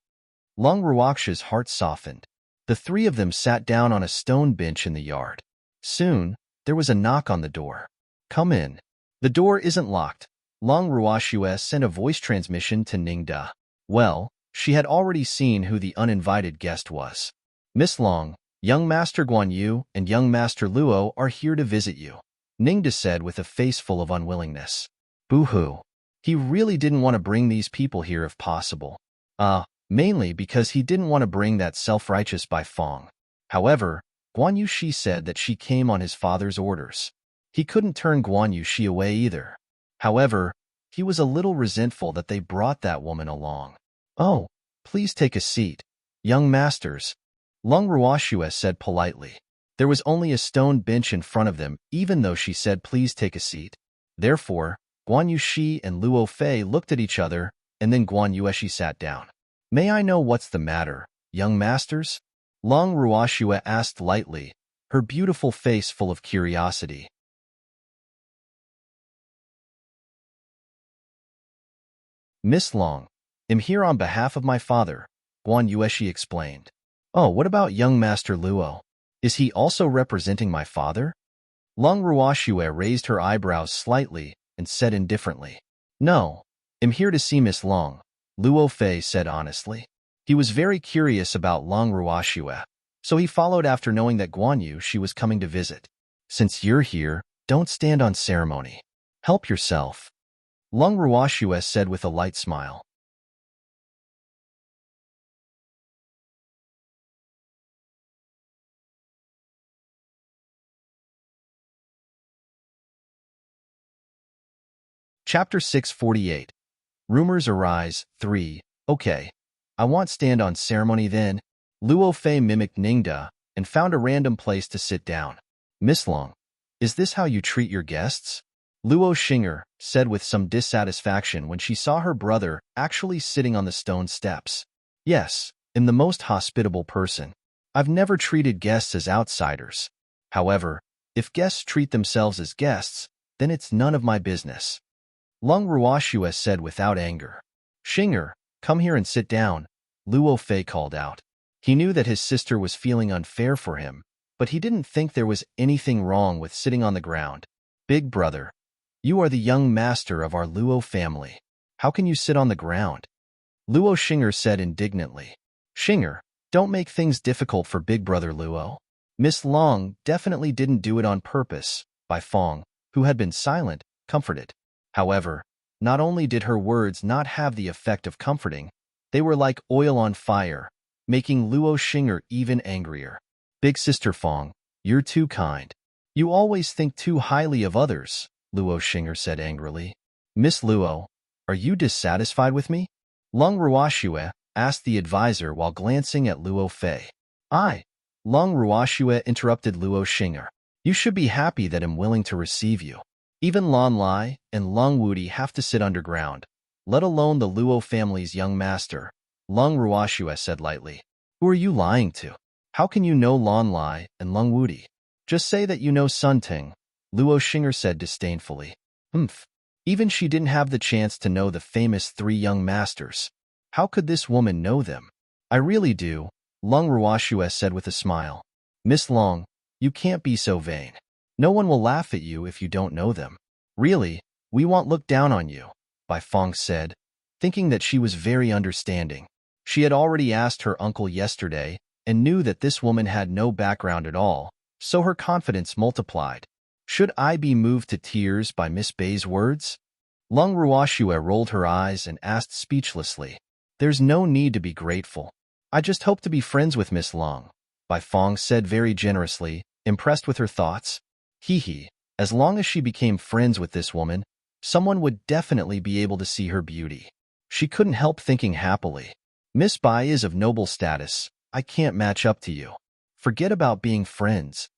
Long Ruoxue's heart softened. The three of them sat down on a stone bench in the yard. Soon, there was a knock on the door. Come in. The door isn't locked. Long Ruoxue sent a voice transmission to Ningda. Well, she had already seen who the uninvited guest was. Miss Long, young Master Guan Yu and young Master Luo are here to visit you, Ningda said with a face full of unwillingness. Boo-hoo. He really didn't want to bring these people here if possible. Mainly because he didn't want to bring that self-righteous Bai Fong. However, Guan Yushi said that she came on his father's orders. He couldn't turn Guan Yushi away either. However, he was a little resentful that they brought that woman along. Oh, please take a seat, young masters, Long Ruoxue said politely. There was only a stone bench in front of them, even though she said please take a seat. Therefore, Guan Yushi and Luo Fei looked at each other, and then Guan Yueshi sat down. May I know what's the matter, young masters? Long Ruoxue asked lightly, her beautiful face full of curiosity. Miss Long, I'm here on behalf of my father, Guan Yueshi explained. Oh, what about young Master Luo? Is he also representing my father? Long Ruoxue raised her eyebrows slightly and said indifferently. No, I'm here to see Miss Long, Luo Fei said honestly. He was very curious about Long Ruoxue, so he followed after knowing that Guan Yu she was coming to visit. Since you're here, don't stand on ceremony. Help yourself, Long Ruoxue said with a light smile. Chapter 648. Rumors Arise, 3. Okay. I want stand on ceremony then. Luo Fei mimicked Ningda and found a random place to sit down. Miss Long, is this how you treat your guests? Luo Xing'er said with some dissatisfaction when she saw her brother actually sitting on the stone steps. Yes, I'm the most hospitable person. I've never treated guests as outsiders. However, if guests treat themselves as guests, then it's none of my business. Lung Ruoxue said without anger. Xing'er, come here and sit down, Luo Fei called out. He knew that his sister was feeling unfair for him, but he didn't think there was anything wrong with sitting on the ground. Big brother, you are the young master of our Luo family. How can you sit on the ground? Luo Xing'er said indignantly. Xing'er, don't make things difficult for big brother Luo. Miss Long definitely didn't do it on purpose, Bai Fong, who had been silent, comforted. However, not only did her words not have the effect of comforting, they were like oil on fire, making Luo Xing'er even angrier. Big sister Fong, you're too kind. You always think too highly of others, Luo Xing'er said angrily. Miss Luo, are you dissatisfied with me? Lung Ruoxue asked the advisor while glancing at Luo Fei. Lung Ruoxue interrupted Luo Xing'er. You should be happy that I'm willing to receive you. Even Lan Lai and Lung Wudi have to sit underground, let alone the Luo family's young master, Lung Ruoxue said lightly. Who are you lying to? How can you know Lan Lai and Lung Wudi? Just say that you know Sun Ting, Luo Xing'er said disdainfully. Even she didn't have the chance to know the famous three young masters. How could this woman know them? I really do, Lung Ruoxue said with a smile. Miss Long, you can't be so vain. No one will laugh at you if you don't know them. Really, we won't look down on you, Bai Fong said, thinking that she was very understanding. She had already asked her uncle yesterday and knew that this woman had no background at all, so her confidence multiplied. Should I be moved to tears by Miss Bei's words? Lung Ruoxue rolled her eyes and asked speechlessly. There's no need to be grateful. I just hope to be friends with Miss Long, Bai Fong said very generously, impressed with her thoughts. As long as she became friends with this woman, someone would definitely be able to see her beauty. She couldn't help thinking happily. Miss Bai is of noble status. I can't match up to you. Forget about being friends.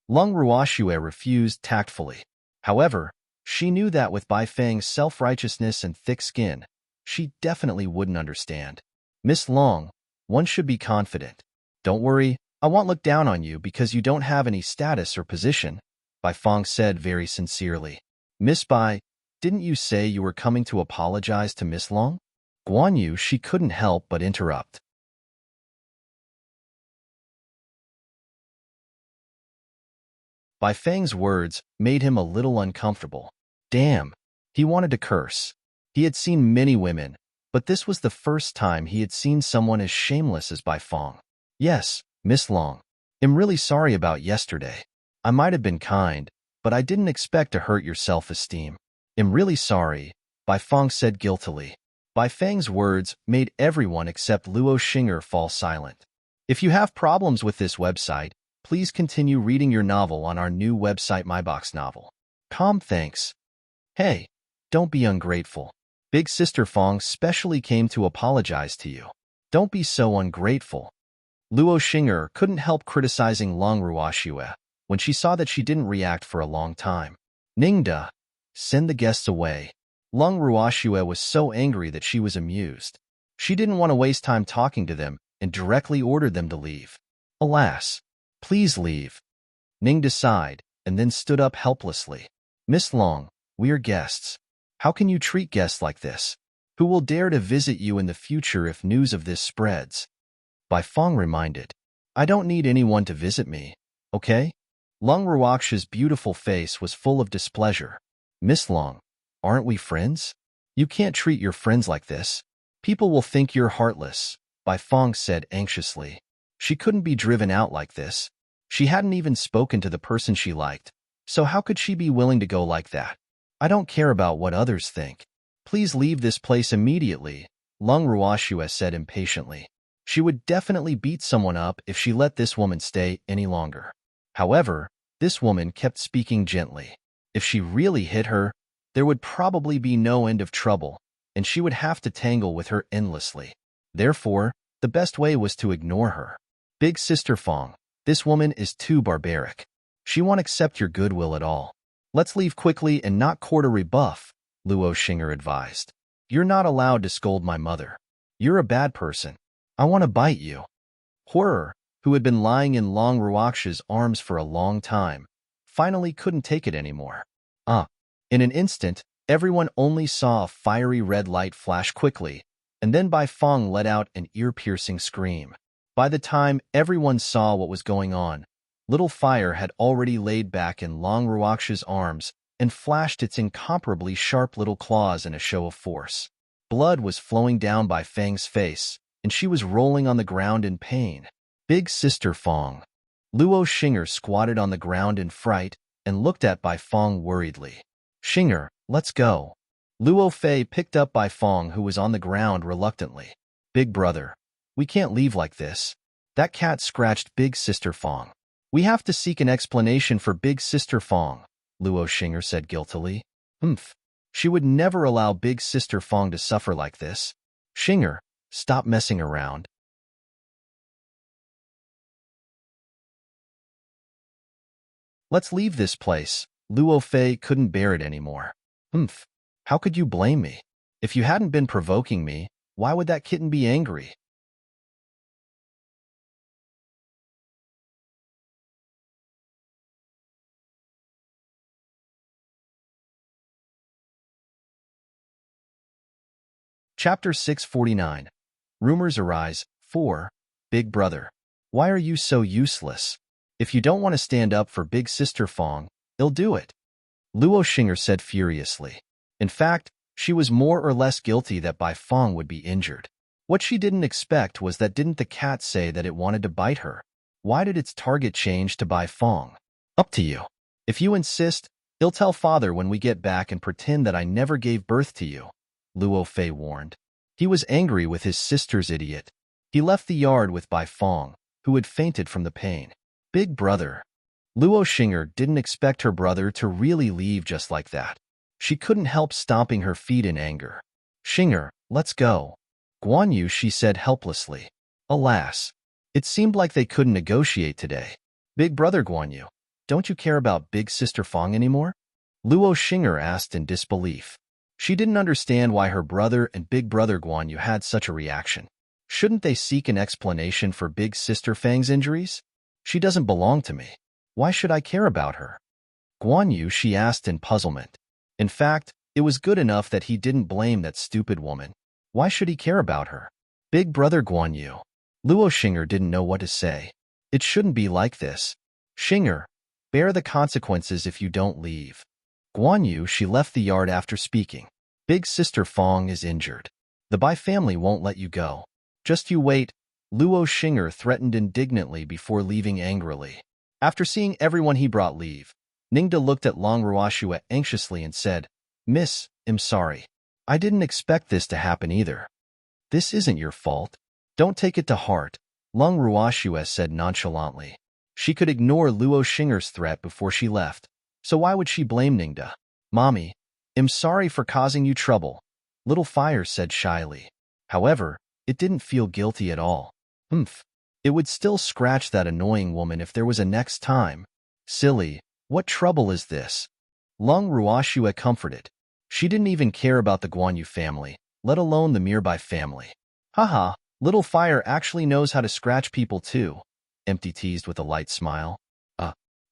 Lung Ruoxue refused tactfully. However, she knew that with Bai Feng's self-righteousness and thick skin, she definitely wouldn't understand. Miss Long, one should be confident. Don't worry, I won't look down on you because you don't have any status or position, Bai Fong said very sincerely. Miss Bai, didn't you say you were coming to apologize to Miss Long? Guan Yu, she couldn't help but interrupt. Bai Feng's words made him a little uncomfortable. Damn, he wanted to curse. He had seen many women, but this was the first time he had seen someone as shameless as Bai Fong. Yes, Miss Long, I'm really sorry about yesterday. I might have been kind, but I didn't expect to hurt your self-esteem. I'm really sorry, Bai Fong said guiltily. Bai Feng's words made everyone except Luo Xing'er fall silent. If you have problems with this website, please continue reading your novel on our new website MyBox Novel. Thanks. Hey, don't be ungrateful. Big Sister Fong specially came to apologize to you. Don't be so ungrateful. Luo Xing'er couldn't help criticizing Lung Ruoxue when she saw that she didn't react for a long time. Ningda, send the guests away. Lung Ruoxue was so angry that she was amused. She didn't want to waste time talking to them and directly ordered them to leave. Alas, please leave. Ningda sighed and then stood up helplessly. Miss Long, we are guests. How can you treat guests like this? Who will dare to visit you in the future if news of this spreads? Bai Fong reminded. I don't need anyone to visit me, okay? Lung Ruoxue's beautiful face was full of displeasure. Miss Long, aren't we friends? You can't treat your friends like this. People will think you're heartless, Bai Fong said anxiously. She couldn't be driven out like this. She hadn't even spoken to the person she liked, so how could she be willing to go like that? I don't care about what others think. Please leave this place immediately, Lung Ruoxue said impatiently. She would definitely beat someone up if she let this woman stay any longer. However, this woman kept speaking gently. If she really hit her, there would probably be no end of trouble, and she would have to tangle with her endlessly. Therefore, the best way was to ignore her. Big Sister Fong, this woman is too barbaric. She won't accept your goodwill at all. Let's leave quickly and not court a rebuff, Luo Xing'er advised. You're not allowed to scold my mother. You're a bad person. I want to bite you. Horror, who had been lying in Long Ruox's arms for a long time, finally couldn't take it anymore. In an instant, everyone only saw a fiery red light flash quickly, and then Bai Feng let out an ear-piercing scream. By the time everyone saw what was going on, little fire had already laid back in Long Ruox's arms and flashed its incomparably sharp little claws in a show of force. Blood was flowing down Bai Feng's face, and she was rolling on the ground in pain. Big Sister Feng. Luo Xing'er squatted on the ground in fright and looked at Bai Feng worriedly. Xing'er, let's go. Luo Fei picked up Bai Feng, who was on the ground reluctantly. Big brother, we can't leave like this. That cat scratched Big Sister Feng. We have to seek an explanation for Big Sister Feng, Luo Xing'er said guiltily. She would never allow Big Sister Feng to suffer like this. Xing'er, stop messing around. Let's leave this place. Luo Fei couldn't bear it anymore. How could you blame me? If you hadn't been provoking me, why would that kitten be angry? Chapter 649. Rumors Arise. 4. Big Brother. Why are you so useless? If you don't want to stand up for Big Sister Feng, I'll do it. Luo Xing'er said furiously. In fact, she was more or less guilty that Bai Feng would be injured. What she didn't expect was that didn't the cat say that it wanted to bite her? Why did its target change to Bai Feng? Up to you. If you insist, I'll tell father when we get back and pretend that I never gave birth to you, Luo Fei warned. He was angry with his sister's idiot. He left the yard with Bai Feng, who had fainted from the pain. Big brother. Luo Xing'er didn't expect her brother to really leave just like that. She couldn't help stomping her feet in anger. Xing'er, let's go. Guan Yu, she said helplessly. Alas, it seemed like they couldn't negotiate today. Big brother Guan Yu, don't you care about Big Sister Feng anymore? Luo Xing'er asked in disbelief. She didn't understand why her brother and Big Brother Guan Yu had such a reaction. Shouldn't they seek an explanation for Big Sister Feng's injuries? She doesn't belong to me. Why should I care about her? Guan Yu, she asked in puzzlement. In fact, it was good enough that he didn't blame that stupid woman. Why should he care about her? Big Brother Guan Yu. Luo Xing'er didn't know what to say. It shouldn't be like this. Xing'er, bear the consequences if you don't leave. Guan Yu, she left the yard after speaking. Big Sister Feng is injured. The Bai family won't let you go. Just you wait, Luo Xing'er threatened indignantly before leaving angrily. After seeing everyone, he brought leave. Ningda looked at Long Ruoxue anxiously and said, Miss, I'm sorry. I didn't expect this to happen either. This isn't your fault. Don't take it to heart, Long Ruoxue said nonchalantly. She could ignore Luo Xing'er's threat before she left, so why would she blame Ningda? Mommy, I'm sorry for causing you trouble, Little Fire said shyly. However, it didn't feel guilty at all. It would still scratch that annoying woman if there was a next time. Silly, what trouble is this? Long Ruoxue comforted. She didn't even care about the Guan Yu family, let alone the nearby family. Haha, Little Fire actually knows how to scratch people too, Empty teased with a light smile.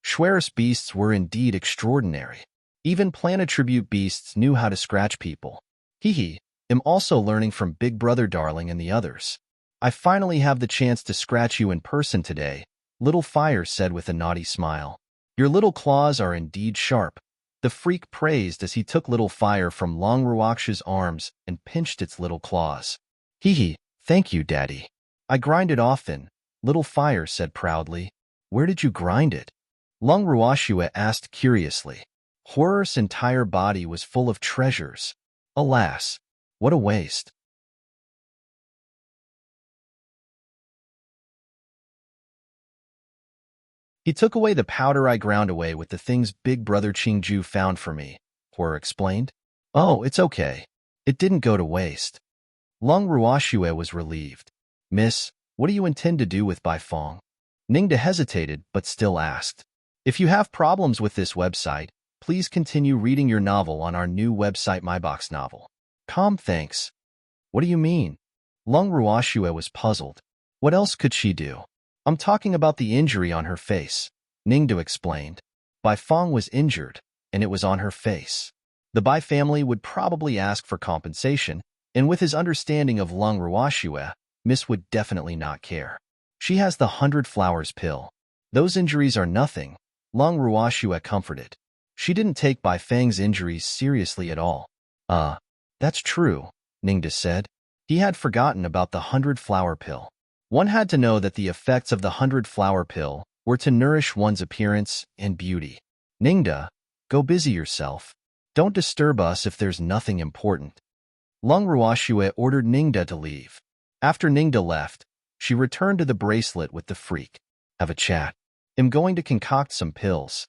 Schwer's beasts were indeed extraordinary. Even plant-attribute beasts knew how to scratch people. I'm also learning from Big Brother Darling and the others. I finally have the chance to scratch you in person today, Little Fire said with a naughty smile. Your little claws are indeed sharp. The freak praised as he took Little Fire from Long Ruox's arms and pinched its little claws. Thank you, Daddy. I grind it often, Little Fire said proudly. Where did you grind it? Long Ruoxue asked curiously. Horror's entire body was full of treasures. Alas, what a waste. He took away the powder I ground away with the things Big Brother Qingju found for me, Horror explained. Oh, it's okay. It didn't go to waste. Long Ruoxue was relieved. Miss, what do you intend to do with Bai Feng? Ningda hesitated but still asked. If you have problems with this website, please please continue reading your novel on our new website MyBox Novel. Thanks. What do you mean? Lung Ruoxue was puzzled. What else could she do? I'm talking about the injury on her face, Ningdu explained. Bai Fong was injured, and it was on her face. The Bai family would probably ask for compensation, and with his understanding of Lung Ruoxue, Miss would definitely not care. She has the 100 flowers pill. Those injuries are nothing, Lung Ruoxue comforted. She didn't take Bai Fang's injuries seriously at all. That's true, Ningda said. He had forgotten about the 100 flower pill. One had to know that the effects of the 100 flower pill were to nourish one's appearance and beauty. Ningda, go busy yourself. Don't disturb us if there's nothing important. Lung Ruoxue ordered Ningda to leave. After Ningda left, she returned to the bracelet with the freak. Have a chat. I'm going to concoct some pills.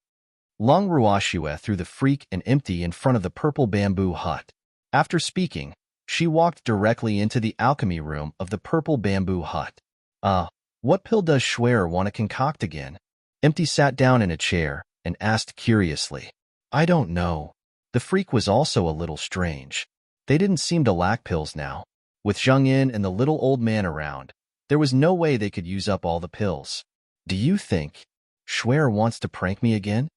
Lung Ruoxue threw the freak and empty in front of the purple bamboo hut. After speaking, she walked directly into the alchemy room of the purple bamboo hut. What pill does Schwer want to concoct again? Empty sat down in a chair and asked curiously. I don't know. The freak was also a little strange. They didn't seem to lack pills now. With Zheng Yin and the little old man around, there was no way they could use up all the pills. Do you think Schwer wants to prank me again?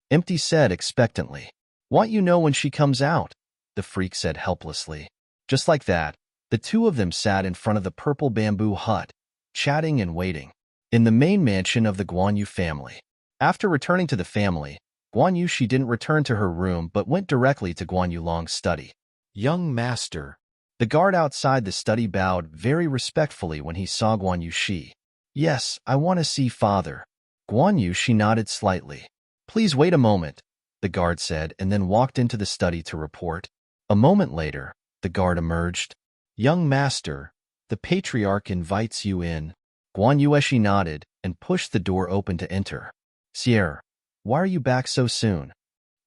Empty said expectantly. Want you know when she comes out? The freak said helplessly. Just like that, the two of them sat in front of the purple bamboo hut, chatting and waiting. In the main mansion of the Guanyu family. After returning to the family, Guanyu Shi didn't return to her room but went directly to Guanyu Long's study. Young master. The guard outside the study bowed very respectfully when he saw Guanyu Shi. Yes, I want to see father. Guanyu Shi nodded slightly. Please wait a moment, the guard said and then walked into the study to report. A moment later, the guard emerged. Young master, the patriarch invites you in. Guanyu Shi nodded and pushed the door open to enter. Sierra, why are you back so soon?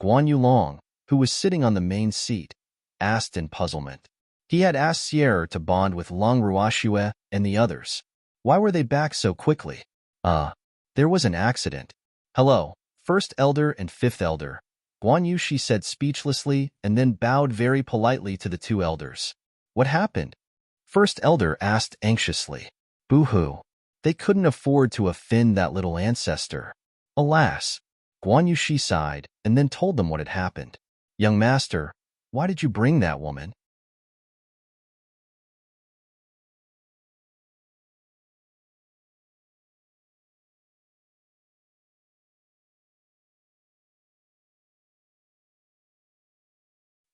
Guanyu Long, who was sitting on the main seat, asked in puzzlement. He had asked Sierra to bond with Lung Ruoxue and the others. Why were they back so quickly? There was an accident. Hello, first elder and fifth elder. Guanyu Shi said speechlessly and then bowed very politely to the two elders. What happened? First elder asked anxiously. Boo-hoo. They couldn't afford to offend that little ancestor. Alas. Guanyu Shi sighed and then told them what had happened. Young master, why did you bring that woman?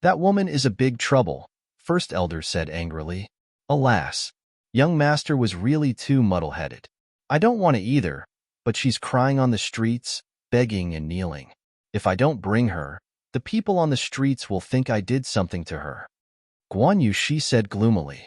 That woman is a big trouble, first elder said angrily. Alas. Young master was really too muddle-headed. I don't want to either, but she's crying on the streets, begging and kneeling. If I don't bring her, the people on the streets will think I did something to her. Guanyu Shi said gloomily.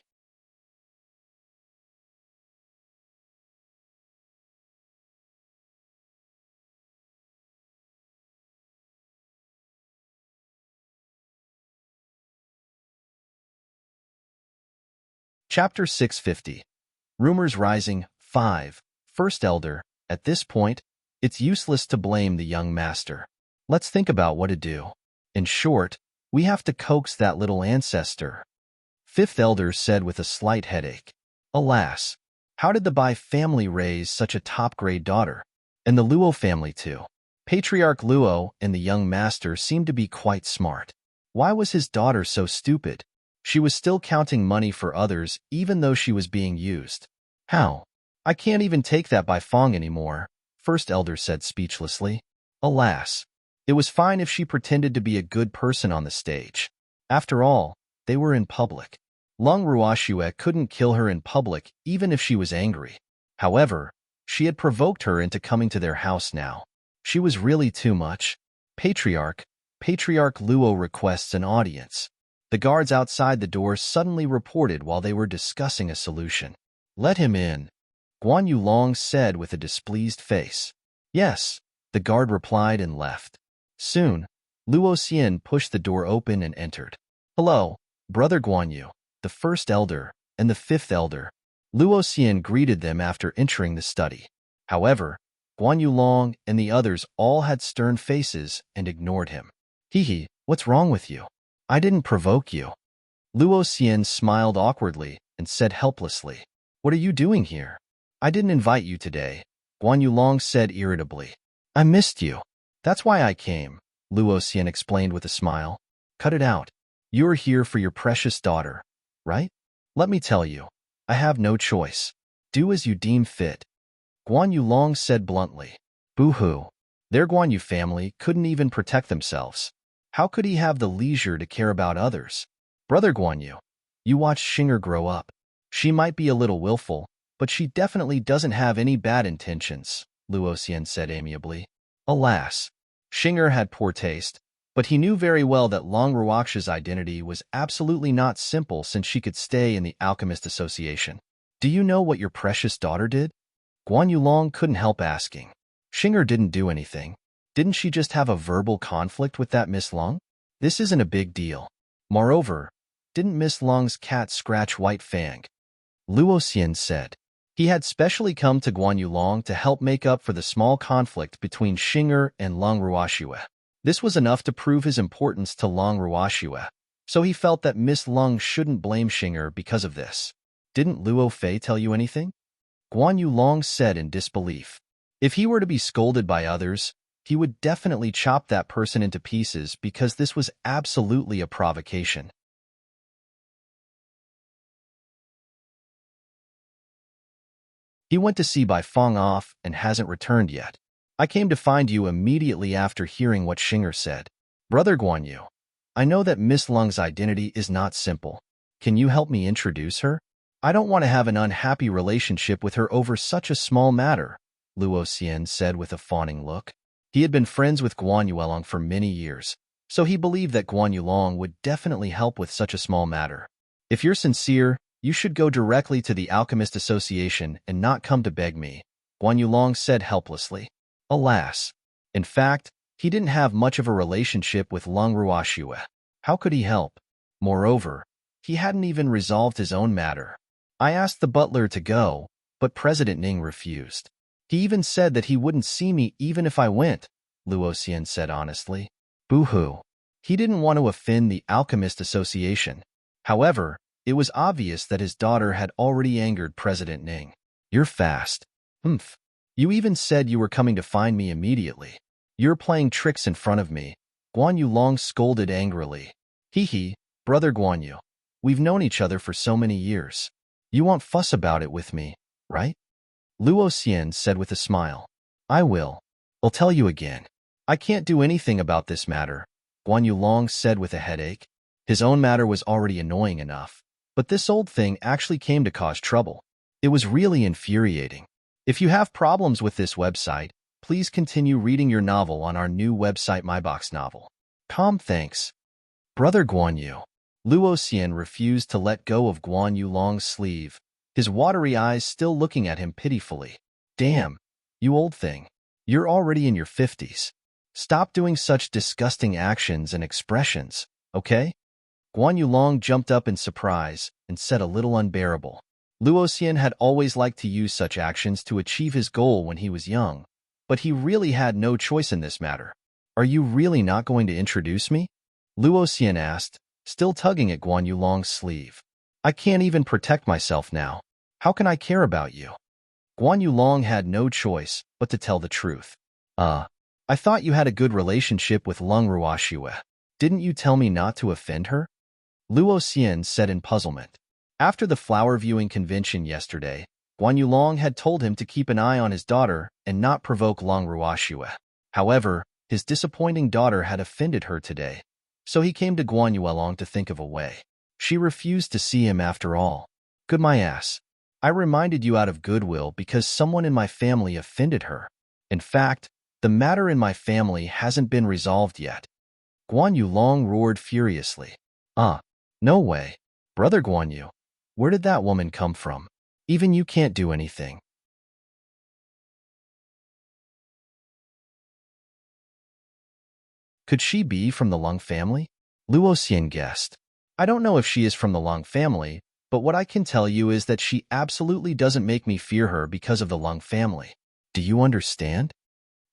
Chapter 650. Rumors Rising 5. First Elder. At this point, it's useless to blame the young master. Let's think about what to do. In short, we have to coax that little ancestor. Fifth Elder said with a slight headache. Alas, how did the Bai family raise such a top-grade daughter? And the Luo family too. Patriarch Luo and the young master seemed to be quite smart. Why was his daughter so stupid? She was still counting money for others even though she was being used. How? I can't even take that Bai Fong anymore, First Elder said speechlessly. Alas. It was fine if she pretended to be a good person on the stage. After all, they were in public. Lung Ruoxue couldn't kill her in public even if she was angry. However, she had provoked her into coming to their house now. She was really too much. Patriarch Luo requests an audience. The guards outside the door suddenly reported while they were discussing a solution. Let him in, Guanyu Long said with a displeased face. Yes, the guard replied and left. Soon, Luo Xian pushed the door open and entered. Hello, Brother Guanyu, the first elder, and the fifth elder. Luo Xian greeted them after entering the study. However, Guanyu Long and the others all had stern faces and ignored him. Hee, what's wrong with you? I didn't provoke you. Luo Xian smiled awkwardly and said helplessly, What are you doing here? I didn't invite you today, Guan Yulong said irritably. I missed you. That's why I came, Luo Xian explained with a smile. Cut it out. You're here for your precious daughter, right? Let me tell you, I have no choice. Do as you deem fit. Guan Yulong said bluntly. Boo-hoo. Their Guan Yu family couldn't even protect themselves. How could he have the leisure to care about others? Brother Guan Yu, you watched Xinger grow up. She might be a little willful, but she definitely doesn't have any bad intentions, Luo Xian said amiably. Alas, Xinger had poor taste, but he knew very well that Long Ruox's identity was absolutely not simple since she could stay in the Alchemist Association. Do you know what your precious daughter did? Guan Yulong couldn't help asking. Xinger didn't do anything. Didn't she just have a verbal conflict with that Miss Long? This isn't a big deal. Moreover, didn't Miss Long's cat scratch White Fang? Luo Xian said. He had specially come to Guan Yulong to help make up for the small conflict between Xinger and Long Ruoxue. This was enough to prove his importance to Long Ruoxue, so he felt that Miss Long shouldn't blame Xinger because of this. Didn't Luo Fei tell you anything? Guan Yulong said in disbelief. If he were to be scolded by others, he would definitely chop that person into pieces because this was absolutely a provocation. He went to see Bai Feng off and hasn't returned yet. I came to find you immediately after hearing what Xinger said. Brother Guan Yu, I know that Miss Lung's identity is not simple. Can you help me introduce her? I don't want to have an unhappy relationship with her over such a small matter, Luo Xian said with a fawning look. He had been friends with Guan Yulong for many years, so he believed that Guan Yulong would definitely help with such a small matter. If you're sincere, you should go directly to the Alchemist Association and not come to beg me, Guan Yulong said helplessly. Alas. In fact, he didn't have much of a relationship with Long Ruoxue. How could he help? Moreover, he hadn't even resolved his own matter. I asked the butler to go, but President Ning refused. He even said that he wouldn't see me even if I went, Luo Xian said honestly. Boo-hoo. He didn't want to offend the Alchemist Association. However, it was obvious that his daughter had already angered President Ning. You're fast. Humph. You even said you were coming to find me immediately. You're playing tricks in front of me, Guan Yulong scolded angrily. Hee, Brother Guan Yu. We've known each other for so many years. You won't fuss about it with me, right? Luo Xian said with a smile. I will. I'll tell you again. I can't do anything about this matter, Guan Yulong said with a headache. His own matter was already annoying enough, but this old thing actually came to cause trouble. It was really infuriating. If you have problems with this website, please continue reading your novel on our new website MyBox Novel. Thanks. Brother Guan Yu. Luo Xian refused to let go of Guan Yulong's sleeve, his watery eyes still looking at him pitifully. Damn, you old thing. You're already in your 50s. Stop doing such disgusting actions and expressions, okay? Guan Yulong jumped up in surprise and said a little unbearable. Luo Xian had always liked to use such actions to achieve his goal when he was young, but he really had no choice in this matter. Are you really not going to introduce me? Luo Xian asked, still tugging at Guan Yulong's sleeve. I can't even protect myself now. How can I care about you? Guan Yulong had no choice but to tell the truth. I thought you had a good relationship with Long Ruoxue. Didn't you tell me not to offend her? Luo Xian said in puzzlement. After the flower viewing convention yesterday, Guan Yulong had told him to keep an eye on his daughter and not provoke Long Ruoxue. However, his disappointing daughter had offended her today, so he came to Guan Yulong to think of a way. She refused to see him after all. Good my ass. I reminded you out of goodwill because someone in my family offended her. In fact, the matter in my family hasn't been resolved yet. Guan Yulong roared furiously. No way. Brother Guan Yu, where did that woman come from? Even you can't do anything. Could she be from the Lung family? Luo Xian guessed. I don't know if she is from the Lung family, but what I can tell you is that she absolutely doesn't make me fear her because of the Lung family. Do you understand?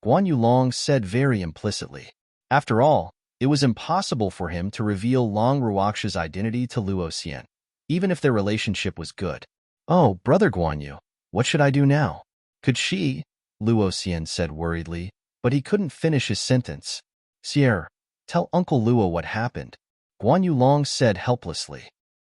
Guan Yulong said very implicitly. After all, It was impossible for him to reveal Long Ruox's identity to Luo Xian, even if their relationship was good. "Oh, Brother Guanyu, what should I do now?" "Could she?" Luo Xian said worriedly, but he couldn't finish his sentence. "Sierra, tell Uncle Luo what happened," Guanyu Long said helplessly.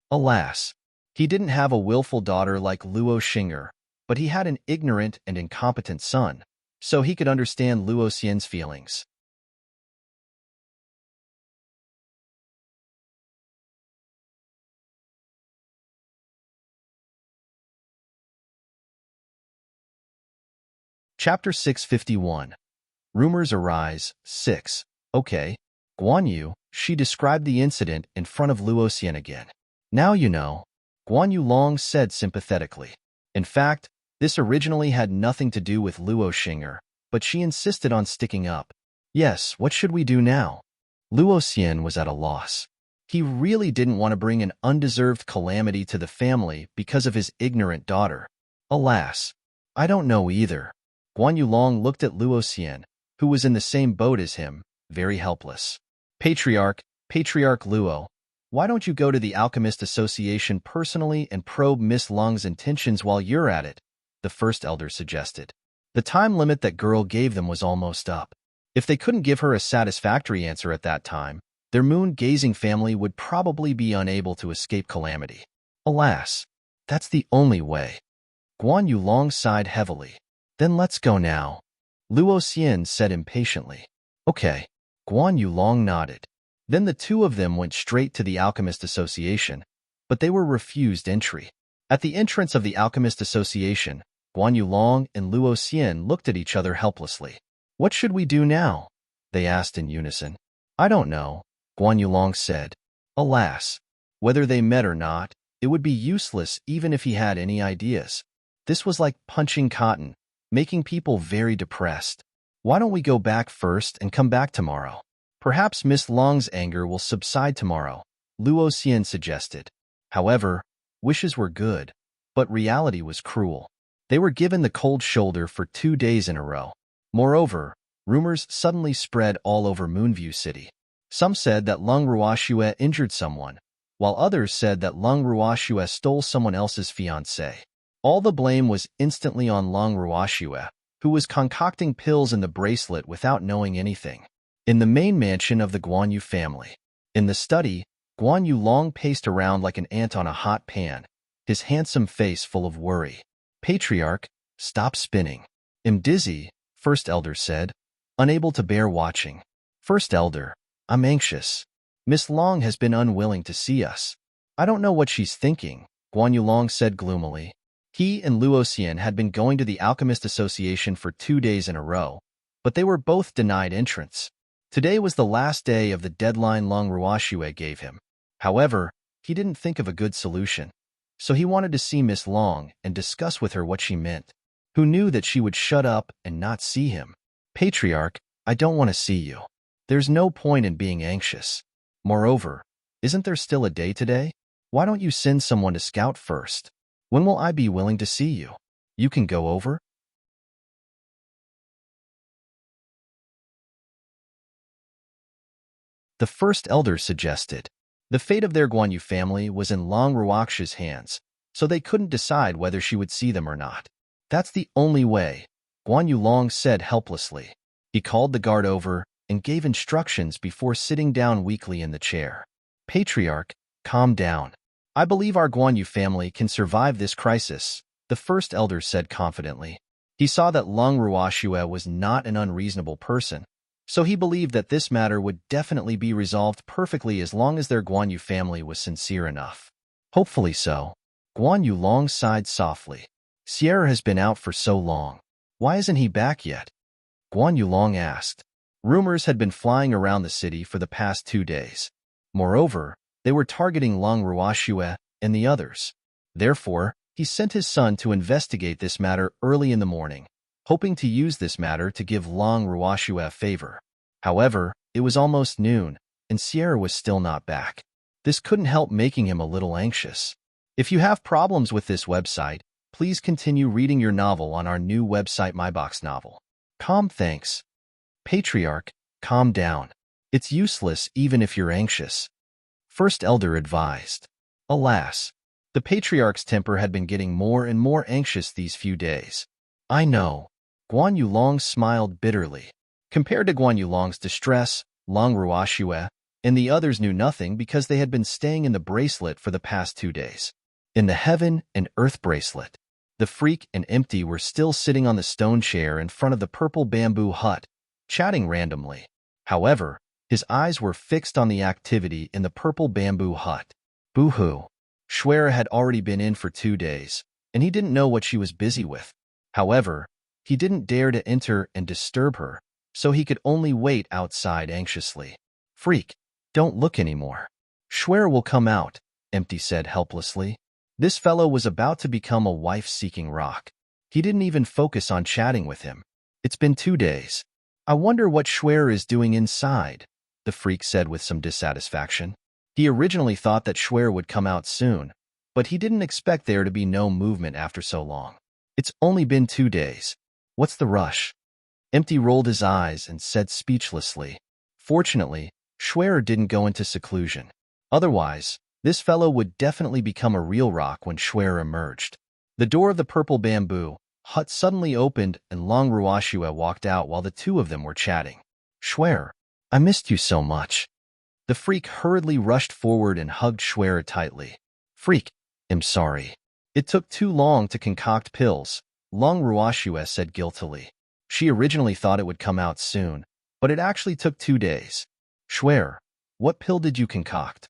Alas, he didn't have a willful daughter like Luo Xing'er, but he had an ignorant and incompetent son, so he could understand Luo Xian's feelings. Chapter 651. Rumors Arise, 6. Okay, Guanyu, she described the incident in front of Luo Xian again. "Now you know," Guanyu Long said sympathetically. In fact, this originally had nothing to do with Luo Xing'er, but she insisted on sticking up. "Yes, what should we do now?" Luo Xian was at a loss. He really didn't want to bring an undeserved calamity to the family because of his ignorant daughter. Alas, I don't know either. Guanyu Long looked at Luo Xian, who was in the same boat as him, very helpless. Patriarch Luo, why don't you go to the Alchemist Association personally and probe Miss Long's intentions while you're at it? The first elder suggested. The time limit that girl gave them was almost up. If they couldn't give her a satisfactory answer at that time, their moon-gazing family would probably be unable to escape calamity. Alas, that's the only way. Guanyu Long sighed heavily. "Then let's go now," Luo Xian said impatiently. "Okay." Guanyu Long nodded. Then the two of them went straight to the Alchemist Association, but they were refused entry. At the entrance of the Alchemist Association, Guanyu Long and Luo Xian looked at each other helplessly. "What should we do now?" they asked in unison. "I don't know," Guanyu Long said. Alas, whether they met or not, it would be useless even if he had any ideas. This was like punching cotton, making people very depressed. "Why don't we go back first and come back tomorrow? Perhaps Miss Long's anger will subside tomorrow," Luo Xian suggested. However, wishes were good, but reality was cruel. They were given the cold shoulder for 2 days in a row. Moreover, rumors suddenly spread all over Moonview City. Some said that Lung Ruoxue injured someone, while others said that Lung Ruoxue stole someone else's fiancée. All the blame was instantly on Lung Ruoxue, who was concocting pills in the bracelet without knowing anything. In the main mansion of the Guanyu family. In the study, Guanyu Long paced around like an ant on a hot pan, his handsome face full of worry. "Patriarch, stop spinning. I'm dizzy," First Elder said, unable to bear watching. "First Elder, I'm anxious. Miss Long has been unwilling to see us. I don't know what she's thinking," Guanyu Long said gloomily. He and Luo Xian had been going to the Alchemist Association for 2 days in a row, but they were both denied entrance. Today was the last day of the deadline Lung Ruoxue gave him. However, he didn't think of a good solution, so he wanted to see Miss Long and discuss with her what she meant. Who knew that she would shut up and not see him? "Patriarch, I don't want to see you. There's no point in being anxious. Moreover, isn't there still a day today? Why don't you send someone to scout first? When will I be willing to see you? You can go over?" The first elder suggested. The fate of their Guanyu family was in Long Ruox's hands, so they couldn't decide whether she would see them or not. "That's the only way," Guanyu Long said helplessly. He called the guard over and gave instructions before sitting down weakly in the chair. "Patriarch, calm down. I believe our Guanyu family can survive this crisis," the first elder said confidently. He saw that Lung Ruoxue was not an unreasonable person, so he believed that this matter would definitely be resolved perfectly as long as their Guanyu family was sincere enough. "Hopefully so." Guanyu Long sighed softly. "Sierra has been out for so long. Why isn't he back yet?" Guanyu Long asked. Rumors had been flying around the city for the past 2 days. Moreover, they were targeting Lung Ruoxue and the others. Therefore, he sent his son to investigate this matter early in the morning, hoping to use this matter to give Lung Ruoxue a favor. However, it was almost noon, and Sierra was still not back. This couldn't help making him a little anxious. If you have problems with this website, please continue reading your novel on our new website MyBox Novel. Calm, thanks. Patriarch, calm down. It's useless even if you're anxious, First Elder advised. Alas, the patriarch's temper had been getting more and more anxious these few days. I know. Guan Yulong smiled bitterly. Compared to Guan Yulong's distress, Long Ruoxue and the others knew nothing because they had been staying in the bracelet for the past 2 days. In the Heaven and Earth bracelet, the freak and Empty were still sitting on the stone chair in front of the purple bamboo hut, chatting randomly. However, his eyes were fixed on the activity in the purple bamboo hut. Boo-hoo. Schwer had already been in for 2 days, and he didn't know what she was busy with. However, he didn't dare to enter and disturb her, so he could only wait outside anxiously. Freak, don't look anymore. Schwer will come out, Empty said helplessly. This fellow was about to become a wife-seeking rock. He didn't even focus on chatting with him. It's been 2 days. I wonder what Schwer is doing inside, the freak said with some dissatisfaction. He originally thought that Schwer would come out soon, but he didn't expect there to be no movement after so long. It's only been 2 days. What's the rush? Empty rolled his eyes and said speechlessly. Fortunately, Schwer didn't go into seclusion. Otherwise, this fellow would definitely become a real rock when Schwer emerged. The door of the purple bamboo hut suddenly opened and Long Ruoxue walked out while the two of them were chatting. Schwer, I missed you so much. The freak hurriedly rushed forward and hugged Schwer tightly. Freak, I'm sorry. It took too long to concoct pills, Long Ruoxue said guiltily. She originally thought it would come out soon, but it actually took 2 days. Schwer, what pill did you concoct?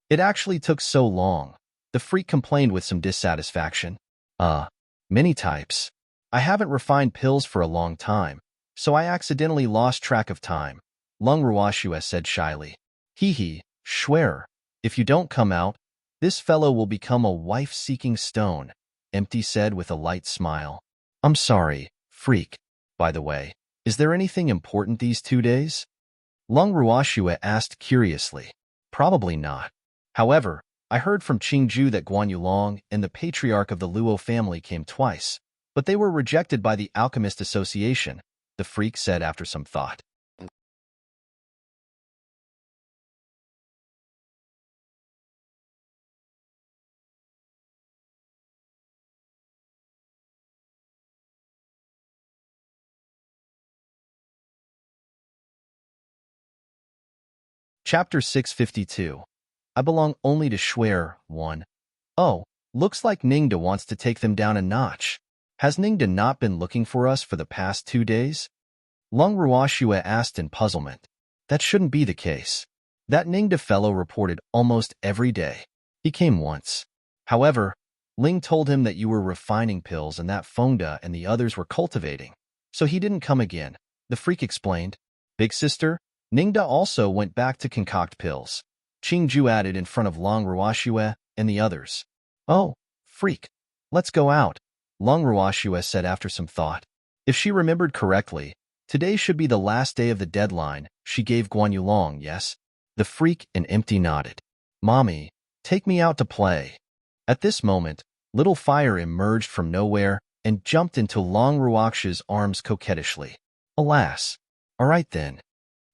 It actually took so long, the freak complained with some dissatisfaction. Many types. I haven't refined pills for a long time, so I accidentally lost track of time, Long Ruoxue said shyly. Hee, Schwer, if you don't come out, this fellow will become a wife-seeking stone, Empty said with a light smile. I'm sorry, freak. By the way, is there anything important these 2 days? Long Ruoxue asked curiously. Probably not. However, I heard from Qingju that Guan Yulong and the patriarch of the Luo family came twice, but they were rejected by the Alchemist Association, the freak said after some thought. Chapter 652. I belong only to Schwer. 1. Oh, looks like Ningda wants to take them down a notch. Has Ningda not been looking for us for the past 2 days? Long Ruoxue asked in puzzlement. That shouldn't be the case. That Ningda fellow reported almost every day. He came once. However, Ling told him that you were refining pills and that Fengda and the others were cultivating, so he didn't come again, the freak explained. Big sister, Ningda also went back to concoct pills, Qingju added in front of Long Ruoxue and the others. Oh, freak. Let's go out, Long Ruoxue said after some thought. If she remembered correctly, today should be the last day of the deadline she gave Guan Yulong, yes? The freak and Empty nodded. Mommy, take me out to play. At this moment, Little Fire emerged from nowhere and jumped into Long Ruoxue's arms coquettishly. Alas. All right then.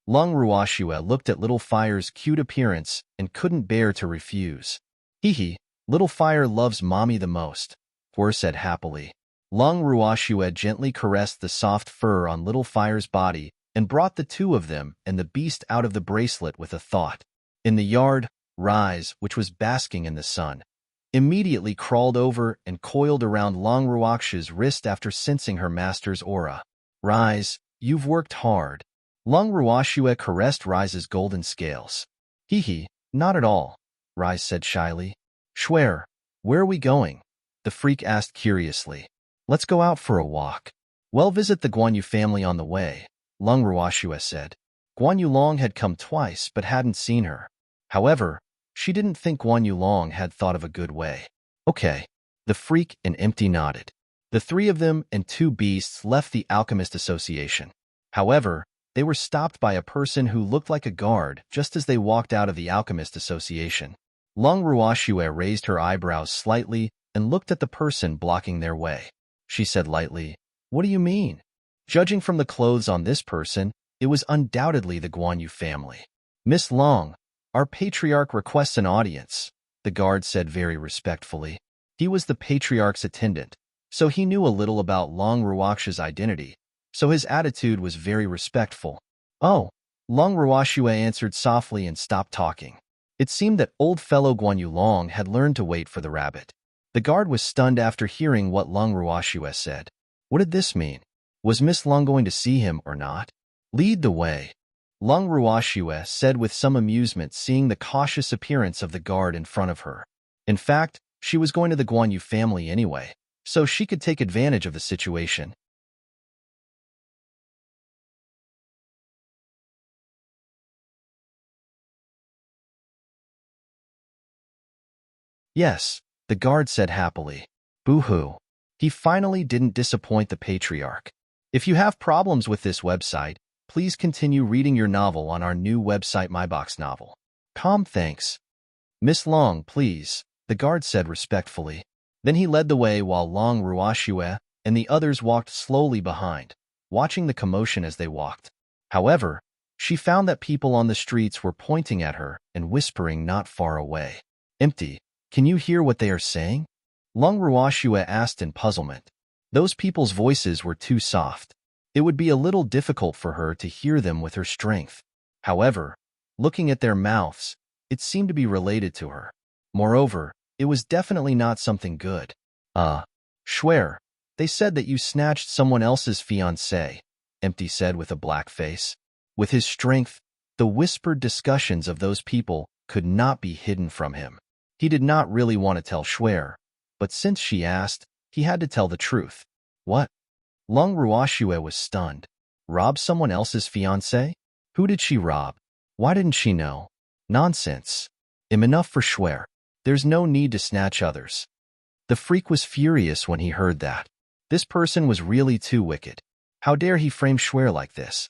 Long Ruoxue looked at Little Fire's cute appearance and couldn't bear to refuse. Hee, Little Fire loves Mommy the most, Hor said happily. Long Ruoxue gently caressed the soft fur on Little Fire's body and brought the two of them and the beast out of the bracelet with a thought. In the yard, Rise, which was basking in the sun, immediately crawled over and coiled around Long Ruoxue's wrist after sensing her master's aura. Rise, you've worked hard. Long Ruoxue caressed Rise's golden scales. Hee, not at all, Rise said shyly. Schwer, where are we going? The freak asked curiously. Let's go out for a walk. Well, visit the Guan Yu family on the way, Long Ruoxue said. Guan Yulong had come twice but hadn't seen her. However, she didn't think Guan Yulong had thought of a good way. Okay. The freak and Empty nodded. The 3 of them and 2 beasts left the Alchemist Association. However, they were stopped by a person who looked like a guard just as they walked out of the Alchemist Association. Long Ruoxue raised her eyebrows slightly and looked at the person blocking their way. she said lightly. What do you mean? Judging from the clothes on this person, it was undoubtedly the Guan Yu family. Miss Long, our patriarch requests an audience, the guard said very respectfully. He was the patriarch's attendant, so he knew a little about Long Ruoxia's identity, so his attitude was very respectful. Oh, Long Ruoxia answered softly and stopped talking. It seemed that old fellow Guan Yu Long had learned to wait for the rabbit. The guard was stunned after hearing what Long Ruoxia said. What did this mean? Was Miss Long going to see him or not? Lead the way, Long Ruoxia said with some amusement, seeing the cautious appearance of the guard in front of her. In fact, she was going to the Guan Yu family anyway, so she could take advantage of the situation. Yes, the guard said happily. Boo-hoo. He finally didn't disappoint the patriarch. If you have problems with this website, please continue reading your novel on our new website MyBox Novel. Thanks. Miss Long, please, the guard said respectfully. Then he led the way while Long Ruoxia and the others walked slowly behind, watching the commotion as they walked. However, she found that people on the streets were pointing at her and whispering not far away. Empty. Can you hear what they are saying? Long Ruoxia asked in puzzlement. Those people's voices were too soft. It would be a little difficult for her to hear them with her strength. However, looking at their mouths, it seemed to be related to her. Moreover, it was definitely not something good. Swear, they said that you snatched someone else's fiancée, Empty said with a black face. With his strength, the whispered discussions of those people could not be hidden from him. He did not really want to tell Swear, but since she asked, he had to tell the truth. What? Long Ruoxia was stunned. Rob someone else's fiancé? Who did she rob? Why didn't she know? Nonsense. Enough for Swear. There's no need to snatch others. The freak was furious when he heard that. This person was really too wicked. How dare he frame Swear like this?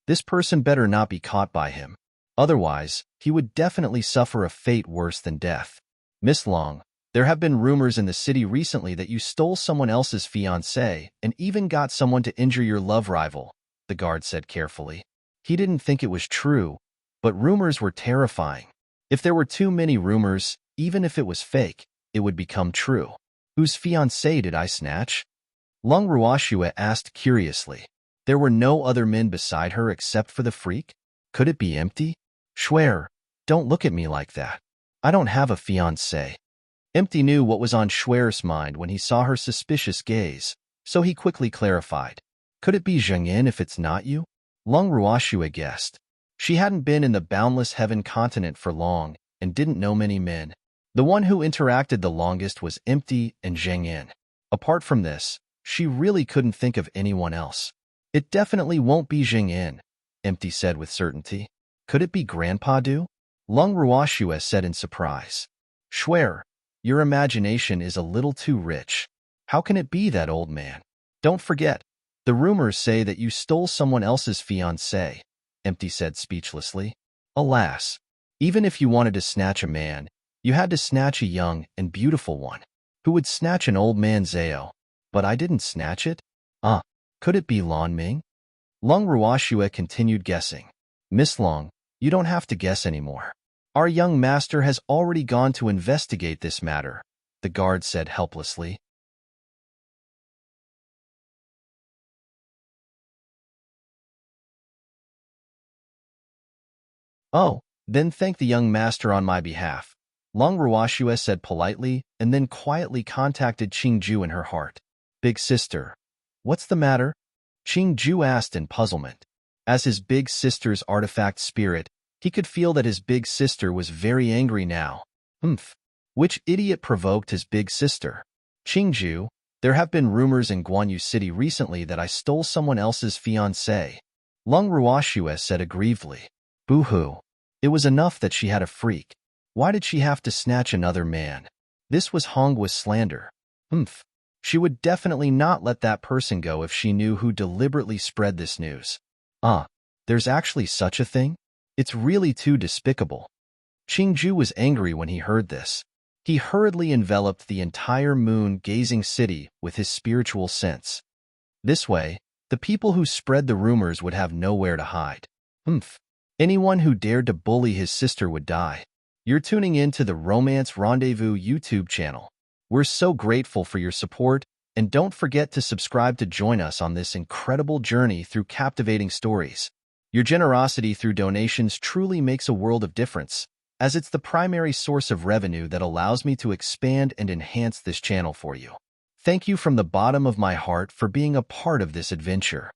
This person better not be caught by him. Otherwise, he would definitely suffer a fate worse than death. Miss Long, there have been rumors in the city recently that you stole someone else's fiancé and even got someone to injure your love rival, the guard said carefully. He didn't think it was true, but rumors were terrifying. If there were too many rumors, even if it was fake, it would become true. Whose fiancé did I snatch? Long Ruoxia asked curiously. There were no other men beside her except for the freak? Could it be Empty? Swear, don't look at me like that. I don't have a fiancé. Empty knew what was on Swear's mind when he saw her suspicious gaze, so he quickly clarified. Could it be Zheng Yin if it's not you? Long Ruoxia guessed. She hadn't been in the boundless heaven continent for long and didn't know many men. The one who interacted the longest was Empty and Zheng Yin. Apart from this, she really couldn't think of anyone else. It definitely won't be Zheng Yin, Empty said with certainty. Could it be Grandpa Du? Long Ruoxia said in surprise. Swear, your imagination is a little too rich. How can it be that old man? Don't forget, the rumors say that you stole someone else's fiancé, Empty said speechlessly. Alas, even if you wanted to snatch a man, you had to snatch a young and beautiful one. Who would snatch an old man Zhao? But I didn't snatch it? Could it be Lan Ming? Long Ruoxia continued guessing. Miss Long, you don't have to guess anymore. Our young master has already gone to investigate this matter, the guard said helplessly. Oh, then thank the young master on my behalf, Long Ruoxia said politely and then quietly contacted Qingju in her heart. Big sister, what's the matter? Qingju asked in puzzlement. As his big sister's artifact spirit, he could feel that his big sister was very angry now. Which idiot provoked his big sister? Qingju, there have been rumors in Guan Yu City recently that I stole someone else's fiancé. Long Ruoxia said aggrievedly. Boo-hoo. It was enough that she had a freak. Why did she have to snatch another man? This was Honggua's slander. She would definitely not let that person go if she knew who deliberately spread this news. There's actually such a thing? It's really too despicable. Qingju was angry when he heard this. He hurriedly enveloped the entire moon-gazing city with his spiritual sense. This way, the people who spread the rumors would have nowhere to hide. Anyone who dared to bully his sister would die. You're tuning in to the Romance Rendezvous YouTube channel. We're so grateful for your support, and don't forget to subscribe to join us on this incredible journey through captivating stories. Your generosity through donations truly makes a world of difference, as it's the primary source of revenue that allows me to expand and enhance this channel for you. Thank you from the bottom of my heart for being a part of this adventure.